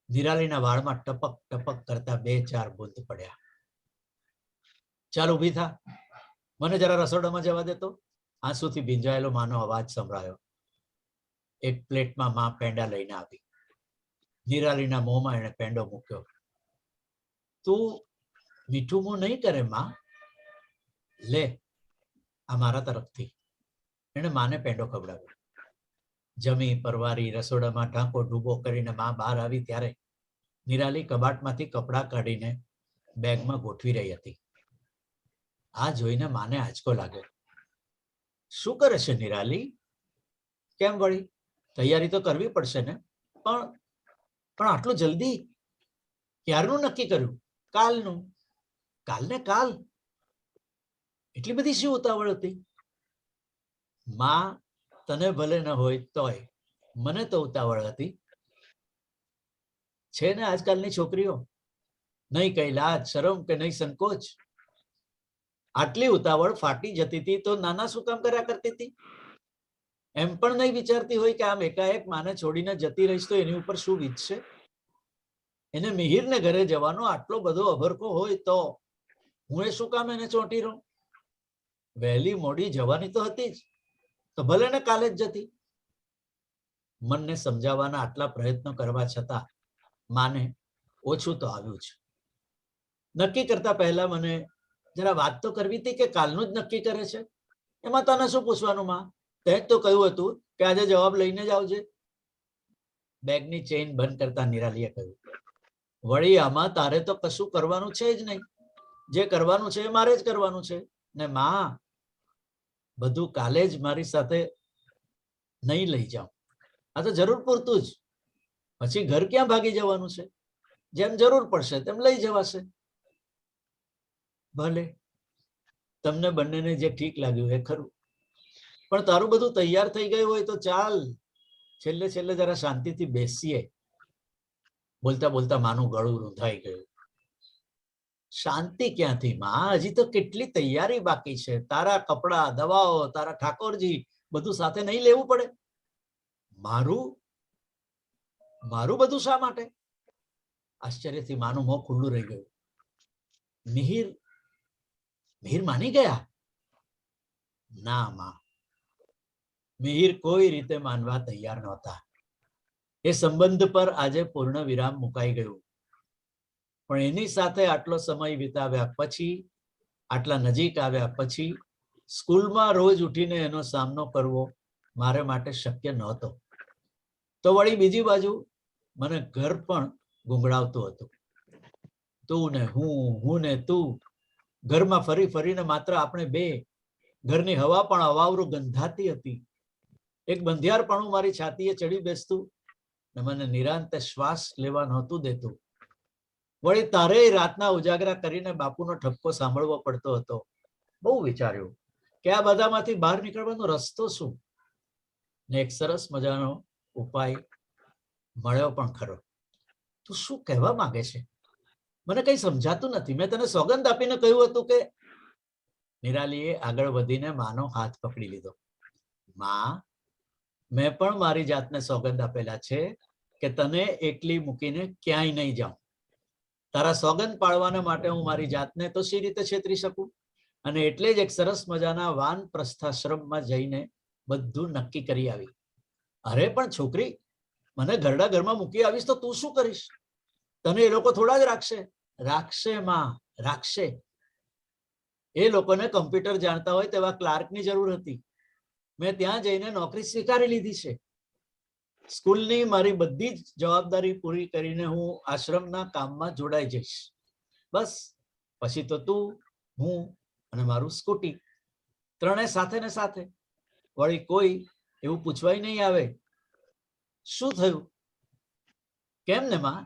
નિરાલીના વાળમાં ટપક ટપક કરતા 2-4 બુંદ પડ્યા. ચાલ ઊભી થા, મને જરા રસોડામાં જવા દેતો. આંસુથી ભીંજાયેલો માનો અવાજ સંભળાયો. એક પ્લેટમાં માં પેંડા લઈને આવી. નિરાલીના મોંમાં એણે પેંડો મૂક્યો. તું મીઠું મોં નહીં કરે માં? લે, આ મારા તરફથી. એણે માને પેંડો ખવડાવ્યો. જમી પરવારી રસોડામાં ઢાંકો ડૂબો કરીને માં બહાર આવી ત્યારે નિરાલી કબાટમાંથી કપડાં કાઢીને બેગમાં ગોઠવી રહી હતી. આ જોઈને માને આંચકો લાગ્યો. શું કરે છે નિરાલી? કેમ વળી? તૈયારી તો કરવી પડશે ને? પણ આટલું જલ્દી? ક્યારનું નક્કી કર્યું? કાલનું. કાલને કાલ? એટલી બધી શું ઉતાવળ હતી? માં, તને ભલે ન હોય તોય મને તો ઉતાવળ હતી. છે ને આજકાલની છોકરીઓ, નહીં કઈ લાજ શરમ કે નહીં સંકોચ. આટલી ઉતાવળ ફાટી જતી હતી તો નાના શું કામ કર્યા કરતી હતી? એમ પણ નહીં વિચારતી હોય કે આમ એકાએક માને છોડીને જતી રહીશ તો એની ઉપર શું વીતશે? એને મિહિરને ઘરે જવાનો આટલો બધો અભરકો હોય તો હું એ શું કામ એને ચોંટી રહું? વહેલી મોડી જવાની તો હતી જ, તો ભલે ને કાલે જ જતી. મનને સમજાવવાના આટલા પ્રયત્નો કરવા છતાં માને ઓછું તો આવ્યું છે. નક્કી કરતા પહેલા મને જરા વાત તો કરવી હતી કે કાલનું જ નક્કી કરે છે. એમાં તને શું પૂછવાનું માં? તે જ તો કહ્યું હતું કે આજે જવાબ લઈને જ આવજે. બેગની ચેઇન બંધ કરતા નિરાલીએ કહ્યું, વળી આમાં તારે તો કશું કરવાનું છે જ નહીં. જે કરવાનું છે એ મારે જ કરવાનું છે ને માં. બધું કાલે જ મારી સાથે નહીં લઈ જાઉં. આ તો જરૂર પૂરતું જ. પછી ઘર ક્યાં ભાગી જવાનું છે? જેમ જરૂર પડશે તેમ લઈ જવાશે. ભલે, તમને બંનેને જે ઠીક લાગ્યું એ ખરું. પણ તારું બધું તૈયાર થઈ ગયું હોય તો ચાલ, છેલ્લે છેલ્લે જરા શાંતિથી બેસીએ. બોલતા બોલતા માનું ગળું રૂંધાઈ ગયું. શાંતિ ક્યાંથી માં? હજી તો કેટલી તૈયારી બાકી છે. તારા કપડા, દવાઓ, તારા ઠાકોરજી બધું સાથે નહીં લેવું પડે? મારું બધું શા માટે? આશ્ચર્યથી માનું મોં ખુલ્લું રહી ગયું. મિહિર માની ગયા? ના માં, મિહિર કોઈ રીતે માનવા તૈયાર નહોતા. એ સંબંધ પર આજે પૂર્ણ વિરામ મુકાઈ ગયું. પણ એની સાથે આટલો સમય વિતાવ્યા પછી, આટલા નજીક આવ્યા પછી સ્કૂલમાં રોજ ઉઠીને એનો સામનો કરવો મારે માટે શક્ય નહોતો. તો વળી બીજી બાજુ મને ઘર પણ ગુંગળાવતું હતું. તું ને હું ને તું, ઘરમાં ફરી ફરીને માત્ર આપણે બે. ઘરની હવા પણ અવાવરું ગંધાતી હતી. એક બંધિયારપણું મારી છાતીએ ચડી બેસતું ને મને નિરાંતે શ્વાસ લેવા નહોતું દેતું. વળી તારે રાતના ઉજાગરા કરીને બાપુનો ઠપકો સાંભળવો પડતો હતો. બહુ વિચાર્યું કે આ બધામાંથી બહાર નીકળવાનો રસ્તો શું? ને એક સરસ મજાનો ઉપાય મળ્યો પણ ખરો. તું શું કહેવા માંગે છે? મને કઈ સમજાતું નથી. મેં તને સોગંદ આપીને કહ્યું હતું કે... નિરાલીએ આગળ વધીને માનો હાથ પકડી લીધો. માં, મેં પણ મારી જાતને સોગંદ આપેલા છે કે તને એકલી મૂકીને ક્યાંય નહીં જાઉં. તારા સોગંદ પાળવાના માટે હું મારી જાતને તો સી રીતે છેતરી શકું? અને એટલે જ એક સરસ મજાના વાનપ્રસ્થાશ્રમમાં જઈને બધું નક્કી કરી આવી. અરે પણ છોકરી, મને ઘરડા ઘરમાં મૂકી આવીશ તો તું શું કરીશ? તને એ લોકો થોડા જ રાખશે? રાખશે માં, રાખશે. એ લોકોને કમ્પ્યુટર જાણતા હોય તેવા ક્લાર્કની જરૂર હતી. મેં ત્યાં જઈને નોકરી સ્વીકારી લીધી છે. સ્કૂલની મારી બધી જ જવાબદારી પૂરી કરીને હું આશ્રમના કામમાં જોડાઈ જઈશ. બસ પછી તો તું, હું અને મારું સ્કૂટી, ત્રણે સાથે ને સાથે. વળી કોઈ એવું પૂછવાય નહીં આવે શું થયું, કેમ ને માં?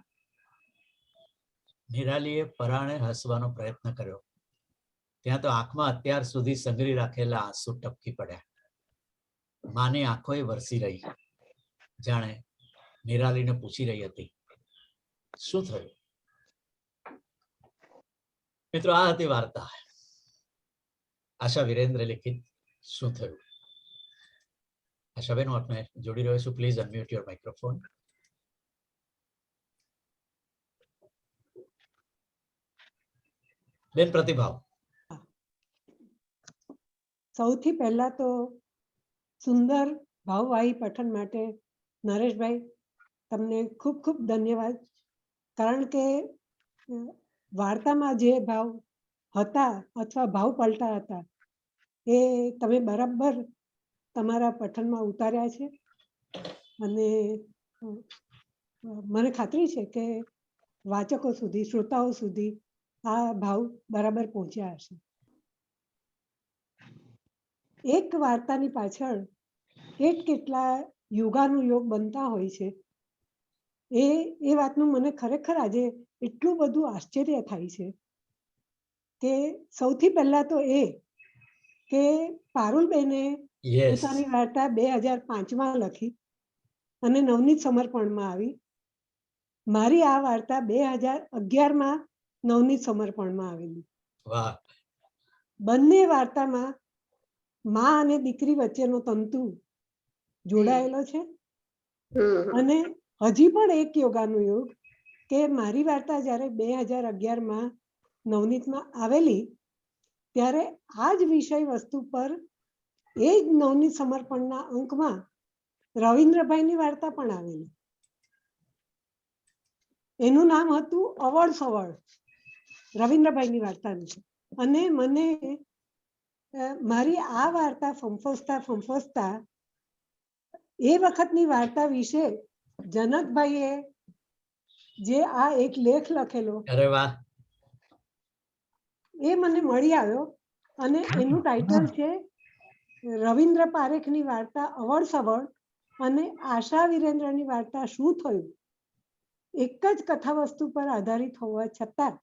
નિરાલીએ પરાણે હસવાનો પ્રયત્ન કર્યો. ત્યાં તો આંખમાં અત્યાર સુધી સંઘરી રાખેલા આંસુ ટપકી પડ્યા. માની આંખોએ વરસી રહી, જાણે નિરાલીને પૂછી રહી હતી, શું થયું? મિત્રો, આ હતી વાર્તા આશા વિરેન્દ્ર લિખિત શું થયું. આશાબેન, હું આપને જોડી રહ્યો છું. Please unmute your microphone. બેન, પ્રતિભાવ. સૌથી પહેલા તો સુંદર ભાવવાહી પઠન માટે નરેશભાઈ તમને ખૂબ ખૂબ ધન્યવાદ. કારણ કે વાર્તામાં જે ભાવ હતા અથવા ભાવ પલટા હતા એ તમે બરાબર તમારા પઠનમાં ઉતાર્યા છે અને મને ખાતરી છે કે વાચકો સુધી, શ્રોતાઓ સુધી આ ભાવ બરાબર પહોંચ્યા હશે. એક વાર્તાની પાછળ કેટલા યોગાનુયોગ બનતા હોય છે એ વાતનું મને ખરેખર આજે એટલું બધું આશ્ચર્ય થાય છે કે સૌથી પહેલા તો એ કે પારુલબેને પોતાની વાર્તા 2005માં લખી અને નવનીત સમર્પણમાં આવી. મારી આ વાર્તા 2011માં નવનીત સમર્પણમાં આવેલી. વાહ. બંને વાર્તામાં માં અને દીકરી વચ્ચેનો તંતુ જોડાયેલો છે. અને હજી પણ એક યોગાનુયોગ કે મારી વાર્તા જ્યારે 2011માં નવનીતમાં આવેલી ત્યારે આ જ વિષય વસ્તુ પર એ જ નવનીત સમર્પણના અંકમાં રવિન્દ્રભાઈની વાર્તા પણ આવેલી. એનું નામ હતું અવળ સવળ, રવિન્દ્રભાઈની વાર્તાનું. અને મને મારી આ વાર્તા ફંફોસતા એ વખતની વાર્તા વિશે જનકભાઈએ જે આ એક લેખ લખેલો, અરે વાહ, એ મને મળી આવ્યો અને એનું ટાઇટલ છે રવિન્દ્ર પારેખની વાર્તા અવળ સવળ અને આશા વિરેન્દ્રની વાર્તા શું થયું. એક જ કથા વસ્તુ પર આધારિત હોવા છતાં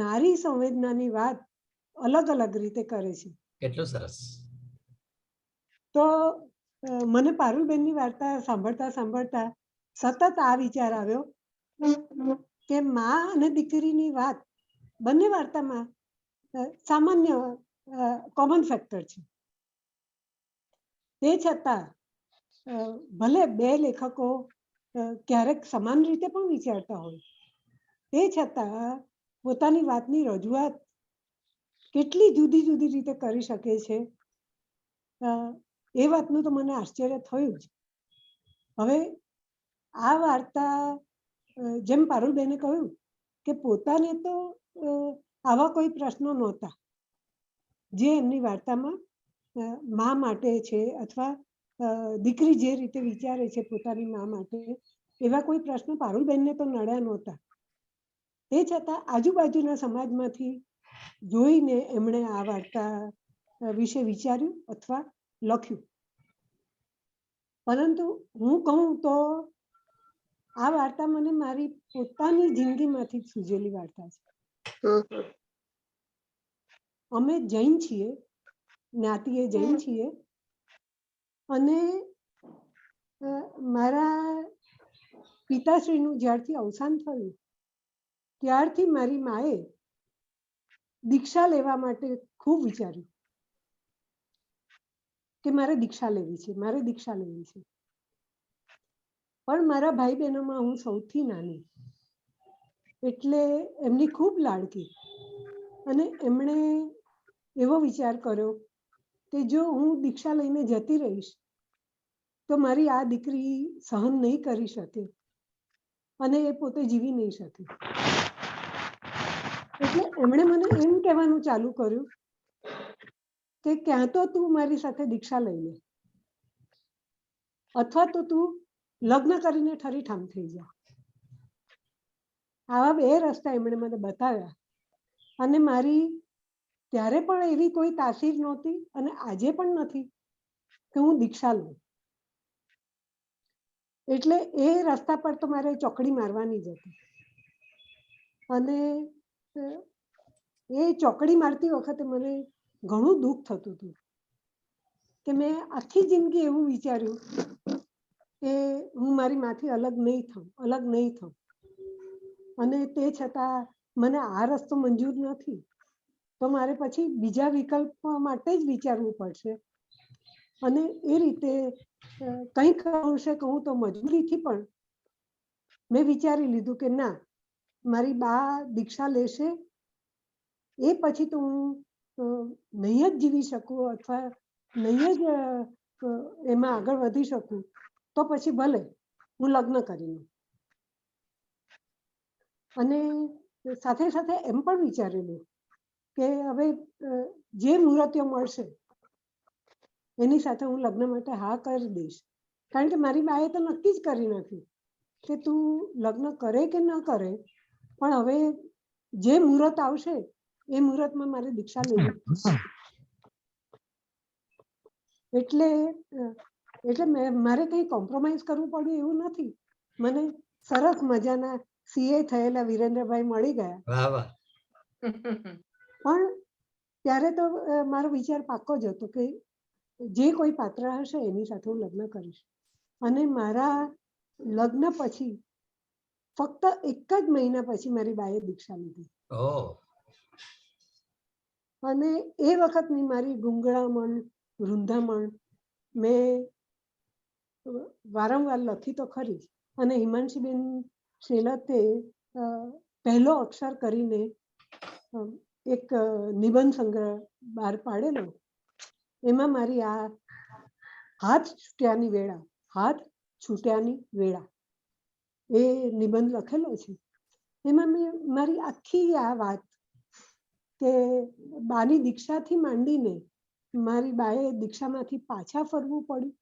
નારી સંવેદનાની વાત અલગ અલગ રીતે કરે છે. કેટલું સરસ. તો મને પારુલબેનની વાર્તા સાંભળતા સતત આ વિચાર આવ્યો કે માં અને દીકરીની વાત બંને વાર્તામાં સામાન્ય કોમન ફેક્ટર છે. તે છતાં ભલે બે લેખકો ક્યારેક સમાન રીતે પણ વિચારતા હોય, તે છતાં પોતાની વાતની રજૂઆત કેટલી જુદી જુદી રીતે કરી શકે છે એ વાતનું તો મને આશ્ચર્ય થયું જ. હવે આ વાર્તા જેમ પારુલબેને કહ્યું કે પોતાને તો આવા કોઈ પ્રશ્નો નહોતા જે એમની વાર્તામાં મા માટે છે અથવા દીકરી જે રીતે વિચારે છે પોતાની મા માટે, એવા કોઈ પ્રશ્નો પારુલબેનને તો નડ્યા નહોતા. તે છતાં આજુબાજુના સમાજમાંથી જોઈને એમણે આ વાર્તા વિશે વિચાર્યું અથવા લખ્યું. પરંતુ હું કહું તો આ વાર્તા મને મારી પોતાની જિંદગીમાંથી જ સૂજેલી વાર્તા છે. અમે જૈન છીએ, જ્ઞાતિએ જૈન છીએ અને મારા પિતાશ્રીનું જ્યારથી અવસાન થયું ત્યારથી મારી માએ દીક્ષા લેવા માટે ખૂબ વિચાર્યું કે મારે દીક્ષા લેવી છે. પણ મારા ભાઈ બહેનોમાં હું સૌથી નાની, એટલે એમની ખૂબ લાડકી. અને એમણે એવો વિચાર કર્યો કે જો હું દીક્ષા લઈને જતી રહીશ તો મારી આ દીકરી સહન નહીં કરી શકે અને એ પોતે જીવી નહીં શકે. એટલે એમણે મને એમ કહેવાનું ચાલુ કર્યું કે ક્યાં તો તું મારી સાથે દીક્ષા લઈ લે અથવા તો તું લગ્ન કરીને ઠરીઠામ થઈ જા. આવા બે રસ્તા એમણે મને બતાવ્યા અને મારી ત્યારે પણ એવી કોઈ તાસીર નહોતી અને આજે પણ નથી કે હું દીક્ષા લઉં. એટલે એ રસ્તા પર તો મારે ચોકડી મારવાની જ હતી. અને એ ચોકડી મારતી વખતે મને ઘણું દુઃખ થતું હતું કે મેં આખી જિંદગી એવું વિચાર્યું કે હું મારી માથી અલગ નહીં થાઉં, અને તે છતાં મને આ રસ્તો મંજૂર નથી, તો મારે પછી બીજા વિકલ્પ માટે જ વિચારવું પડશે. અને એ રીતે કંઈક અંશે કહું તો મજબૂરીથી પણ મેં વિચારી લીધું કે ના, મારી બા દીક્ષા લેશે એ પછી તો હું નહીં જ જીવી શકું અથવા નહીં જ એમાં આગળ વધી શકું, તો પછી ભલે હું લગ્ન કરી લઉં. અને સાથે સાથે એમ પણ વિચારેલું કે હવે જે મુહૂર્તો મળશે એની સાથે હું લગ્ન માટે હા કરી દઈશ. કારણ કે મારી બાએ તો નક્કી જ કરી નાખ્યું કે તું લગ્ન કરે કે ન કરે, પણ હવે જે મુહૂર્ત આવશે એ મુહૂર્તમાં મારે દીક્ષા લેવી. એટલે મારે કંઈ કોમ્પ્રોમાઇઝ કરવું પડ્યું એવું નથી. મને સરસ મજાના સીએ થયેલા વિરેન્દ્રભાઈ મળી ગયા. વાહ વાહ. પણ ત્યારે તો મારો વિચાર પાક્કો જ હતો કે જે કોઈ પાત્ર હશે એની સાથે હું લગ્ન કરીશ. અને મારા લગ્ન પછી ફક્ત 1 જ મહિના પછી મારી બાએ દીક્ષા લીધી. અને એ વખતની મારી ગુંગળામણ, રૂંધામણ મેં વારંવાર લખી તો ખરી જ. અને હિમાંશીબેન શેલતે પહેલો અક્ષર કરીને એક નિબંધ સંગ્રહ બહાર પાડેલો. એમાં મારી આ હાથ છૂટ્યાની વેળા એ નિબંધ લખેલો છે. એમાં મેં મારી આખી આ વાત કે બાની દીક્ષાથી માંડીને મારી બાએ દીક્ષામાંથી પાછા ફરવું પડ્યું,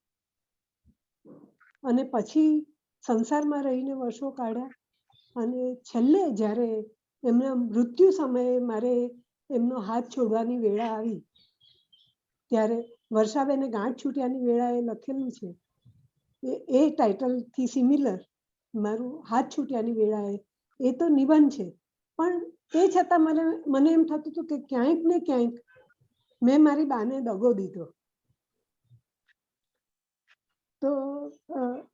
અને પછી સંસારમાં રહીને વર્ષો કાઢ્યા, અને છેલ્લે જ્યારે એમના મૃત્યુ સમયે મારે એમનો હાથ છોડવાની વેળા આવી ત્યારે વર્ષાબેને ગાંઠ છૂટ્યાની વેળાએ લખેલું છે. એ ટાઇટલથી સિમિલર મારું હાથ છૂટ્યાની વેળાએ એ તો નિબંધ છે, પણ તે છતાં મને એમ થતું હતું કે ક્યાંક ને ક્યાંક મેં મારી બાને દગો દીધો. તો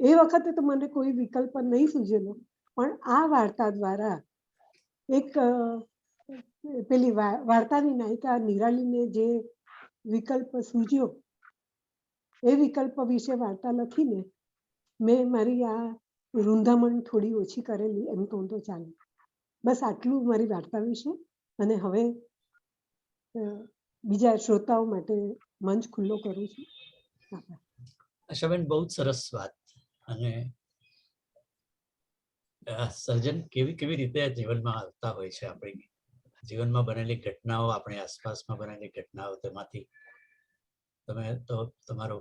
એ વખતે તો મને કોઈ વિકલ્પ નહીં સૂઝેલો, પણ આ વાર્તા દ્વારા એક પેલી વાર્તાની નાયિકા નિરાલીને જે વિકલ્પ સૂઝ્યો એ વિકલ્પ વિશે વાર્તા લખીને મેં મારી આ રૂંધામણ થોડી ઓછી કરેલી એમ કહું તો ચાલે. બસ આટલું મારી વાર્તા વિશે. અને હવે બીજા શ્રોતાઓ માટે મંચ ખુલ્લો કરું છું. આશાબેન, બહુ જ સરસ વાત. અને સર્જન કેવી રીતે જીવનમાં આવતા હોય છે. આપણી જીવનમાં બનેલી ઘટનાઓ, આપણી આસપાસમાં બનેલી ઘટનાઓ, તેમાંથી તમે તો તમારો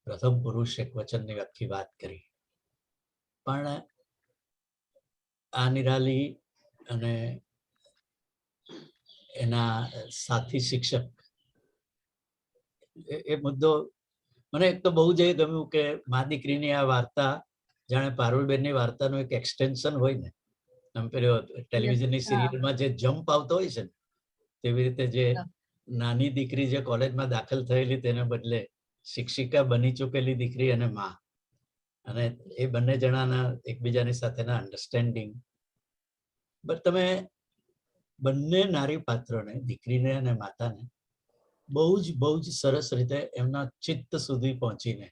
પ્રથમ પુરુષ એક વચનની આખી વાત કરી. પણ આ નિરાલી અને એના સાથી શિક્ષક એ મુદ્દો મને એક તો બહુ જ ગમ્યું કે મા દીકરીની આ વાર્તા જાણે પારુલબેનની વાર્તાનું એક એક્સટેન્શન હોય ને. આમ પેલો ટેલિવિઝનની સિરિયલમાં જે જમ્પ આવતો હોય છે ને, તેવી રીતે જે નાની દીકરી જે કોલેજમાં દાખલ થયેલી તેને બદલે શિક્ષિકા બની ચૂકેલી દીકરી અને મા, અને એ બંને જણાના એકબીજાની સાથેના અન્ડરસ્ટેન્ડિંગ. બટ તમે બંને નારી પાત્રોને, દીકરીને અને માતાને, બહુ જ સરસ રીતે એમના ચિત્ત સુધી પહોંચીને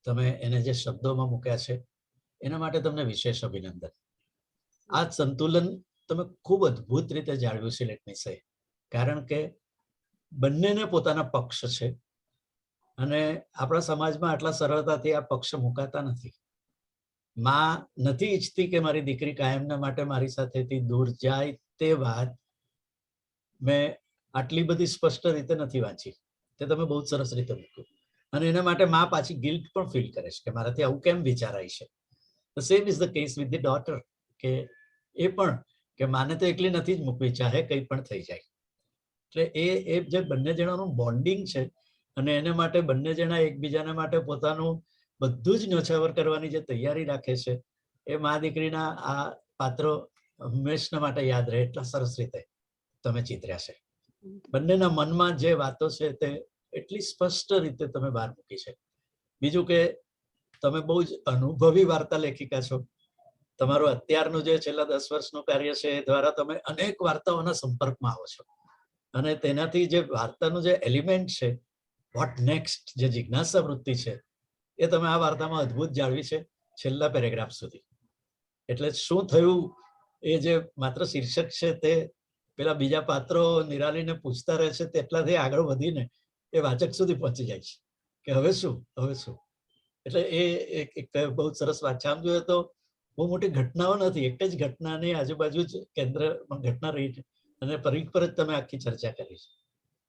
તમે એને જે શબ્દોમાં મૂક્યા છે એના માટે તમને વિશેષ અભિનંદન. આ સંતુલન તમે ખૂબ અદ્ભુત રીતે જાળવ્યું છે, લેટ મી સે. કારણ કે બંનેને પોતાના પક્ષ છે, અને આપણા સમાજમાં આટલા સરળતાથી આ પક્ષ મુકાતા નથી. માં નથી ઈચ્છતી કે મારી દીકરી કાયમના માટે મારી સાથેથી દૂર જાય. તે વાત મેં આટલી બધી સ્પષ્ટ રીતે નથી વાંચી. તે તમે બહુ સરસ રીતે મૂક્યું. અને એના માટે માં પાછી ગિલ્ટ પણ ફીલ કરે છે કે મારાથી આવું કેમ વિચારાય છે. The same is the case with the daughter. કે એ પણ કે માને તો એકલી નથી જ મૂકવી, ચાહે કંઈ પણ થઈ જાય. એટલે એ જે બંને જણાનું બોન્ડિંગ છે, અને એને માટે બંને જણા એકબીજાના માટે પોતાનું બધું જ ન્યોછાવર કરવાની જે તૈયારી રાખે છે, એ મા દીકરીના આ પાત્રો હંમેશના માટે યાદ રહે એટલા સરસ રીતે તમે ચિતર્યા છે. બંનેના મનમાં જે વાતો છે તે એટલી સ્પષ્ટ રીતે તમે બહાર મૂકી છે. બીજું કે તમે બહુ જ અનુભવી વાર્તા લેખિકા છો. તમારું અત્યારનું જે છેલ્લા 10 વર્ષનું કાર્ય છે એ દ્વારા તમે અનેક વાર્તાઓના સંપર્કમાં આવો છો અને તેનાથી જે વાર્તાનું જે એલિમેન્ટ છે, વોટ નેક્સ્ટ, જે જિજ્ઞાસા વૃત્તિ છે, એ તમે આ વાર્તામાં અદ્ભુત જાળવી છે છેલ્લા પેરેગ્રાફ સુધી. એટલે શું થયું એ જે માત્ર શીર્ષક છે તે પેલા બીજા પાત્રો નિરાલીને પૂછતા રહે છે તેટલાથી આગળ વધીને એ વાચક સુધી પહોંચી જાય છે કે હવે શું, હવે શું. એટલે એ એક બહુ સરસ વાત છે. આમ જોઈએ તો બહુ મોટી ઘટનાઓ નથી, એક જ ઘટનાની આજુબાજુ જ કેન્દ્રમાં ઘટના રહી છે અને ફરી પર જ તમે આખી ચર્ચા કરી છે.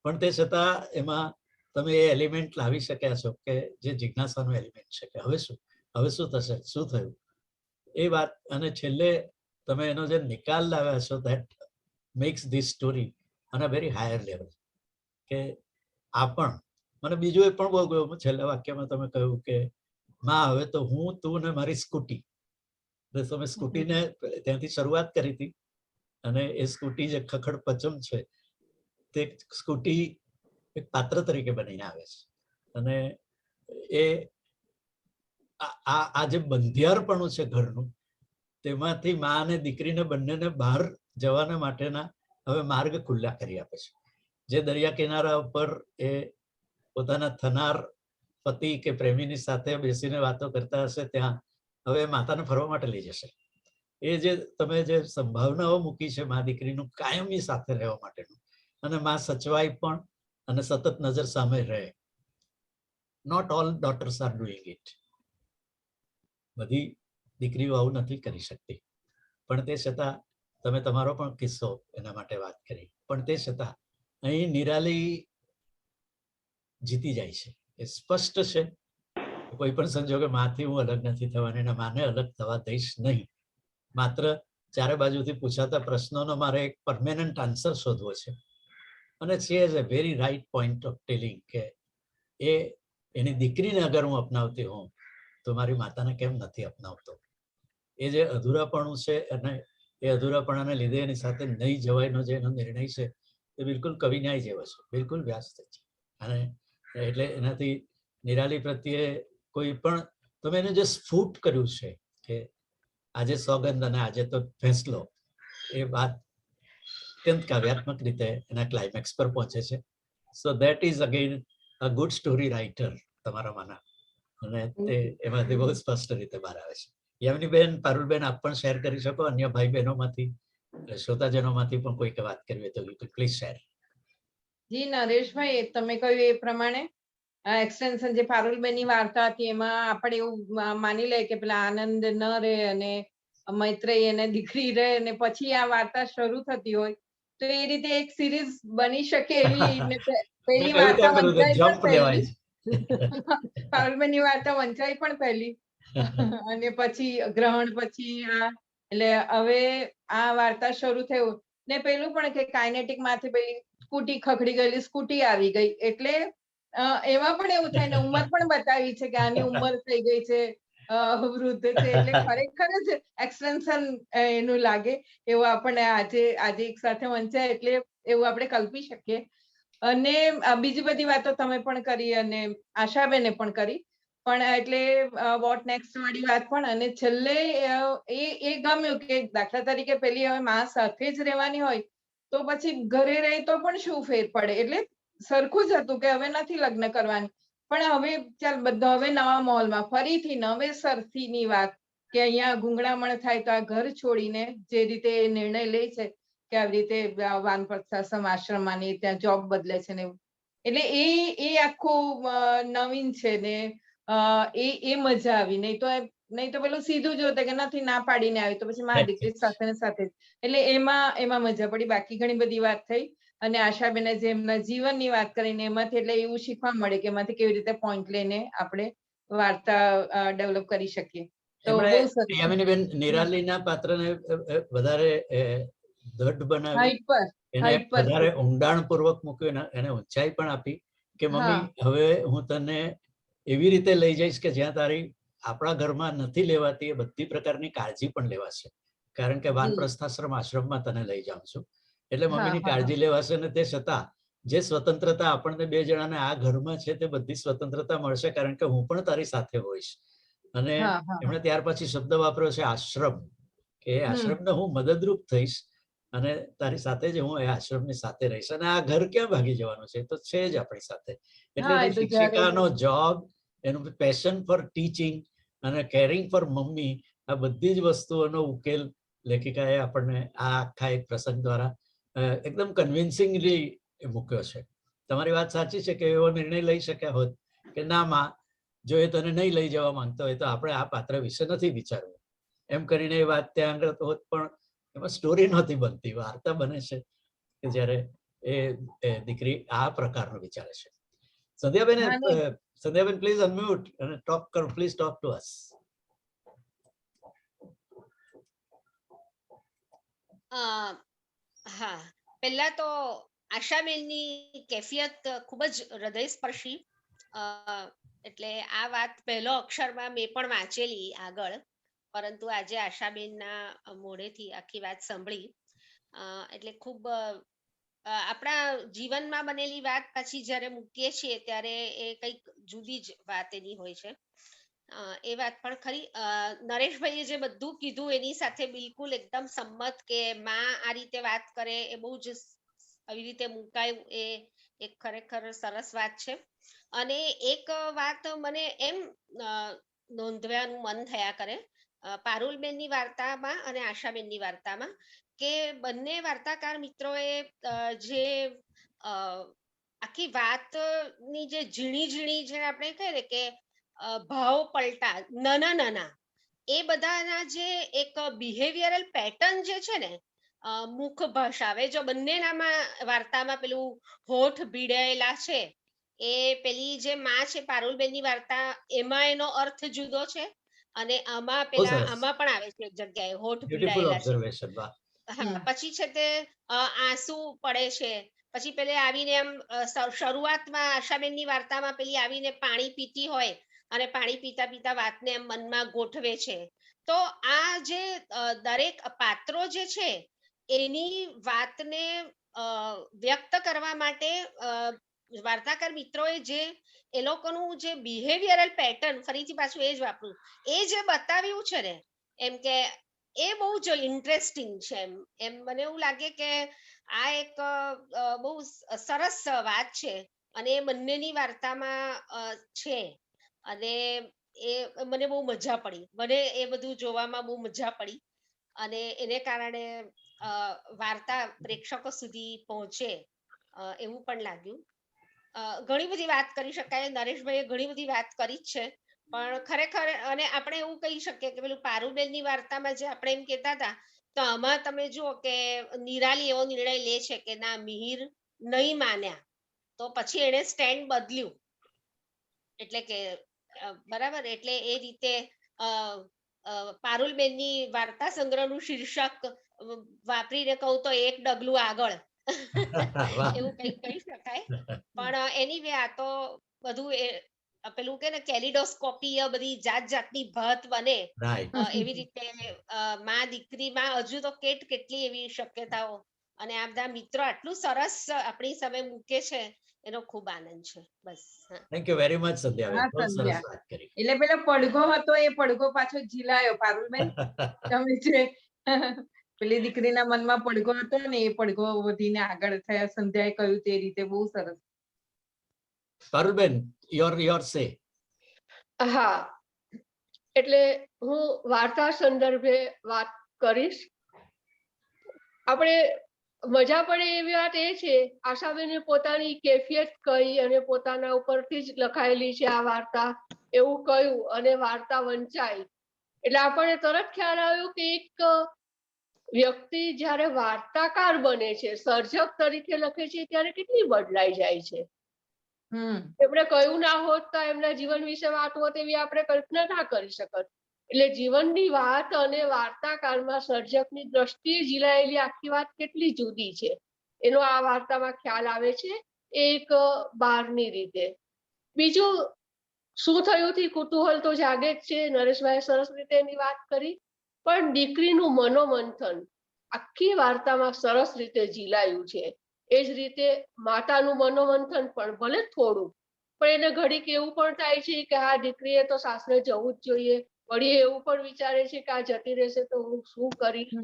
પણ તે છતાં એમાં તમે એ એલિમેન્ટ લાવી શક્યા છો કે જે જિજ્ઞાસાનું એલિમેન્ટ છે કે હવે શું, હવે શું થશે, શું થયું એ વાત. અને છેલ્લે તમે એનો જે નિકાલ લાવ્યા છો, that makes this story on a very higher level. કે આ પણ મને બીજું એ પણ બહુ ગયું, છેલ્લા વાક્યમાં તમે કહ્યું કે માં હવે તો હું, તું ને મારી સ્કૂટી. તમે સ્કૂટીને ત્યાંથી શરૂઆત કરી હતી અને એ સ્કૂટી જે ખખડ પચમ છે તે સ્કૂટી એક પાત્ર તરીકે બનીને આવે છે. અને એ આ જે બંધિયારપણું છે ઘરનું, તેમાંથી મા અને દીકરીને બંનેને બહાર જવાના માટેના હવે માર્ગ ખુલ્લા કરી આપે છે. જે દરિયા કિનારા ઉપર એ પોતાના થનાર પતિ કે પ્રેમીની સાથે બેસીને વાતો કરતા હશે, ત્યાં હવે માતાને ફરવા માટે લઈ જશે. એ જે તમે જે સંભાવનાઓ મૂકી છે મા દીકરીનું કાયમી સાથે રહેવા માટેનું, અને મા સચવાય પણ અને સતત નજર સામે રહે. Not all daughters are doing it. બધી દીકરીઓ આવું નથી કરી શકતી, પણ તે છતાં તમે તમારો પણ કિસ્સો એના માટે વાત કરી. પણ તે છતાં અહીં નિરાલી જીતી જાય છે, એ સ્પષ્ટ છે. કોઈ પણ સંજોગે માથી હું અલગ નથી થવાની અને માને અલગ થવા દઈશ નહીં. માત્ર ચારે બાજુથી પૂછાતા પ્રશ્નોનો મારે એક પરમેનન્ટ આન્સર શોધવો છે. અને she has a very right point of telling કે એ એની દીકરીને અગર હું અપનાવતી હોઉં તો મારી માતાને કેમ નથી અપનાવતો. એ જે અધૂરાપણું છે અને એ અધૂરાપણાને લીધે એની સાથે નહીં જવાયનો જે એનો નિર્ણય છે એ બિલકુલ કવિન્યાય જેવો છે, બિલકુલ વ્યસ્ત છે. અને એટલે એનાથી નિરાલી પ્રત્યે કોઈ પણ તમે એને જે સ્ફૂટ કર્યું છે કે આજે સોગંદ અને આજે તો ફેંસલો, એ વાત અત્યંત કાવ્યાત્મક રીતે એના ક્લાઇમેક્સ પર પહોંચે છે. So that is again a good story writer તમારામાંના, અને તે એમાંથી બહુ સ્પષ્ટ રીતે બહાર આવે છે. યામિનીબેન, પારુલબેન, આપ પણ શેર કરી શકો અન્ય ભાઈ બહેનોમાંથી, શ્રોતાજનોમાંથી પણ કોઈક વાત કરવી હોય તો યુ કેન પ્લીઝ શેર. જી નરેશભાઈ, તમે કહ્યું એ પ્રમાણે એક્સટેન્શન જે પારુલબેનની વાર્તા હતી એમાં આપણે એવું માની લઈએ કે પેલા આનંદ ન રહે અને મૈત્રેય એને દીકરી રહે અને પછી આ વાર્તા શરૂ થતી હોય તો એ રીતે એક સિરીઝ બની શકે એવી પહેલી વાર્તા વંચાઈ પણ પહેલી, પારુલબેનની વાર્તા વંચાઈ પણ પહેલી અને પછી ગ્રહણ પછી આ, એટલે હવે આ વાર્તા શરૂ થયું ને પેલું પણ કે કાઇનેટિક માંથી પેલી સ્કૂટી ખખડી ગયેલી સ્કૂટી આવી ગઈ, એટલે એમાં પણ એવું થાય ને ઉંમર પણ બતાવી છે કે આની ઉંમર થઈ ગઈ છે, વૃદ્ધ છે, એટલે ખરેખર જ એક્સટેન્શન એનું લાગે એવું આપણને આજે એક સાથે વંચાય એટલે એવું આપણે કલ્પી શકીએ. અને બીજી બધી વાતો તમે પણ કરી અને આશાબેને પણ કરી, પણ એટલે વોટ નેક્સ્ટ વાળી વાત પણ, અને છેલ્લે એ ગમ્યું કે દાખલા તરીકે પેલી હવે મા સાથે જ રહેવાની હોય તો પછી ઘરે રહે તો પણ શું ફેર પડે, એટલે સરખું જ હતું કે હવે નથી લગ્ન કરવાની, પણ હવે ચાલ બધા હવે નવા માહોલમાં ફરીથી નવેસરથી ની વાત કે અહીંયા ગુંગળામણ થાય તો આ ઘર છોડીને જે રીતે નિર્ણય લે છે કે આવી રીતે વાનપ્રસ્થાશ્રમ આશ્રમમાં ત્યાં જોબ બદલે છે ને, એટલે એ આખું નવીન છે ને એ મજા આવી. નહીં તો પેલું સીધું જોતે કે નથી ના પાડીને આવી તો પછી મારી દીકરી સાથે ને સાથે, એટલે એમાં મજા પડી. બાકી ઘણી બધી વાત થઈ અને આશાબેને જે એમના જીવનની વાત કરીને એમાંથી એટલે એવું શીખવા મળે કે એમાંથી કેવી રીતે પોઈન્ટ લઈને આપણે વાર્તા ડેવલપ કરી શકીએ. તો બહુ સરસ. યામિનીબેન, નિરાલીના પાત્રને વધારે દઢ બનાવી, એને વધારે ઊંડાણપૂર્વક મૂક્યું, એને ઊંચાઈ પણ આપી કે મમ્મી હવે હું તને એવી રીતે લઈ જઈશ કે જ્યાં તારી આપણા ઘરમાં નથી લેવાતી એ બધી પ્રકારની કાળજી પણ લેવાશે, કારણ કે વાનપ્રસ્થાશ્રમ આશ્રમમાં તને લઈ જાઉં છું. એટલે હા, મમ્મીની હા, કાળજી લેવાશે ને તે છતાં જે સ્વતંત્રતા આપણને બે જણાને આ ઘરમાં છે તે બધી સ્વતંત્રતા મળશે, કારણ કે હું પણ તારી સાથે હોઈશ. અને હા, હા, એમણે ત્યાર પછી શબ્દ વાપર્યો છે આશ્રમ, કે એ હમ. આશ્રમને હું મદદરૂપ થઈશ અને તારી સાથે જ હું એ આશ્રમની સાથે રહીશ. અને આ ઘર ક્યાં ભાગી જવાનું છે, તો છે જ આપણી સાથે. એટલે હા, એ એની તો જ્યારે શિક્ષિકાનો જોબ, એનું પેશન ફોર ટીચિંગ અને કેરિંગ ફોર મમ્મી, આ બધી જ વસ્તુઓનો ઉકેલ લેખિકાએ આપણને આ આખા એક પ્રસંગ દ્વારા એકદમ કન્વિન્સિંગલી મૂક્યો છે. તમારી વાત સાચી છે કે એવો નિર્ણય લઈ શક્યા હોત કે ના માં, જો એ તને નહીં લઈ જવા માંગતો હોય તો આપણે આ પાત્ર વિશે નથી વિચારવું, એમ કરીને એ વાત ત્યાં આગળ હોત. પણ એમાં સ્ટોરી નહોતી બનતી, વાર્તા બને છે કે જ્યારે એ દીકરી આ પ્રકારનો વિચારે છે. સંધ્યાબેન, હા, ને સંધ્યાબેન પ્લીઝ અનમ્યુટ અને ટોક કરો, પ્લીઝ ટોક ટુ અસ. હા, પહેલા તો આશાબેનની કેફિયત ખૂબ જ હૃદયસ્પર્શી. એટલે આ વાત પહેલો અક્ષરમાં મેં પણ વાંચેલી આગળ, પરંતુ આજે આશાબેનના મોઢેથી આખી વાત સાંભળી એટલે ખૂબ આપણા જીવનમાં બનેલી વાત પછી જ્યારે મૂકીએ છીએ ત્યારે એ કંઈક જુદી જ વાત એની હોય છે. એ વાત પણ ખરી. નરેશભાઈએ જે બધું કીધું એની સાથે બિલકુલ એકદમ સંમત, કે માં આ રીતે વાત કરે એ બહુ જ આવી રીતે મુકાયું, એ એક ખરેખર સરસ વાત છે. અને એક વાત મને એમ નોંધવાનું મન થયા કરે પારુલબેનની વાર્તામાં અને આશાબેનની વાર્તામાં, કે બંને વાર્તાકાર મિત્રોએ જે આખી વાતની જે ઝીણી ઝીણી, જે આપણે કહીએ ને કે ભાવ પલટા નાના નાના, એ બધાના જે એક બિહેવિયરલ પેટર્ન જે છે ને, મુખ ભાષા, હવે જો બંનેનામાં વાર્તામાં પેલું હોઠ ભીડાયેલા છે, એ પેલી જે માં છે પારુલબેનની વાર્તા, એમાં એનો અર્થ જુદો છે, અને આમાં પેલા આમાં પણ આવે છે એક જગ્યાએ હોઠ બ્યુટીફુલ ભીડાયેલા છે. ઓબ્ઝર્વેશન. વાહ. હા, પછી છે તે આંસુ પડે છે, પછી પેલે આવીને એમ શરૂઆતમાં આશાબેનની વાર્તામાં પેલી આવીને પાણી પીતી હોય અને પાણી પીતા પીતા વાતને એમ મનમાં ગોઠવે છે. તો આ જે દરેક પાત્રો જે છે એની વાતને વ્યક્ત કરવા માટે વાર્તાકાર મિત્રોએ જે એ લોકોનું જે બિહેવિયરલ પેટર્ન, ફરીથી પાછું એ જ વાપરું, એ જે બતાવ્યું છે ને, એમ કે એ બહુ જ ઇન્ટરેસ્ટિંગ છે. એમ મને એવું લાગે કે આ એક બહુ સરસ વાત છે, અને એ બંનેની વાર્તામાં છે. અને એ મને બહુ મજા પડી, મને એ બધું જોવામાં બહુ મજા પડી, અને એને કારણે વાર્તા પ્રેક્ષકો સુધી પહોંચે એવું પણ લાગ્યું. ઘણી બધી વાત કરી શકાય, નરેશભાઈએ ઘણી બધી વાત કરી જ છે, પણ ખરેખર અને આપણે એવું કહી શકીએ કે પેલું પારુબેનની વાર્તામાં જે આપણે એમ કહેતા હતા, તો આમાં તમે જુઓ કે નિરાલી એવો નિર્ણય લે છે કે ના, મિહિર નહીં માન્યા તો પછી એને સ્ટેન્ડ બદલ્યું, એટલે કે બરાબર, એટલે એ રીતે પારુલબેનની વાર્તા સંગ્રહનું શીર્ષક વાપરીને કહું તો એક ડગલું આગળ એવું કંઈક કહી શકાય. પણ એની વે આ તો બધું પેલું કે ને કેલિડોસ્કોપી, બધી જાત જાતની ભાત બને એવી રીતે માં દીકરીમાં હજુ તો કેટલી એવી શક્યતાઓ, અને આ બધા મિત્રો આટલું સરસ આપણી સામે મૂકે છે, એનો ખૂબ આનંદ છે. બસ. થેન્ક યુ વેરી મચ સંધ્યાબેન, હા, બહુ સરસ સંધ્યા. વાત કરી. એટલે પેલો પડઘો હતો, એ પડઘો પાછો ઝીલાયો પારુલબેન. તમે જે પેલી દીકરીના મનમાં પડઘો હતો ને, એ પડઘો વધીને આગળ થયા, સંધ્યાએ કહ્યું તે રીતે બહુ સરસ. પારુલબેન, યોર સે. હા, એટલે હું વાર્તા સંદર્ભે વાત કરીશ. આપણે મજા પડે એવી વાત એ છે, આશાબેને પોતાની કેફિયત કહી અને પોતાના ઉપરથી જ લખાયેલી છે આ વાર્તા એવું કહ્યું, અને વાર્તા વંચાઈ, એટલે આપણને તરત ખ્યાલ આવ્યો કે એક વ્યક્તિ જ્યારે વાર્તાકાર બને છે, સર્જક તરીકે લખે છે, ત્યારે કેટલી બદલાઈ જાય છે. એમણે કહ્યું ના હોત તો એમના જીવન વિશે વાત હોત એવી આપણે કલ્પના ના કરી શકત. એટલે જીવનની વાત અને વાર્તાકારમાં સર્જકની દ્રષ્ટિએ ઝીલાયેલી આખી વાત કેટલી જુદી છે એનો આ વાર્તામાં ખ્યાલ આવે છે, એક બહારની રીતે. બીજું શું થયું થી કુતૂહલ તો જાગે જ છે, નરેશભાઈ સરસ રીતે એની વાત કરી, પણ દીકરીનું મનોમંથન, આખી વાર્તામાં સરસ રીતે ઝીલાયું છે. એ જ રીતે માતાનું મનોમંથન પણ ભલે થોડું, પણ એને ઘડીક એવું પણ થાય છે કે આ દીકરીએ તો સાસરે જવું જ જોઈએ, વળી એવું પણ વિચારે છે કે આ જતી રહેશે તો હું શું કરીશ.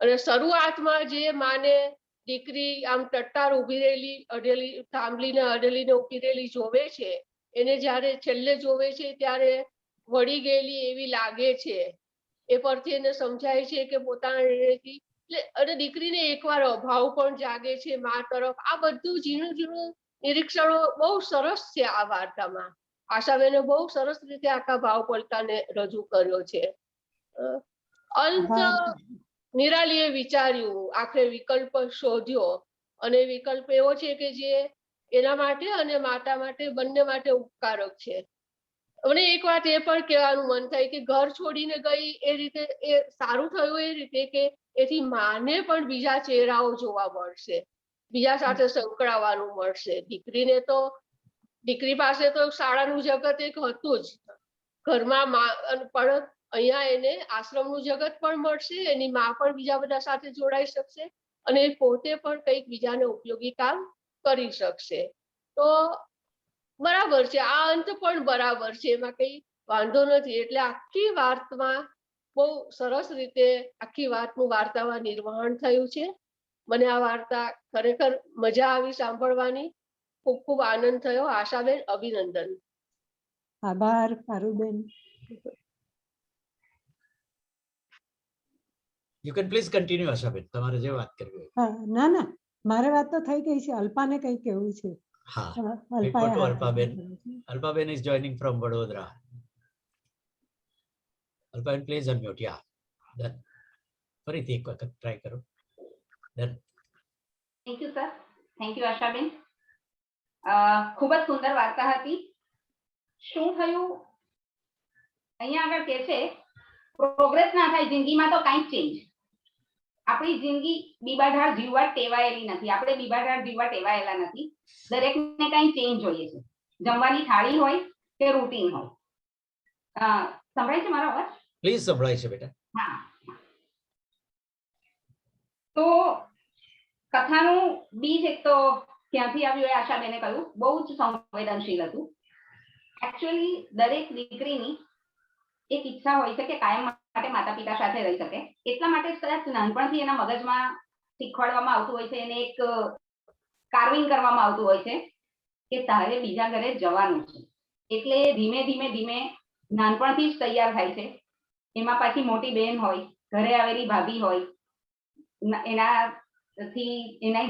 અને શરૂઆતમાં જે માને દીકરી આમ ટટ્ટાર ઊભી રહેલી અડેલી થાંભલીને અડેલીને ઊભી રહેલી જોવે છે, એને જ્યારે છેલ્લે જોવે છે ત્યારે વળી ગયેલી એવી લાગે છે. એ પરથી એને સમજાય છે કે પોતાના નિર્ણયથી અને દીકરીને એકવાર અભાવ પણ જાગે છે મા તરફ. આ બધું ઝીણું ઝીણું નિરીક્ષણો બહુ સરસ છે આ વાર્તામાં. આશાબેને બહુ સરસ રીતે આખા ભાવ પલટાને રજૂ કર્યો છે. અંત નિરાલીએ વિચાર્યું, આખરે વિકલ્પ શોધ્યો, અને વિકલ્પ એવો છે કે જે એના માટે અને માતા માટે બંને માટે ઉપકારક છે. મને એક વાત એ પણ કહેવાનું મન થાય કે ઘર છોડીને ગઈ એ રીતે એ સારું થયું એ રીતે કે એથી માને પણ બીજા ચહેરાઓ જોવા મળશે, બીજા સાથે સંકળાવાનું મળશે. દીકરીને તો દીકરી પાસે તો શાળાનું જગત એક હતું જ ઘરમાં, પણ અહીંયા એને આશ્રમનું જગત પણ મળશે, એની માં પણ બીજા બધા સાથે જોડાઈ શકશે અને એ પોતે પણ કંઈક બીજાને ઉપયોગી કામ કરી શકશે. તો બરાબર છે, આ અંત પણ બરાબર છે, એમાં કઈ વાંધો નથી. એટલે આખી વાતમાં બહુ સરસ રીતે આખી વાતનું વાર્તામાં નિર્વહન થયું છે. મને આ વાર્તા ખરેખર મજા આવી સાંભળવાની, ખૂબ ખૂબ આનંદ થયો. આશાબેન, અભિનંદન. આભાર Paruben. You can please continue Ashaben, તમારે જે વાત કરવી હોય. હા, ના ના, મારે વાત તો થઈ ગઈ છે. અલ્પાને કંઈ કહેવું છે? હા, અલ્પાએ report to Alpaben. કર્યું છે. Alpaben is joining from Vadodara. Alpaben, please unmute. Yeah, done. ફરીથી એક વખત ટ્રાય કરો. Done. Thank you sir. Thank you Ashaben. ખૂબ જ સુંદર વાર્તા હતી. શું થયું અહીંયા આગળ કે છે, પ્રોગ્રેસ ના થાય જિંદગીમાં તો કાંઈ ચેન્જ. આપણી જિંદગી બીબાઢાળ જીવવા ટેવાયેલી નથી, આપણે બીબાઢાળ જીવવા ટેવાયેલા નથી. દરેકને કાંઈ ચેન્જ જોઈએ છે. જમવાની થાળી હોય કે રૂટીન હોય. સંભળાય છે મારો અવાજ? પ્લીઝ સંભળાય છે બેટા. હા, તો કથાનું બીજ એક તો ક્યાંથી આવ્યું એ આશાબેને કહ્યું, બહુ જ સંવેદનશીલ હતું. એકચ્યુઅલી દરેક દીકરીની એક ઈચ્છા હોય છે કે કાયમ માટે માતા પિતા સાથે રહી શકે. એટલા માટે કદાચ નાનપણથી એના મગજમાં શીખવાડવામાં આવતું હોય છે, એને એક કાર્વિંગ કરવામાં આવતું હોય છે કે તારે બીજા ઘરે જવાનું છે. એટલે ધીમે ધીમે ધીમે નાનપણથી જ તૈયાર થાય છે. એમાં પાછી મોટી બહેન હોય, ઘરે આવેલી ભાભી હોય, એના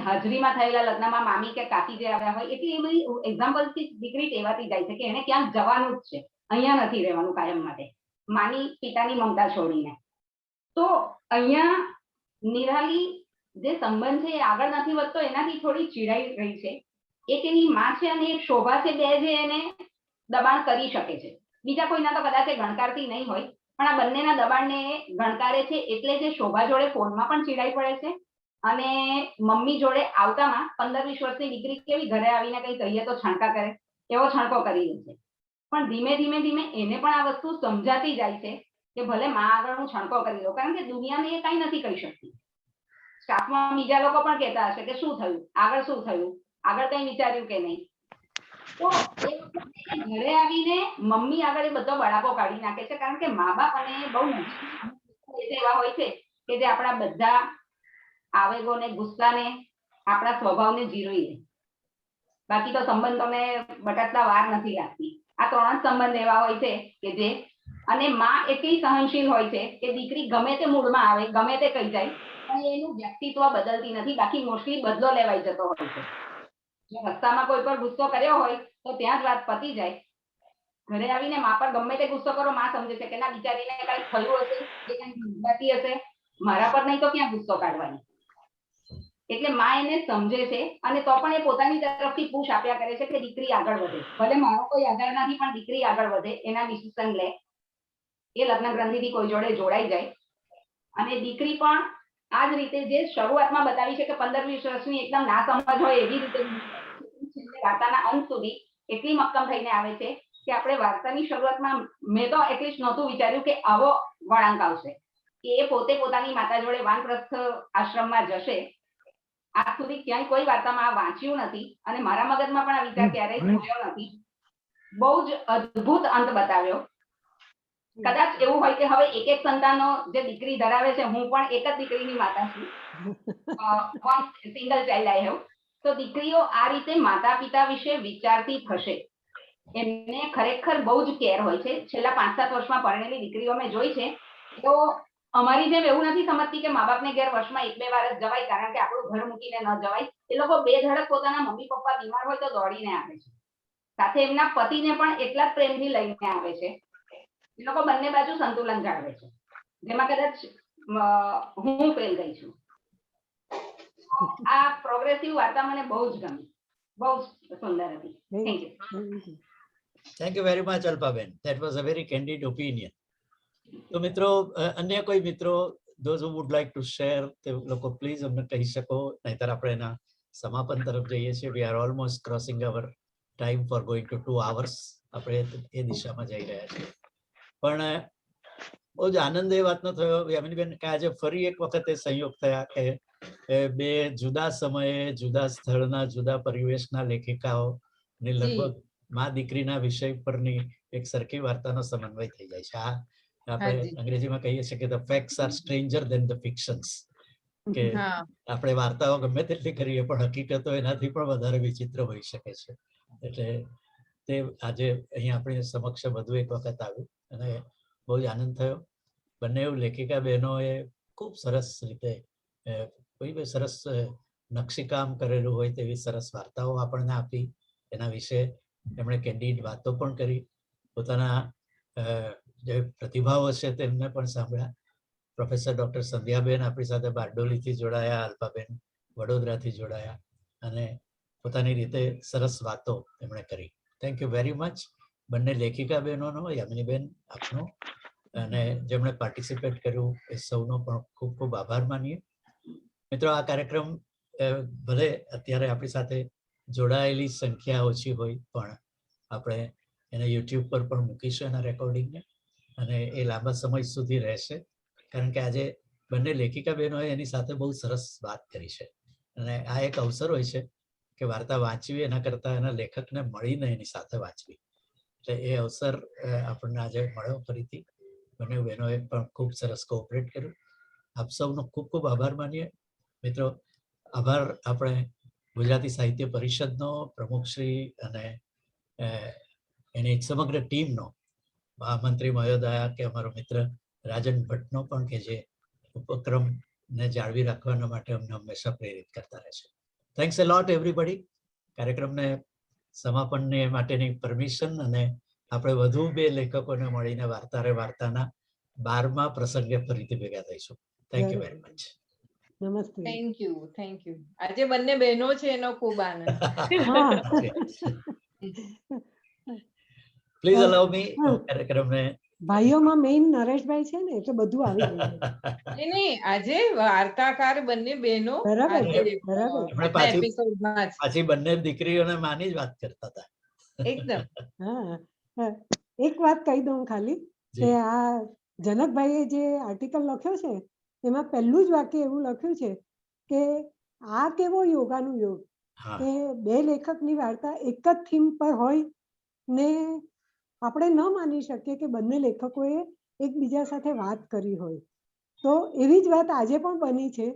હાજરીમાં થયેલા લગ્નમાં મામી કે કાકી જે આવ્યા હોય, એટલે એ બધી એક્ઝામ્પલથી દીકરી ટેવાતી જાય છે કે એને ક્યાંક જવાનું જ છે, અહીંયા નથી રહેવાનું કાયમ માટે, માની પિતાની મમતા છોડીને. તો અહીંયા નિરાલી જે સંબંધ છે એ આગળ નથી વધતો, એનાથી થોડી ચીડાઈ રહી છે. એક એની માં છે અને એક શોભા છે, બે જે એને દબાણ કરી શકે છે. બીજા કોઈના તો કદાચ ગણકારતી નહીં હોય, પણ આ બંનેના દબાણને ગણકારે છે. એટલે જે શોભા જોડે ફોનમાં પણ ચીડાઈ પડે છે અને મમ્મી જોડે આવતામાં 15-20 વર્ષની દીકરી કેવી ઘરે આવીને કઈ કહીએ તો છણકા કરે, એવો છણકો કરી લે છે. પણ ધીમે ધીમે ધીમે એને પણ આ વસ્તુ સમજાતી જાય છે કે ભલે માં આગળ હું છણકો કરી દઉં, કારણ કે દુનિયાને એ કઈ નથી કરી શકતી. સ્ટાફમાં બીજા લોકો પણ કહેતા હશે કે શું થયું, આગળ શું થયું, આગળ કઈ વિચાર્યું કે નહીં. તો એ ઘરે આવીને મમ્મી આગળ એ બધો બળાપો કાઢી નાખે છે, કારણ કે મા બાપ અને બહુ એવા હોય છે કે જે આપણા બધા આવેગોને, ગુસ્સાને, આપણા સ્વભાવને જીરવી દે. બાકી તો સંબંધોને બટાટલા વાર નથી લાગતી. આ 3 જ સંબંધ એવા હોય છે કે જે, અને માં એટલી સહનશીલ હોય છે કે દીકરી ગમે તે મૂડમાં આવે, ગમે તે કહી જાય, પણ એનું વ્યક્તિત્વ બદલતી નથી. બાકી મોસ્ટલી બદલો લેવાઈ જતો હોય છે. જો રસ્તામાં કોઈ પર ગુસ્સો કર્યો હોય તો ત્યાં જ વાત પતી જાય. ઘરે આવીને મા પર ગમે તે ગુસ્સો કરો, માં સમજે છે કે ના બિચારીને કઈ થયું હશે, એ કઈ જજબાતી હશે, મારા પર નહીં તો ક્યાં ગુસ્સો કાઢવાની. એટલે માં એને સમજે છે અને તો પણ એ પોતાની તરફથી પુશ આપ્યા કરે છે કે દીકરી આગળ વધે. ભલે મારો કોઈ આગળ નથી, પણ દીકરી આગળ વધે, એના ડિસિઝન લે, એ લગ્ન ગ્રંથિથી કોઈ જોડે જોડાઈ જાય. અને દીકરી પણ આ જ રીતે જે શરૂઆતમાં બતાવી છે કે 15-20 વર્ષની એકદમ ના સમજ હોય એવી રીતે વાર્તાના અંત સુધી એટલી મક્કમ થઈને આવે છે કે આપણે વાર્તાની શરૂઆતમાં મેં તો એટલીસ્ટ નહોતું વિચાર્યું કે આવો વળાંક આવશે, કે એ પોતે પોતાની માતા જોડે વાનપ્રસ્થ આશ્રમમાં જશે. આજ સુધી ક્યાંય કોઈ વાર્તામાં આ વાંચ્યું નથી અને મારા મગજમાં પણ આ વિચાર ક્યારેય જોયો નથી. બહુ જ અદ્ભુત અંત બતાવ્યો. કદાચ એવું હોય કે હવે એક સંતાનનો જે દીકરી ધરાવે છે, હું પણ એક જ દીકરીની માતા છું, સિંગલ ચાઇલ્ડ આઈ હેવ. તો દીકરીઓ આ રીતે માતા પિતા વિશે વિચારતી થશે. એમને ખરેખર બહુ જ કેર હોય છે. છેલ્લા 5-7 વર્ષમાં પરણેલી દીકરીઓ મેં જોઈ છે, તો અમારી જેમ એવું નથી સમજતી કે મા બાપને ઘેર વર્ષમાં 1-2 વાર જ જવાય કારણ કે આપણું ઘર મૂકીને ન જવાય. એ લોકો 2 ધડક પોતાના મમ્મી પપ્પા બીમાર હોય તો દોડીને આવે છે. સાથે એમના પતિને પણ એટલા જ પ્રેમથી લઈને આવે છે. એ લોકો બંને બાજુ સંતુલન જાળવે છે, જેમાં કદાચ હું ફેલ ગઈ છું. આ પ્રોગ્રેસિવ વાર્તા મને બહુ જ ગમી, બહુ જ સુંદર હતી. Thank you. Thank you very much Alpaben. That was a very candid opinion. તો મિત્રો, અન્ય કોઈ મિત્રો those who would like to share, તે લોકો પ્લીઝ અમને કહી શકો, નહીતર આપણે એના સમાપન તરફ જઈએ છીએ. We are almost crossing our time for going to 2 hours. આપણે એ દિશામાં જઈ રહ્યા છીએ. પણ બહુ જ આનંદ એ વાતનો થયો યામિનીબેન કે આજે ફરી એક વખત એ સંયોગ થયા કે 2 જુદા સમયે જુદા સ્થળના જુદા પરિવેશના લેખિકાઓ ને લગભગ મા દીકરીના વિષય પરની એક સરખી વાર્તાનો સમન્વય થઈ જાય છે. આ આપણે અંગ્રેજીમાં કહીએ છીએ કે the facts are stranger than the fictions, કે આપણે વાર્તાઓ ગમે તેટલી કરીએ પણ હકીકતો એનાથી પણ વધારે વિચિત્ર હોઈ શકે છે. એટલે તે આજે અહીં આપણી સમક્ષ વધુ એક વખત આવ્યું અને બહુ જ આનંદ થયો. બંને લેખિકા બહેનોએ ખૂબ સરસ રીતે કોઈ સરસ નકશીકામ કરેલું હોય તેવી સરસ વાર્તાઓ આપણને આપી. એના વિશે એમણે કેન્ડિડ વાતો પણ કરી. પોતાના જે પ્રતિભાવો છે તેમને પણ સાંભળ્યા. પ્રોફેસર ડોક્ટર સંધ્યાબેન આપણી સાથે બારડોલીથી જોડાયા, અલ્પાબેન વડોદરાથી જોડાયા અને પોતાની રીતે સરસ વાતો એમણે કરી. થેન્ક યુ વેરી મચ બંને લેખિકા બહેનોનો, યામિનીબેન આપનો, અને જેમણે પાર્ટિસિપેટ કર્યું એ સૌનો પણ ખૂબ ખૂબ આભાર માનીએ. મિત્રો, આ કાર્યક્રમ ભલે અત્યારે આપણી સાથે જોડાયેલી સંખ્યા ઓછી હોય પણ આપણે એને યુટ્યુબ પર પણ મૂકીશું એના રેકોર્ડિંગને, અને એ લાંબા સમય સુધી રહેશે. કારણ કે આજે બંને લેખિકા બહેનોએ એની સાથે બહુ સરસ વાત કરી છે અને આ એક અવસર હોય છે કે વાર્તા વાંચવી એના કરતાં એના લેખકને મળીને એની સાથે વાંચવી. એટલે એ અવસર આપણને આજે મળ્યો ફરીથી. બંને બહેનોએ પણ ખૂબ સરસ કોઓપરેટ કર્યું. આપ સૌનો ખૂબ ખૂબ આભાર માનીએ. મિત્રો, આભાર આપણે ગુજરાતી સાહિત્ય પરિષદનો, પ્રમુખશ્રી અને એની સમગ્ર ટીમનો, મહામંત્રી મહોદયા કે અમારો મિત્ર રાજન ભટ્ટનો પણ, કે જે ઉપક્રમને જાળવી રાખવાના માટે અમને હંમેશા પ્રેરિત કરતા રહે છે. થેન્ક્સ અ લોટ એવરીબડી. કાર્યક્રમને સમાપનને માટેની પરમિશન અને આપણે વધુ 2 લેખકોને મળીને વાર્તાના 12મા પ્રસંગે ફરીથી ભેગા થઈશું. Thank you very much. નમસ્તે. Thank you. આજે બંને બહેનો છે એનો ખૂબ આનંદ. પ્લીઝ અલાઉ મી કાર્યક્રમને. ભાઈઓમાં મેઇન નરેશભાઈ છે ને એટલે બધું આવી ગયું. નહીં, આજે વાર્તાકાર બંને બહેનો પાછી બંને દીકરીઓને માની જ વાત કરતા હતા. એકદમ. હા, એક વાત કહી દઉં ખાલી કે આ જનકભાઈએ જે આર્ટિકલ લખ્યો છે એમાં પહેલું જ વાક્ય એવું લખ્યું છે કે આ કેવો યોગાનું યોગ કે 2 લેખકની વાર્તા એક જ થીમ પર હોય ને આપણે ન માની શકીએ કે બંને લેખકોએ એકબીજા સાથે વાત કરી હોય. તો એવી જ વાત આજે પણ બની છે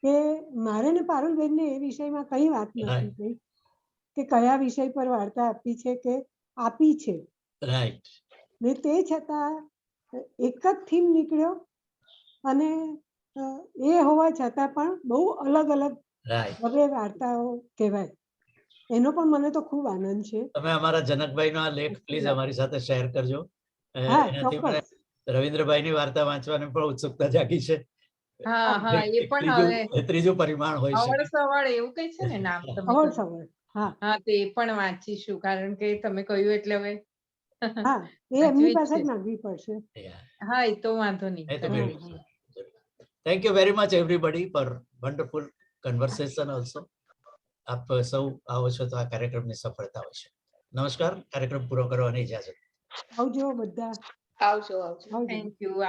કે મારે ને પારુલબેનને એ વિષયમાં કઈ વાત નથી થઈ કે કયા વિષય પર વાર્તા આપી છે કે આપી છે, ને તે છતાં એક જ થીમ નીકળ્યો અને એ હોવા છતાં પણ બહુ અલગ અલગ વાર્તાઓ કહેવાય. એનો પણ મને તો ખૂબ આનંદ છે. તમે અમારા જનકભાઈનો આ લેખ પ્લીઝ અમારી સાથે શેર કરજો. એનાથી મને રવિન્દ્રભાઈની વાર્તા વાંચવાની પણ ઉત્સુકતા જાગી છે. હા, એ પણ હવે ત્રીજું પરિમાણ હોય છે. અવળસવળ એવું કઈ છે ને નામ. અવળસવળ. હા, તો એ પણ વાંચીશું કારણ કે તમે કહ્યું એટલે હવે. હા, એ એમની પાસે જ માંગવી પડશે. હા, એ તો વાંધો નહીં. Thank you very much everybody for wonderful conversation also. આપ સૌ આવો છો તો આ કાર્યક્રમની સફળતા હોય છે. નમસ્કાર. કાર્યક્રમ પૂરો કરવાની ઇજાજત. આવજો બધા. આવજો. Thank you.